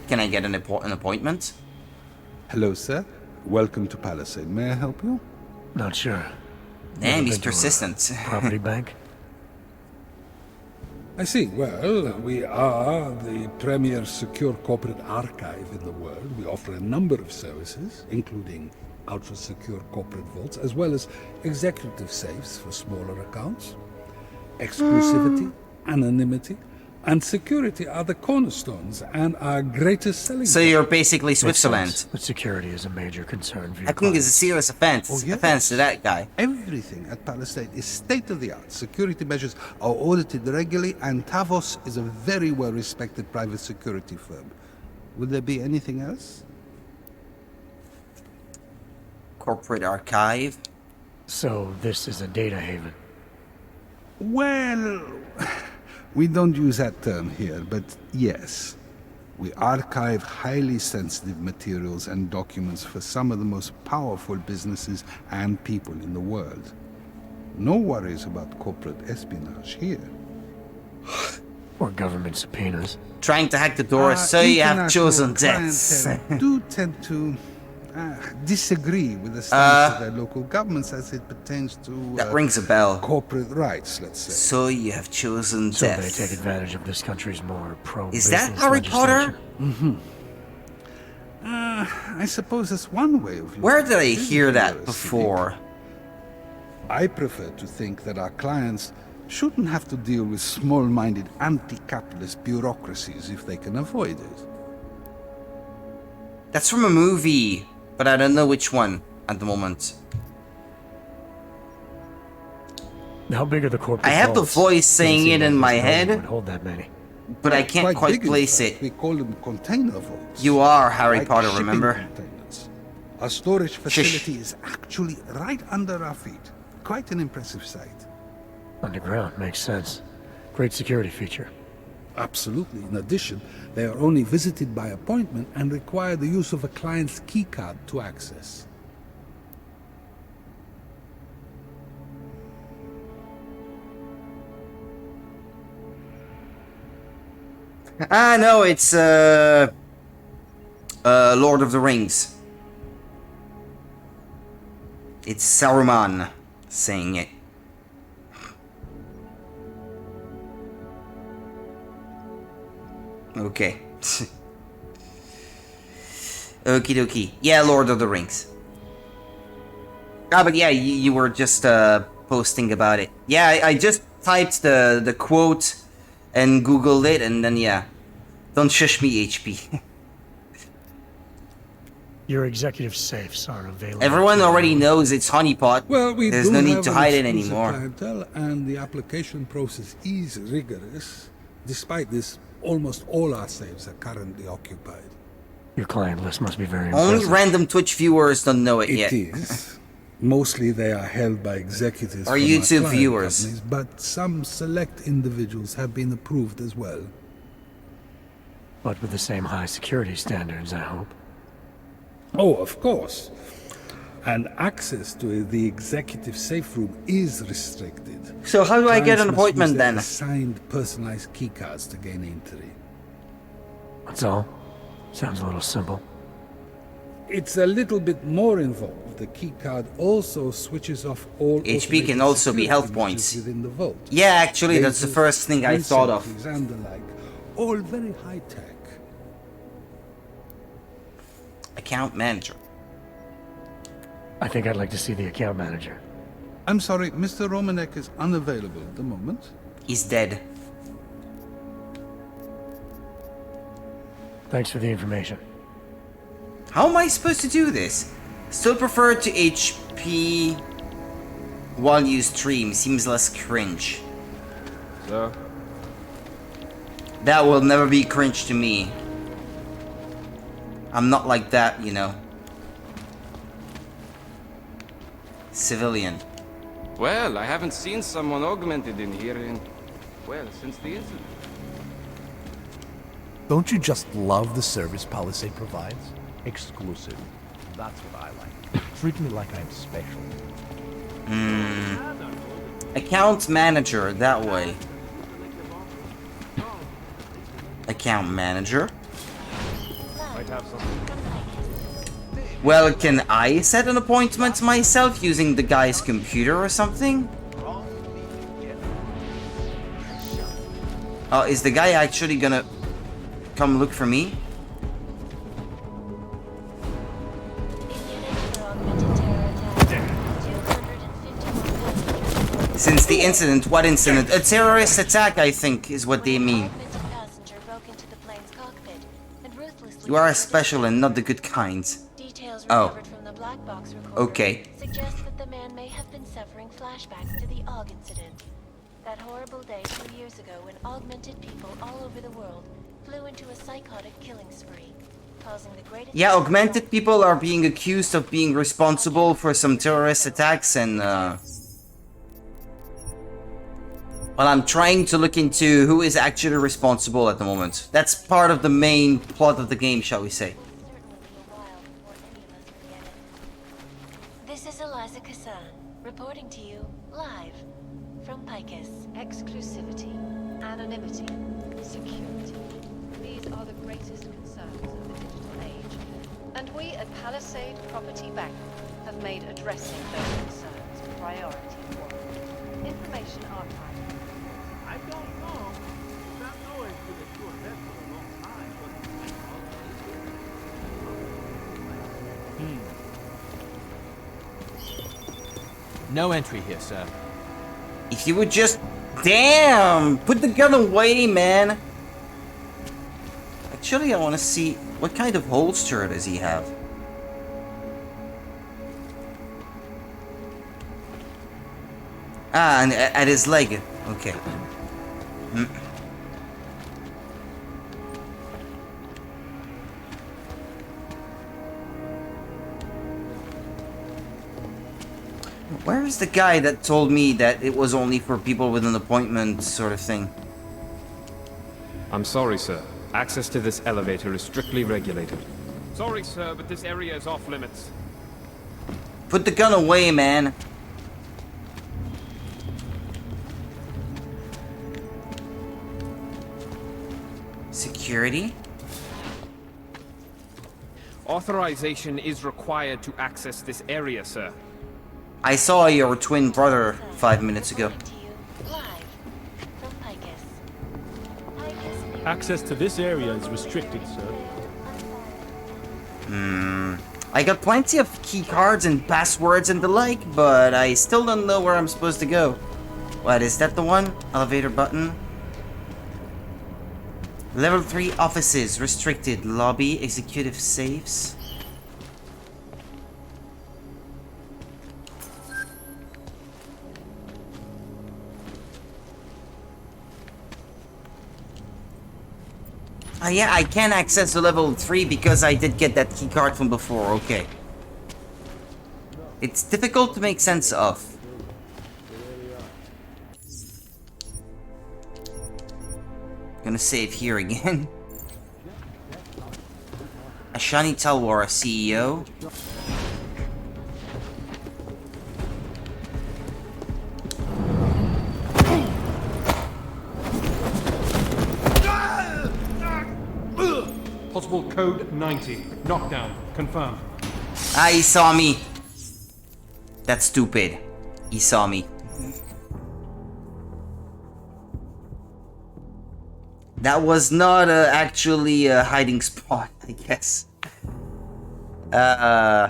Can I get an appointment? Hello, sir. Welcome to Palisade. May I help you? Not sure. Damn, he's persistent. Property bank? I see. Well, we are the premier secure corporate archive in the world. We offer a number of services, including ultra-secure corporate vaults, as well as executive safes for smaller accounts. Exclusivity, anonymity, and security are the cornerstones and our greatest selling So you're basically Switzerland. But security is a major concern for you. I think it's a serious offense. Oh, yes. Offense to that guy. Everything at Palisade is state-of-the-art. Security measures are audited regularly, and Tavos is a very well-respected private security firm. Would there be anything else? Corporate archive. So this is a data haven. Well, we don't use that term here, but yes. We archive highly sensitive materials and documents for some of the most powerful businesses and people in the world. No worries about corporate espionage here. Or government subpoenas. Trying to hack the door, so you have chosen death. Do tend to disagree with the stance of their local governments as it pertains to that rings a bell. Corporate rights, let's say. So you have chosen So death. they take advantage of this country's more pro-business Is that Harry Potter? Mm-hmm. I suppose that's one way of. Where did I hear that before? I prefer to think that our clients shouldn't have to deal with small-minded anti-capitalist bureaucracies if they can avoid it. That's from a movie, but I don't know which one at the moment. How big are the corporate I have the vaults? voice saying it in my This head, building would hold that many. but I can't quite big, in place fact. it. We call them container vaults. You are Harry Like Potter, shipping remember? containers. Our storage facility is actually right under our feet. Quite an impressive sight. Underground makes sense. Great security feature. Absolutely. In addition, they are only visited by appointment and require the use of a client's keycard to access. Ah, no, it's Lord of the Rings. It's Saruman saying it. Okay. Okie dokie. Yeah, Lord of the Rings. Ah, but yeah, you were just posting about it. Yeah, I just typed the quote and Googled it, and then yeah. Don't shush me, HP. Your executive safes are available. Everyone already knows it's honeypot. Well, There's no need to hide it anymore. Clientele, and the application process is rigorous. Despite this, almost all our safes are currently occupied. Your client list must be very Only impressive. random Twitch viewers don't know it yet. It is. Mostly they are held by executives Or from YouTube our client viewers. companies, but some select individuals have been approved as well. But with the same high security standards, I hope. Oh, of course. And access to the executive safe room is restricted. So how do I get an Clients must appointment use their then? Assigned personalized keycards to gain entry. That's all. Sounds a little simple. It's a little bit more involved. The keycard also switches off all HP can also be health points. within the vault. Yeah, actually, that's the first thing I thought of. And the like, all very high tech. Account manager. I think I'd like to see the account manager. I'm sorry, Mr. Romanek is unavailable at the moment. He's dead. Thanks for the information. How am I supposed to do this? Still prefer to HP while you stream. Seems less cringe. So? That will never be cringe to me. I'm not like that, you know. Civilian. Well, I haven't seen someone augmented in here in, well, since the incident. Don't you just love the service Palisade provides? Exclusive. That's what I like. Treat me like I'm special. Account manager, that way. Account manager. Might have something. Well, can I set an appointment myself using the guy's computer or something? Oh, is the guy actually gonna come look for me? Since the incident, what incident? A terrorist attack, I think, is what they mean. You are special and not the good kinds. Oh. Okay. Suggest that the man may have been suffering flashbacks to the AUG incident. That horrible day 2 years ago when augmented people all over the world flew into a psychotic killing spree. causing the greatest... Yeah, augmented people are being accused of being responsible for some terrorist attacks and well, I'm trying to look into who is actually responsible at the moment. That's part of the main plot of the game, shall we say. This is Eliza Kassan, reporting to you live from Picus. Exclusivity, anonymity, security. These are the greatest concerns of the digital age. And we at Palisade Property Bank have made addressing those concerns priority one. Information archive. I don't know. That noise been a sure bet for a long time, but No entry here, sir. If you would just... Damn! Put the gun away, man! Actually, I want to see... What kind of holster does he have? Ah, and at his leg. Okay. Where is the guy that told me that it was only for people with an appointment sort of thing? I'm sorry, sir. Access to this elevator is strictly regulated. Sorry, sir, but this area is off limits. Put the gun away, man. Security? Authorization is required to access this area, sir. I saw your twin brother 5 minutes ago. Access to this area is restricted, sir. I got plenty of key cards and passwords and the like, but I still don't know where I'm supposed to go. What, is that the one? Elevator button? Level 3 offices, restricted, lobby, executive safes. Yeah, I can access the level 3 because I did get that key card from before, okay. It's difficult to make sense of. Gonna save here again. Ashani Talwar, CEO. Possible code 90. Knockdown. Confirmed. Ah, he saw me. That's stupid. He saw me. That was not actually a hiding spot, I guess. Never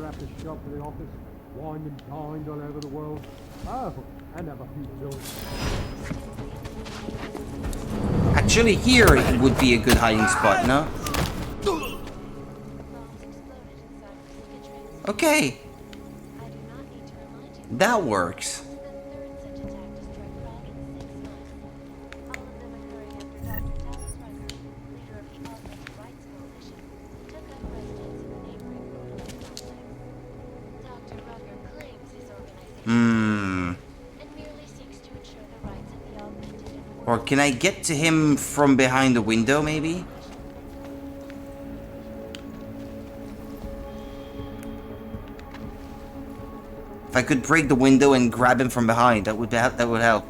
have to shop for the office, wined and dined all over the world. Oh, and have a few joints. Actually, here it would be a good hiding spot, no? Okay. That works. Or can I get to him from behind the window, maybe? If I could break the window and grab him from behind, that would help.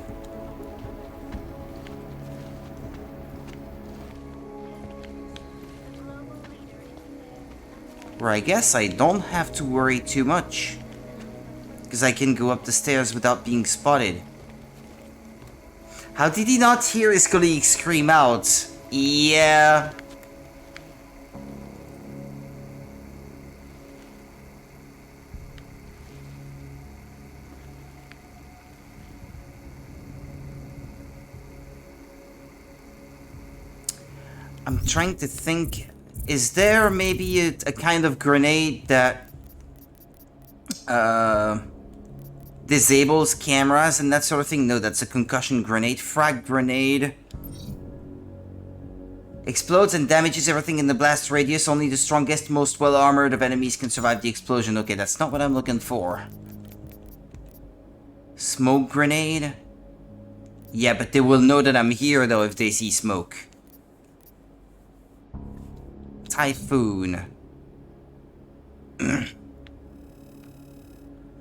Or I guess I don't have to worry too much, because I can go up the stairs without being spotted. How did he not hear his colleague scream out? Yeah. I'm trying to think, is there maybe a kind of grenade that disables cameras and that sort of thing. No, that's a concussion grenade. Frag grenade. Explodes and damages everything in the blast radius. Only the strongest, most well-armored of enemies can survive the explosion. Okay, that's not what I'm looking for. Smoke grenade? Yeah, but they will know that I'm here, though, if they see smoke. Typhoon.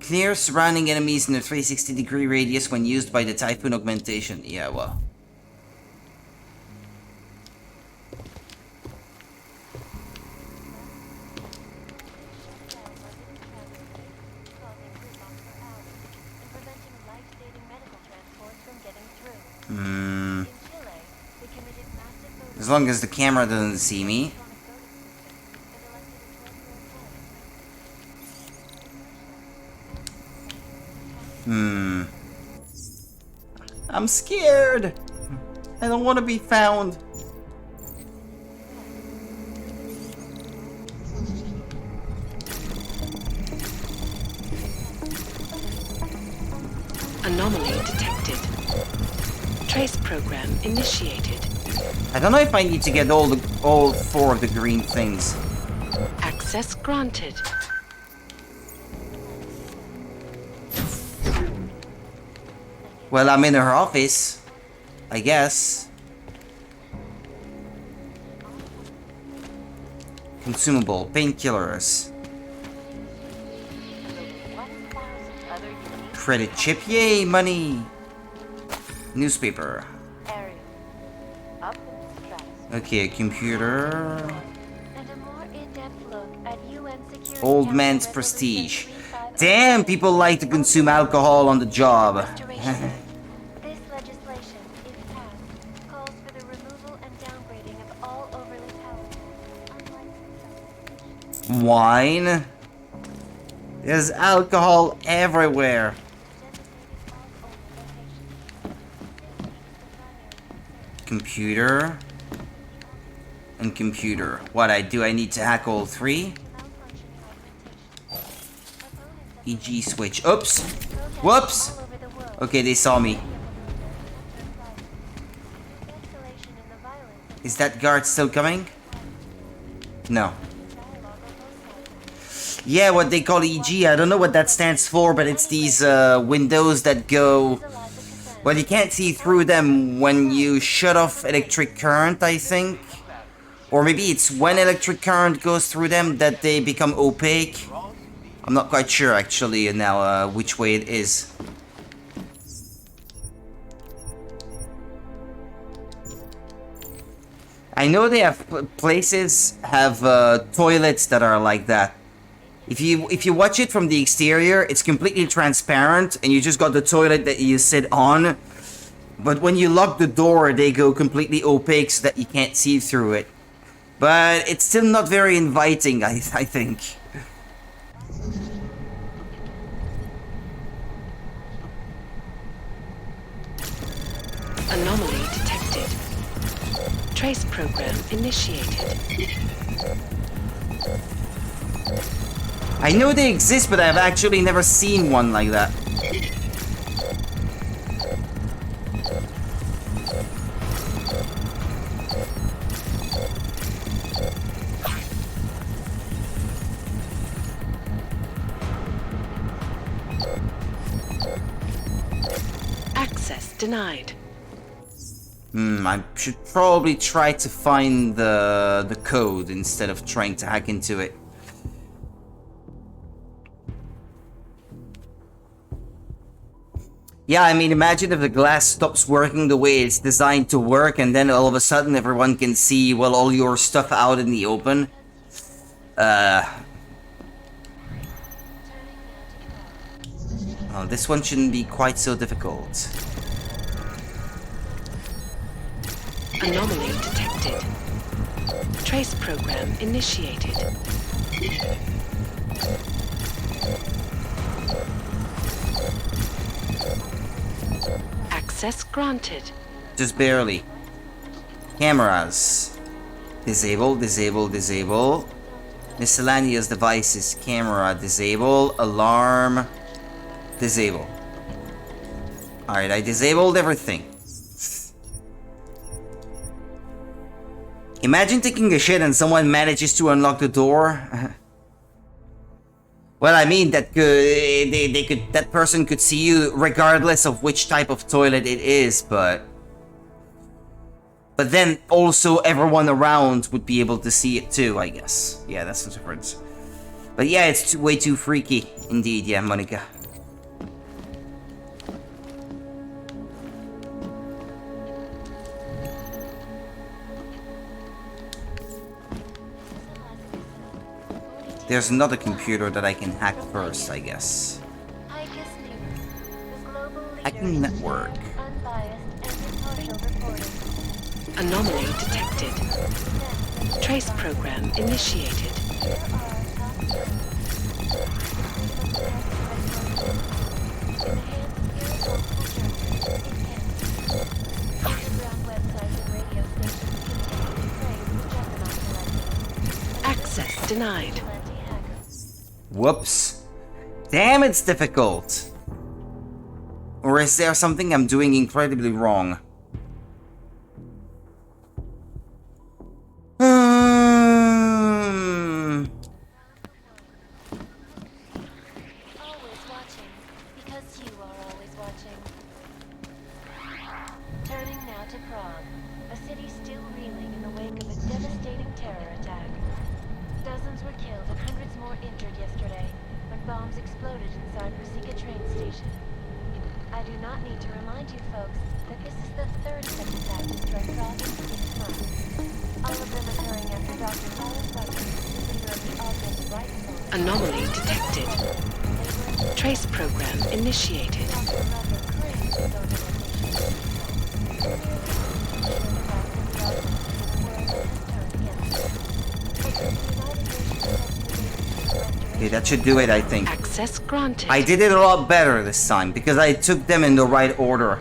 Clear surrounding enemies in a 360-degree radius when used by the Typhoon augmentation. Yeah, well. As long as the camera doesn't see me. I'm scared. I don't want to be found. Anomaly detected. Trace program initiated. I don't know if I need to get all 4 of the green things. Access granted. Well, I'm in her office, I guess. Consumable, painkillers. Credit chip, yay, money. Newspaper. Okay, a computer. Old man's prestige. Damn, people like to consume alcohol on the job. This legislation, if passed, calls for the removal and downgrading of all overly powered. Wine? There's alcohol everywhere. Computer. And computer. What I do, I need to hack all 3? EG switch. Oops. Whoops. Okay, they saw me. Is that guard still coming? No. Yeah, what they call EG. I don't know what that stands for, but it's these windows that go... Well, you can't see through them when you shut off electric current, I think. Or maybe it's when electric current goes through them that they become opaque. I'm not quite sure actually now which way it is. I know they have places have toilets that are like that. If you watch it from the exterior, it's completely transparent and you just got the toilet that you sit on. But when you lock the door, they go completely opaque so that you can't see through it. But it's still not very inviting, I think. Anomaly detected. Trace program initiated. I know they exist, but I've actually never seen one like that. Access denied. I should probably try to find the code instead of trying to hack into it. Yeah, I mean, imagine if the glass stops working the way it's designed to work, and then all of a sudden everyone can see, well, all your stuff out in the open. Oh, this one shouldn't be quite so difficult. Anomaly detected. Trace program initiated. Access granted. Just barely. Cameras. Disable, disable, disable. Miscellaneous devices. Camera. Disable. Alarm. Disable. Alright, I disabled everything. Imagine taking a shit and someone manages to unlock the door. Well, I mean, that that person could see you regardless of which type of toilet it is, but then also everyone around would be able to see it too, I guess. Yeah, that's the difference. But yeah, it's way too freaky. Indeed, yeah, Monica. There's another computer that I can hack first, I guess. Hacking network. Anomaly detected. Trace program initiated. Access denied. Whoops. Damn, it's difficult. Or is there something I'm doing incredibly wrong? Always watching, because you are always watching. Turning now to Prague, a city still reeling in the wake of a devastating terror attack. Dozens were killed and hundreds more injured yesterday when bombs exploded inside Ruzicka train station. I do not need to remind you folks that this is the third such attack to strike Prague in 6 months. All of them occurring after Dr. Paulus Buckley, leader of the August Right Force. Anomaly detected. Trace program initiated. Okay, that should do it, I think. Access granted. I did it a lot better this time, because I took them in the right order.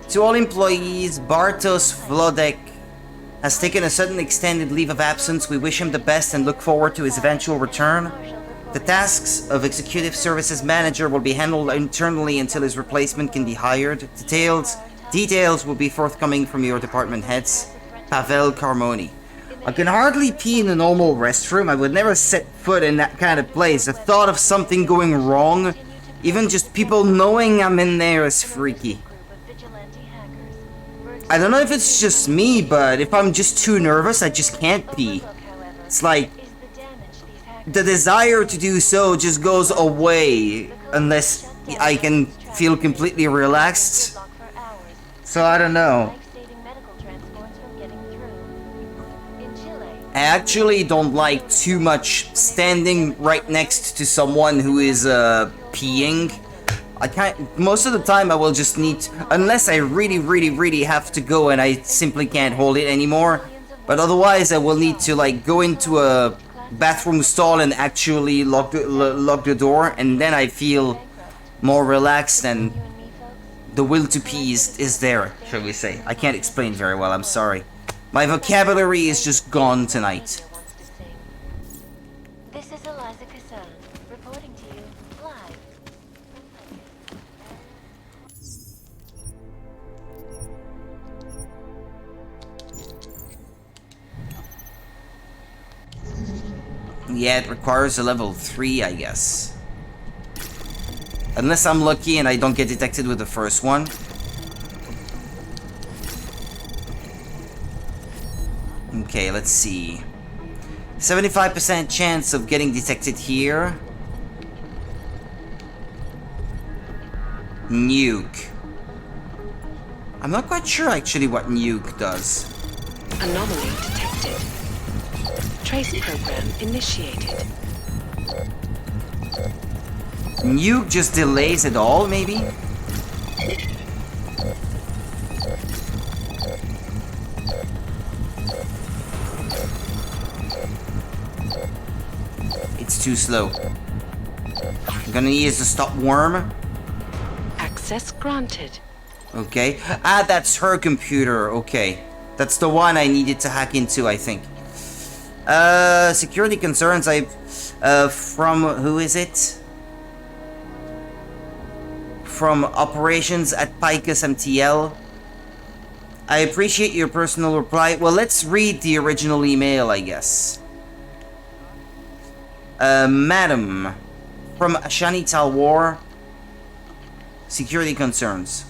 To all employees, Bartosz Vlodek has taken a sudden extended leave of absence. We wish him the best and look forward to his eventual return. The tasks of Executive Services Manager will be handled internally until his replacement can be hired. Details will be forthcoming from your department heads. Pavel Carmoni. I can hardly pee in a normal restroom. I would never set foot in that kind of place. The thought of something going wrong, even just people knowing I'm in there, is freaky. I don't know if it's just me, but if I'm just too nervous, I just can't pee. It's like the desire to do so just goes away unless I can feel completely relaxed. So I don't know. I actually don't like too much standing right next to someone who is peeing. I can't. Most of the time I will just need, unless I really have to go and I simply can't hold it anymore. But otherwise I will need to like go into a bathroom stall and actually lock the door, and then I feel more relaxed and the will to pee is there, shall we say. I can't explain very well, I'm sorry. My vocabulary is just gone tonight. This is Eliza Kassan, reporting to you live. Yeah, it requires a level 3, I guess. Unless I'm lucky and I don't get detected with the first one. Okay, let's see. 75% chance of getting detected here. Nuke. I'm not quite sure actually what nuke does. Anomaly detected. Trace program initiated. Nuke just delays it all, maybe? It's too slow. I'm gonna use the stop worm. Access granted. Okay. Ah, that's her computer. Okay. That's the one I needed to hack into, I think. Security concerns. From who is it? from operations at Picus MTL. I appreciate your personal reply. Well, let's read the original email, I guess. Madam, from Ashani Talwar, security concerns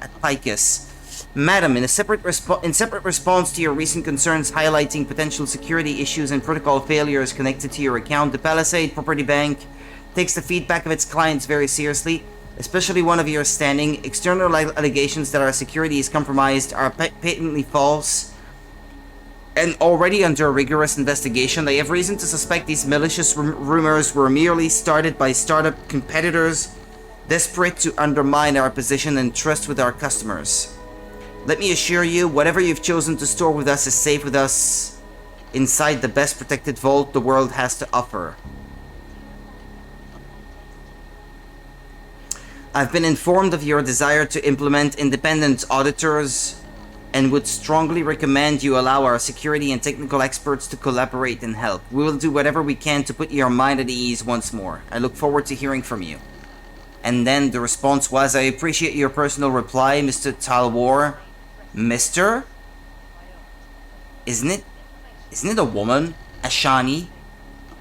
at Picus. Madam, in separate response to your recent concerns highlighting potential security issues and protocol failures connected to your account, the Palisade Property Bank takes the feedback of its clients very seriously, especially one of your standing. External allegations that our security is compromised are patently false and already under a rigorous investigation. They have reason to suspect these malicious rumors were merely started by startup competitors desperate to undermine our position and trust with our customers. Let me assure you, whatever you've chosen to store with us is safe with us inside the best protected vault the world has to offer. I've been informed of your desire to implement independent auditors and would strongly recommend you allow our security and technical experts to collaborate and help. We will do whatever we can to put your mind at ease once more. I look forward to hearing from you. And then the response was, I appreciate your personal reply, Mr. Talwar. Mr.? Isn't it a woman? Ashani?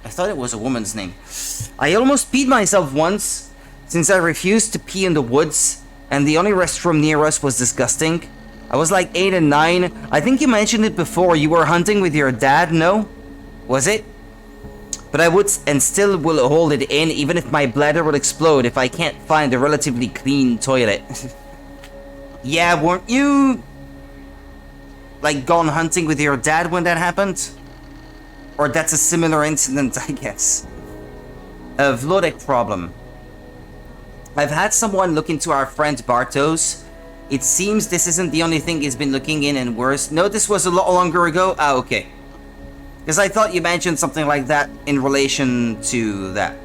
I thought it was a woman's name. I almost peed myself once, since I refused to pee in the woods, and the only restroom near us was disgusting. I was like 8 and 9. I think you mentioned it before. You were hunting with your dad, no? Was it? But I would and still will hold it in, even if my bladder will explode if I can't find a relatively clean toilet. Yeah, weren't you like gone hunting with your dad when that happened? Or that's a similar incident, I guess. A Vlodek problem. I've had someone look into our friend Bartos. It seems this isn't the only thing he's been looking in, and worse. No, this was a lot longer ago. Ah, okay. Because I thought you mentioned something like that in relation to that.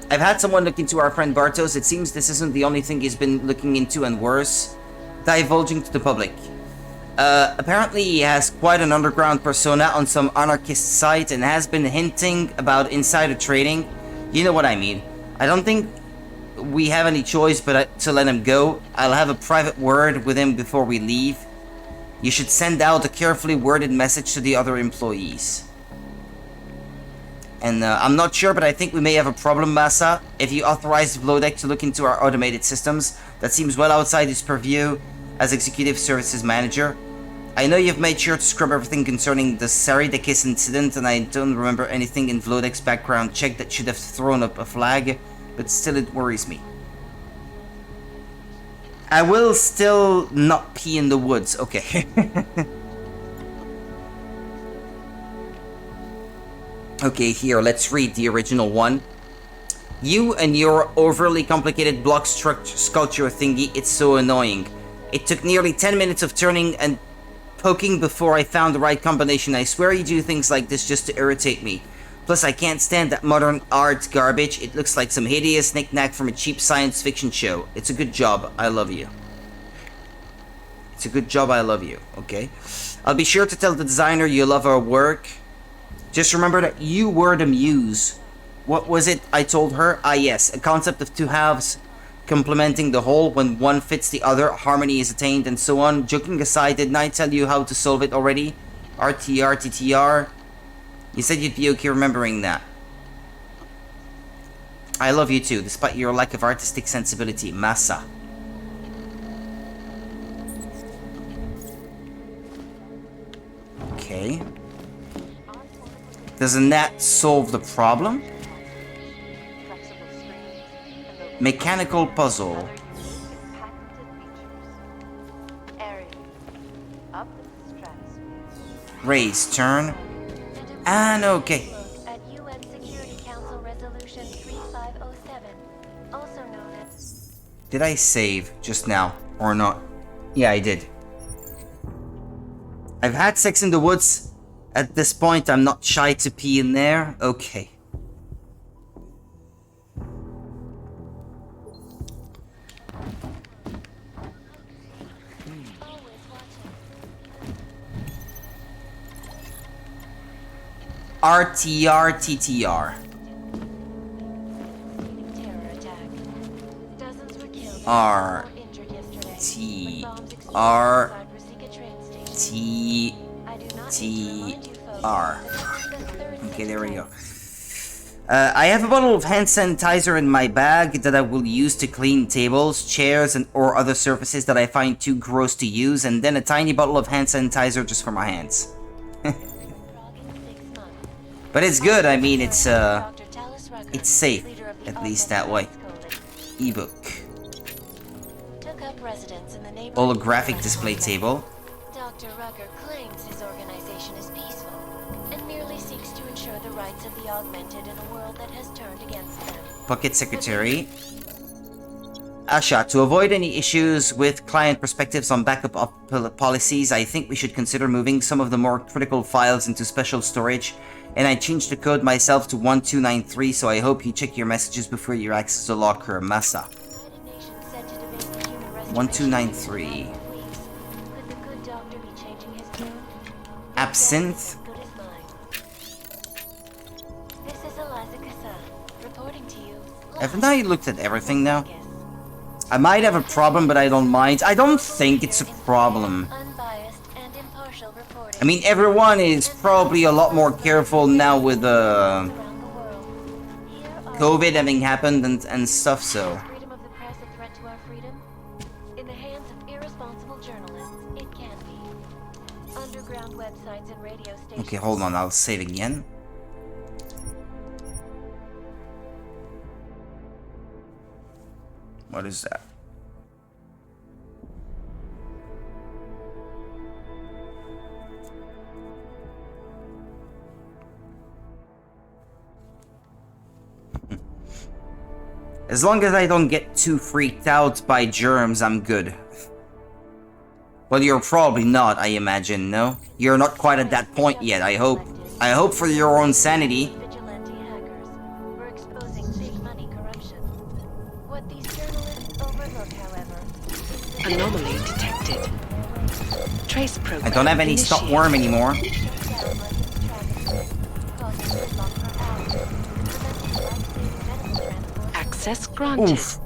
I've had someone look into our friend Bartos. It seems this isn't the only thing he's been looking into, and worse, divulging to the public. Apparently he has quite an underground persona on some anarchist site and has been hinting about insider trading. You know what I mean. I don't think we have any choice but to let him go. I'll have a private word with him before we leave. You should send out a carefully worded message to the other employees. And I'm not sure, but I think we may have a problem, Massa. If you authorize Vlodek to look into our automated systems, that seems well outside his purview as Executive Services Manager. I know you've made sure to scrub everything concerning the Saridakis incident, and I don't remember anything in Vlodek's background check that should have thrown up a flag, but still it worries me. I will still not pee in the woods, okay. Okay, here, let's read the original one. You and your overly complicated block sculpture thingy, it's so annoying. It took nearly 10 minutes of turning and poking before I found the right combination. I swear you do things like this just to irritate me. Plus, I can't stand that modern art garbage. It looks like some hideous knick-knack from a cheap science fiction show. It's a good job. I love you. It's a good job. I love you. Okay? I'll be sure to tell the designer you love our work. Just remember that you were the muse. What was it I told her? Ah, yes. A concept of two halves complementing the whole. When one fits the other, harmony is attained and so on. Joking aside, didn't I tell you how to solve it already? RTR, TTR. You said you'd be okay remembering that. I love you too, despite your lack of artistic sensibility, Massa. Okay. Doesn't that solve the problem? Mechanical puzzle. Raise, turn. And okay. At UN Security Council Resolution 3507, also known as... Did I save just now or not? Yeah, I did. I've had sex in the woods. At this point, I'm not shy to pee in there. Okay. RTR TTR. R T R T T R. Okay, there we go. I have a bottle of hand sanitizer in my bag that I will use to clean tables, chairs, or other surfaces that I find too gross to use, and then a tiny bottle of hand sanitizer just for my hands. But it's good. I mean, it's safe, at least that way. Ebook. Holographic display table. Dr. Rucker claims his organization is peaceful and merely seeks to ensure the rights of the augmented in a world that has turned against them. Pocket secretary. Asha, to avoid any issues with client perspectives on backup policies, I think we should consider moving some of the more critical files into special storage, and I changed the code myself to 1293, so I hope you check your messages before you access the locker. Massa. 1293. Absinthe. Haven't I looked at everything now? I might have a problem, but I don't mind. I don't think it's a problem. I mean, everyone is probably a lot more careful now with COVID having happened and stuff, so. Okay, hold on, I'll save again. What is that? As long as I don't get too freaked out by germs, I'm good. Well, you're probably not, I imagine, no? You're not quite at that point yet, I hope. I hope for your own sanity. Anomaly detected. Trace program I don't have any initiated. stop worm anymore. Access granted. Oof.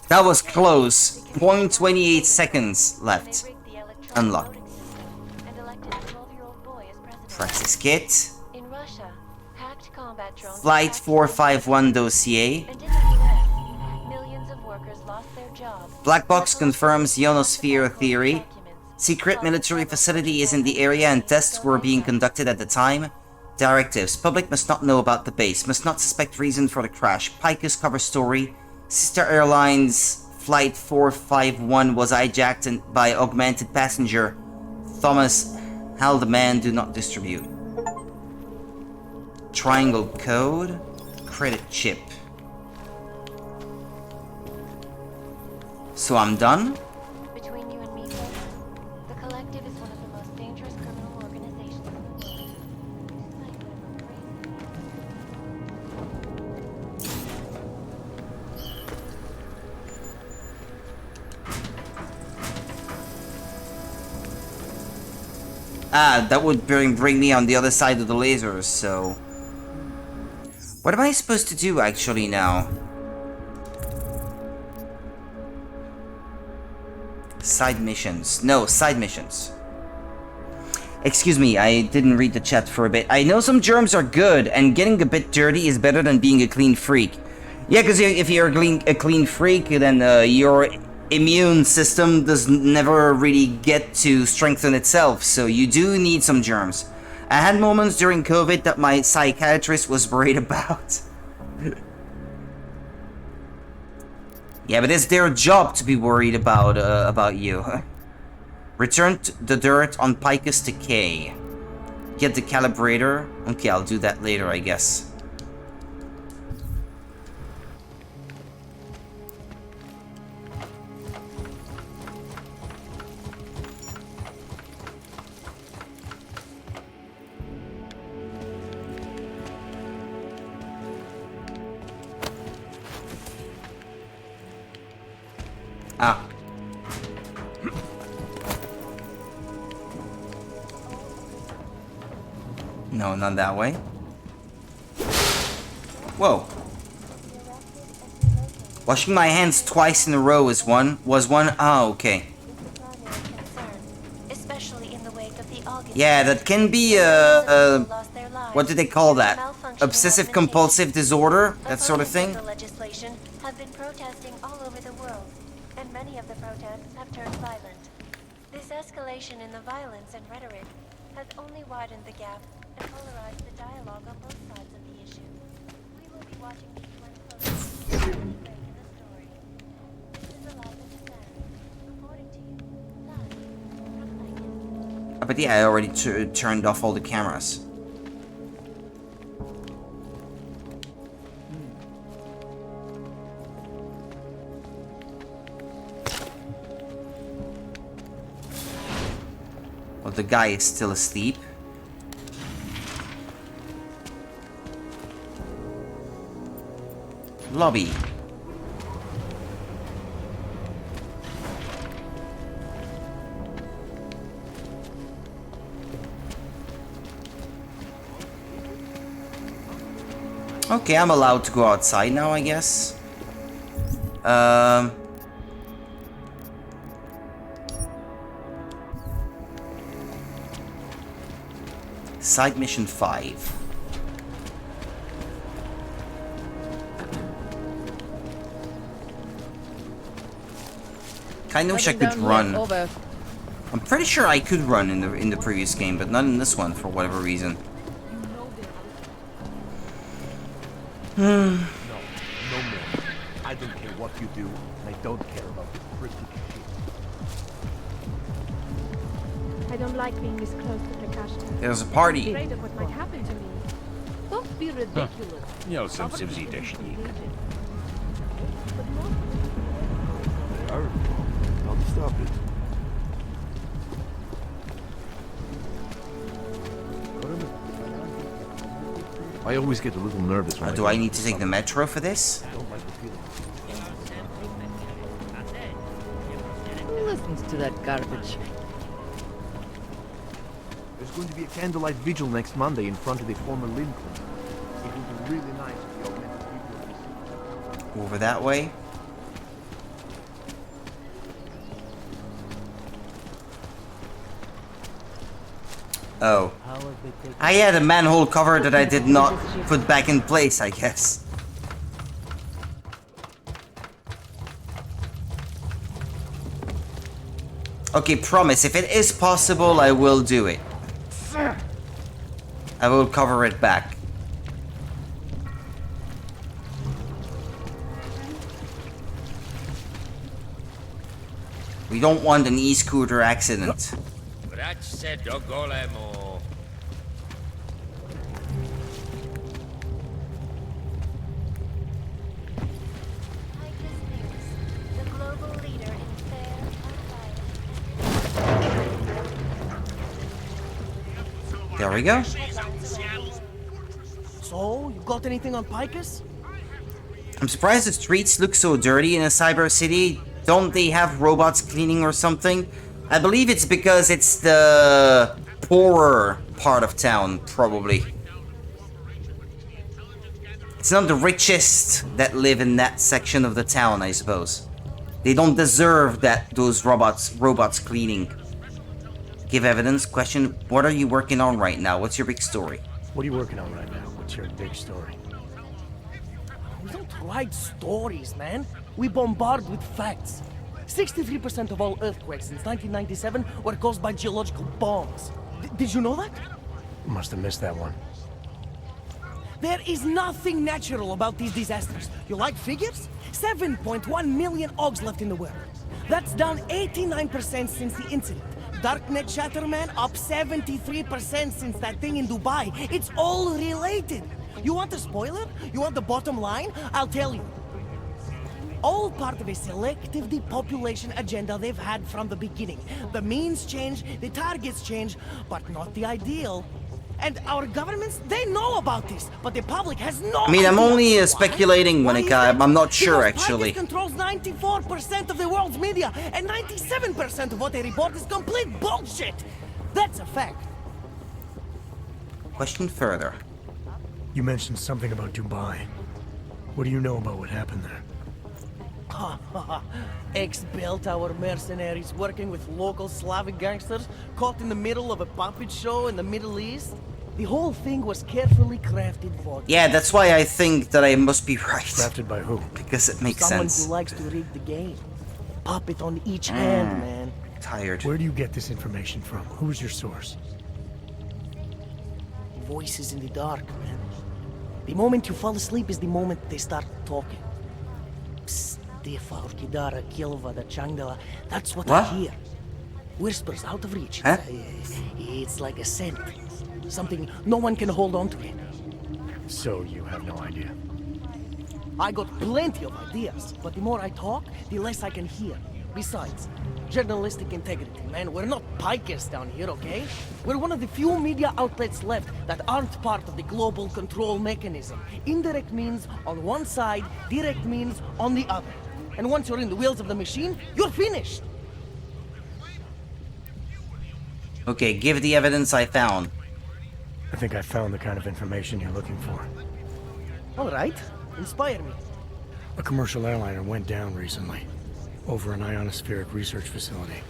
That was close. 0.28 seconds left. Unlock. Practice kit. Flight 451 dossier. Black box confirms ionosphere theory. Secret military facility is in the area and tests were being conducted at the time. Directives. Public must not know about the base. Must not suspect reason for the crash. Picus cover story. Sister Airlines Flight 451 was hijacked by augmented passenger. Thomas Haldeman do not distribute. Triangle code. Credit chip. So I'm done? Between you and me, folks, the Collective is one of the most dangerous criminal organizations in the world. Ah, that would bring me on the other side of the lasers, so... What am I supposed to do actually now? Side missions. No, side missions. Excuse me, I didn't read the chat for a bit. I know some germs are good, and getting a bit dirty is better than being a clean freak. Yeah, because if you're a clean freak, then your immune system does never really get to strengthen itself, so you do need some germs. I had moments during COVID that my psychiatrist was worried about. Yeah, but it's their job to be worried about you. Return the dirt on Picus to K. Get the calibrator. Okay, I'll do that later, I guess. Ah. No, not that way. Whoa. Washing my hands twice in a row was one. Oh, okay. Especially in the wake of the August. Yeah, that can be what do they call that? Obsessive compulsive disorder, that sort of thing. The legislation have been protesting all over the world, and many of the protests have turned violent. This escalation in the violence and rhetoric has only widened the gap and polarized the dialogue on both sides of the issue. We will be watching these one closely in the story. This is Eliza Cassandra, reporting to you live from Megan. But yeah, I already turned off all the cameras. Well, the guy is still asleep. Lobby. Okay, I'm allowed to go outside now, I guess. Side mission 5. Kinda wish I could run. I'm pretty sure I could run in the previous game, but not in this one for whatever reason. No more. I don't care what you do, and I don't care about this cryptic shit. I don't like being this close to Prakash. There's a party. I'm afraid of what might happen to me. Don't be ridiculous. Měl jsem si vzít deštník. I'll stop it. I always get a little nervous when Do I need to take the metro for this? I don't like the feeling. Who listens to that garbage? There's going to be a candlelight vigil next Monday in front of the former Lynn Club. It will be really nice if the augmented people will see. Over that way. Oh. I had a manhole cover that I did not put back in place, I guess. Okay, promise, if it is possible, I will do it. I will cover it back. We don't want an e-scooter accident. The global leader in fair, There we go. So, you got anything on Picus? I'm surprised the streets look so dirty in a cyber city. Don't they have robots cleaning or something? I believe it's because it's the poorer part of town, probably. It's not the richest that live in that section of the town, I suppose. They don't deserve those robots cleaning. Give evidence. Question, what are you working on right now? What's your big story? What are you working on right now? What's your big story? We don't write stories, man. We bombard with facts. 63% of all earthquakes since 1997 were caused by geological bombs. Did you know that? Must have missed that one. There is nothing natural about these disasters. You like figures? 7.1 million OGs left in the world. That's down 89% since the incident. Darknet chatter, man, up 73% since that thing in Dubai. It's all related. You want a spoiler? You want the bottom line? I'll tell you. All part of a selective depopulation agenda they've had from the beginning. The means change, the targets change, but not the ideal. And our governments, they know about this, but the public has no I mean, I'm idea. only speculating when I'm not sure, actually. Picus controls 94% of the world's media, and 97% of what they report is complete bullshit. That's a fact. Question further. You mentioned something about Dubai. What do you know about what happened there? Ex-bell tower mercenaries working with local Slavic gangsters caught in the middle of a puppet show in the Middle East. The whole thing was carefully crafted VOD. Yeah, that's why I think that I must be right. Crafted by who? Because it makes Someone sense. who likes to rig the game. Puppet on each hand, man. Tired. Where do you get this information from? Who is your source? Voices in the dark, man. The moment you fall asleep is the moment they start talking. Psst, Defa Orkidara Kilva da Changdala. That's what I hear. Whispers out of reach. Huh? It's like a scent. Something no one can hold on to it. So you have no idea. I got plenty of ideas, but the more I talk, the less I can hear. Besides, journalistic integrity, man. We're not pikers down here, okay? We're one of the few media outlets left that aren't part of the global control mechanism. Indirect means on one side, direct means on the other. And once you're in the wheels of the machine, you're finished. Okay, give the evidence I found. I think I found the kind of information you're looking for. All right, inspire me. A commercial airliner went down recently, over an ionospheric research facility.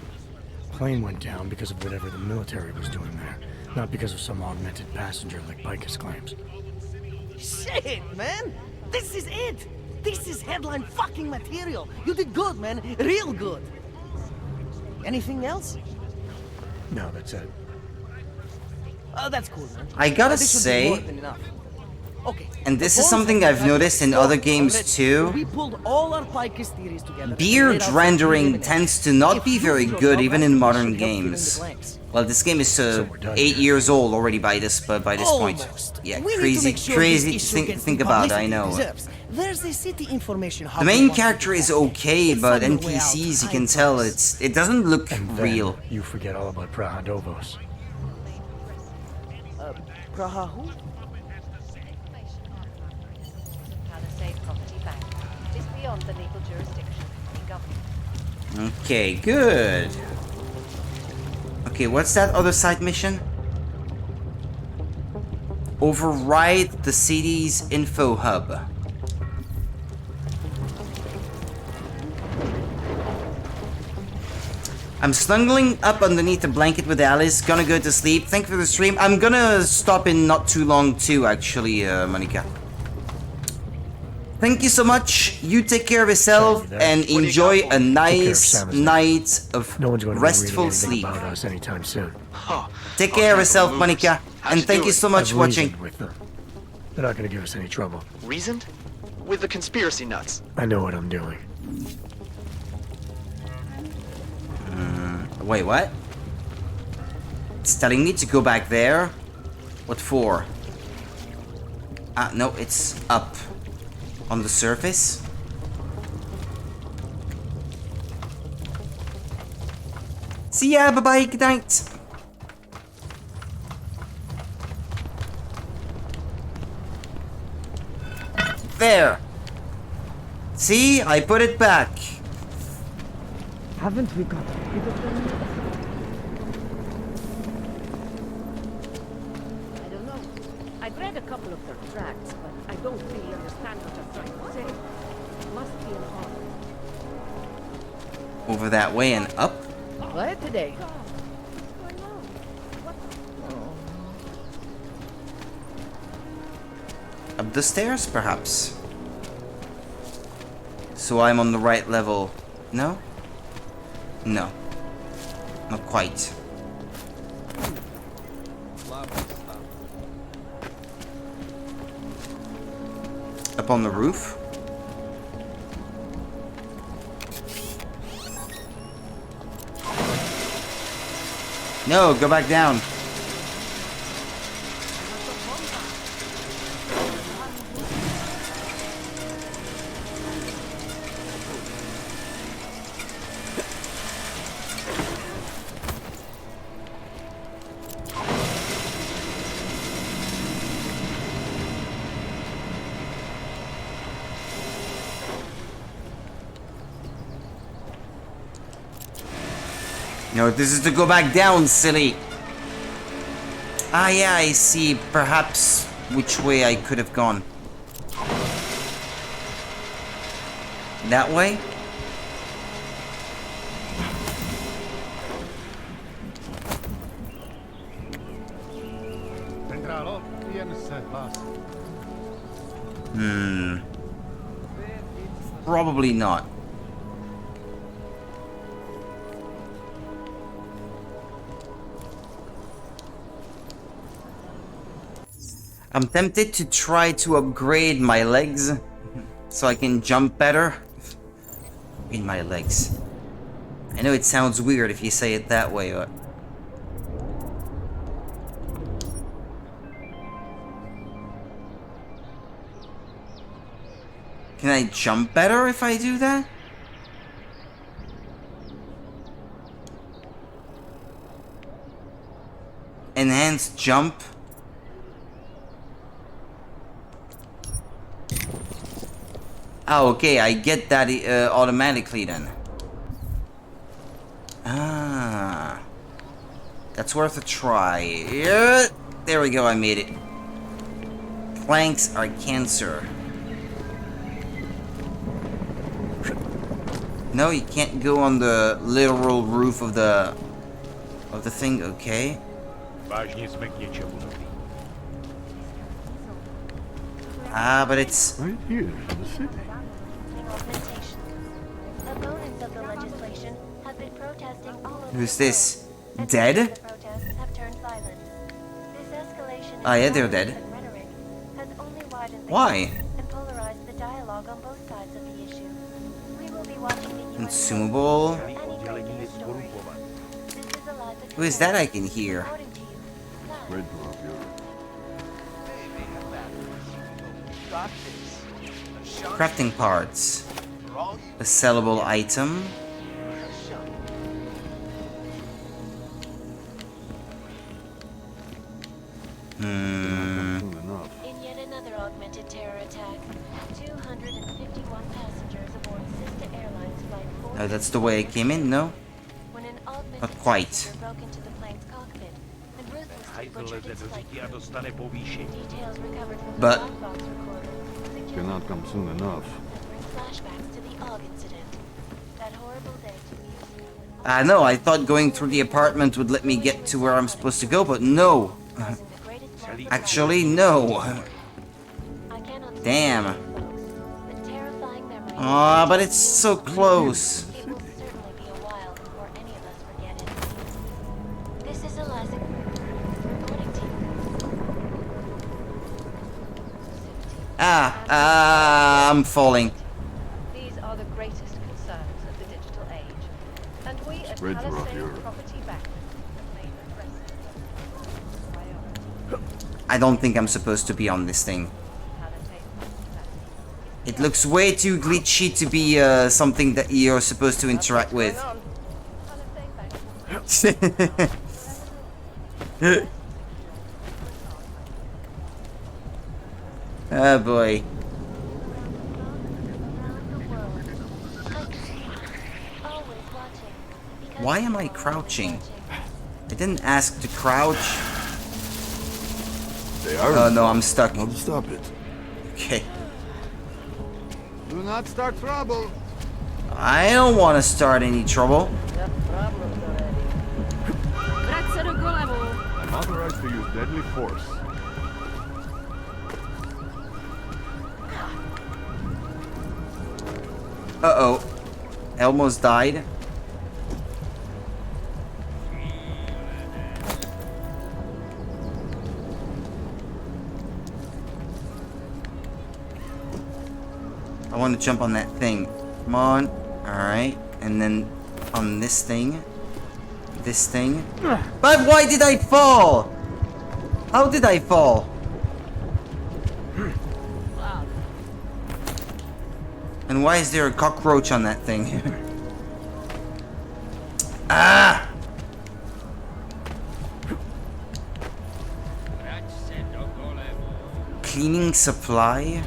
Plane went down because of whatever the military was doing there, not because of some augmented passenger like Bicus claims. Shit, man! This is it! This is headline fucking material! You did good, man! Real good! Anything else? No, that's it. That's cool, man. I gotta This should be say, more than enough. Okay. and this is something I've noticed in other games too, We pulled all our Picus theories together. beard rendering tends to not be very good even in modern games. Well, this game is 8 years old already by this point. Yeah, crazy to think about, I know. There's a city information hub. The main character is okay, but NPCs, you can tell it doesn't look real. You forget all about Praha Dovos. Praha who? Palisade Property Bank. It is beyond the legal jurisdiction of the government. Okay, good. Okay, what's that other side mission? Override the city's info hub. I'm snuggling up underneath the blanket with Alice, gonna go to sleep. Thank you for the stream. I'm gonna stop in not too long too, actually, Monica. Thank you so much. You take care of yourself and enjoy a nice night of restful sleep. About us anytime soon. Take care of yourself, Monica, and thank you so much for watching. They're not gonna give us any trouble. Reasoned? With the conspiracy nuts. I know what I'm doing. Wait, what? It's telling me to go back there? What for? No, it's up. On the surface? See ya, bye-bye, good night. There. See, I put it back. Haven't we got a bit of them? I don't know. I've read a couple of their tracts, but I don't really understand what they're trying to say. Must be an honor. Over that way and up? What today? Up the stairs, perhaps. So I'm on the right level. No? No. Not quite. Up on the roof? No, go back down. No, this is to go back down, silly. Ah, yeah, I see. Perhaps which way I could have gone. That way? Probably not. I'm tempted to try to upgrade my legs so I can jump better. In my legs. I know it sounds weird if you say it that way, but... Can I jump better if I do that? Enhanced jump? Oh, okay, I get that automatically then. Ah. That's worth a try. Yeah, there we go, I made it. Planks are cancer. No, you can't go on the literal roof of the thing, okay. Ah, but it's right here in the city. Opponents of the legislation have been protesting all over. Who's this? Dead? The protests have turned violent. This escalation Ah, yeah, they're dead. rhetoric has only widened the Why? gap and polarized the dialogue on both sides of the issue. We will be watching the Consumable. any break in the story. This is a live Who is that I can hear? Red drop here. Crafting parts. A sellable item. In yet another augmented terror attack, 251 passengers aboard sister airlines flight 4. Oh, that's the way I came in, no? When an augmented Not quite. passenger broke into the plane's cockpit and ruthlessly butchered its flight crew. Details recovered from the But- black box recorder Cannot come soon enough. bring flashbacks to the AUG incident. That horrible day to me. No, I thought going through the apartment would let me get to where I'm supposed to go, but no. Actually, no. Damn. Aw, but it's so close. It will certainly be a while before any of us forget it. This is Eliza. Reporting team. I'm falling. These are the greatest concerns of the digital age. And we at Red drop Palisade here. Property Bank have made addresses priority. I don't think I'm supposed to be on this thing. It looks way too glitchy to be something that you're supposed to interact with. Oh boy. Why am I crouching? I didn't ask to crouch. They are. Oh no, I'm stuck. I'll stop it. Okay. Do not start trouble. I don't want to start any trouble. I'm authorized to use deadly force. Uh-oh. I almost died. I want to jump on that thing. Come on. Alright. And then on this thing. This thing. But why did I fall? How did I fall? And why is there a cockroach on that thing? Ah! Cleaning supply?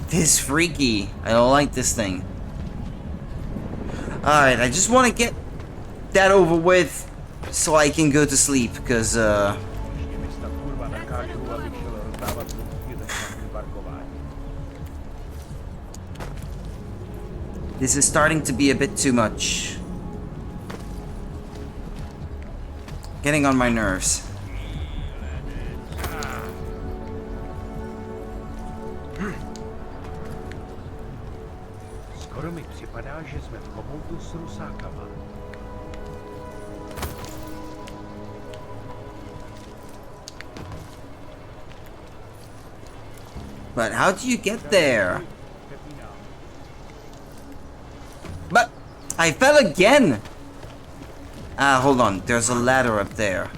This is freaky. I don't like this thing. Alright, I just want to get that over with so I can go to sleep, because this is starting to be a bit too much. Getting on my nerves. Skoro mi připadá, že jsme v komoutu s rusákama. But how do you get there? But I fell again! Hold on. There's a ladder up there.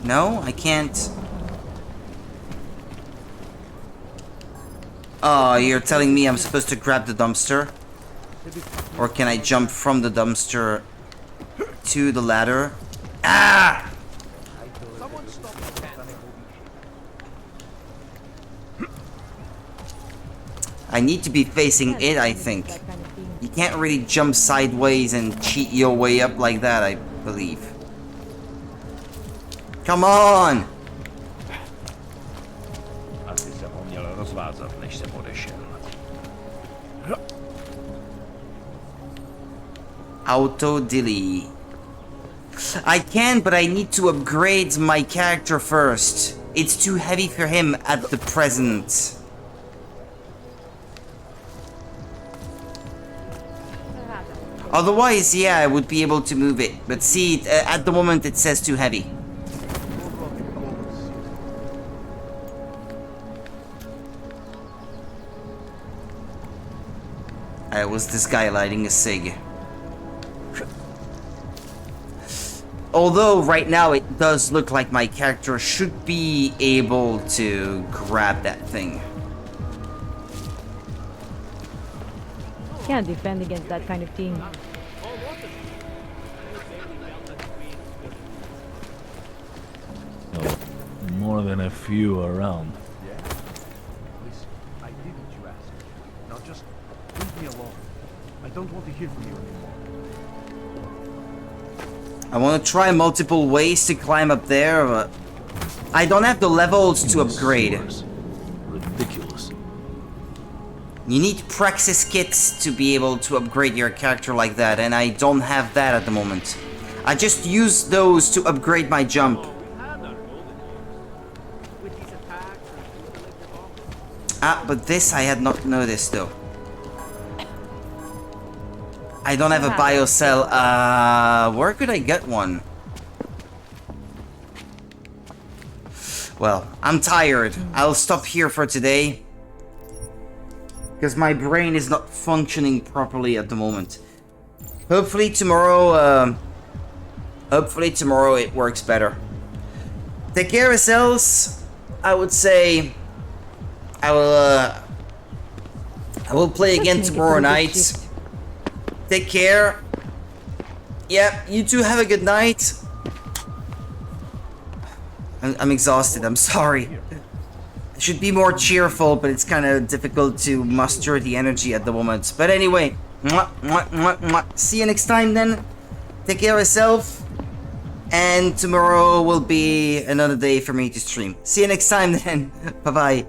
No, I can't. Oh, you're telling me I'm supposed to grab the dumpster? Or can I jump from the dumpster to the ladder? Ah! I need to be facing it, I think. You can't really jump sideways and cheat your way up like that, I believe. Come on! Asi jsem ho měl rozvázat, než jsem odešel. Auto delete. I can, but I need to upgrade my character first. It's too heavy for him at the present. Otherwise, yeah, I would be able to move it. But see, at the moment it says too heavy. Was this guy lighting a cig? Although right now it does look like my character should be able to grab that thing. Can't defend against that kind of team. No, more than a few around. Yeah? Listen, I did what you asked. Now just leave me alone. I don't want to hear from you anymore. I want to try multiple ways to climb up there, but I don't have the levels to upgrade. Ridiculous. You need praxis kits to be able to upgrade your character like that, and I don't have that at the moment. I just use those to upgrade my jump. But this I had not noticed though. I don't have a biocell. Where could I get one? Well, I'm tired. I'll stop here for today. Because my brain is not functioning properly at the moment. Hopefully tomorrow, it works better. Take care, yourselves. I would say I will play again tomorrow night. Take care. Yep, you two have a good night. I'm exhausted, I'm sorry. I should be more cheerful, but it's kind of difficult to muster the energy at the moment. But anyway, see you next time then. Take care of yourself. And tomorrow will be another day for me to stream. See you next time then. Bye-bye.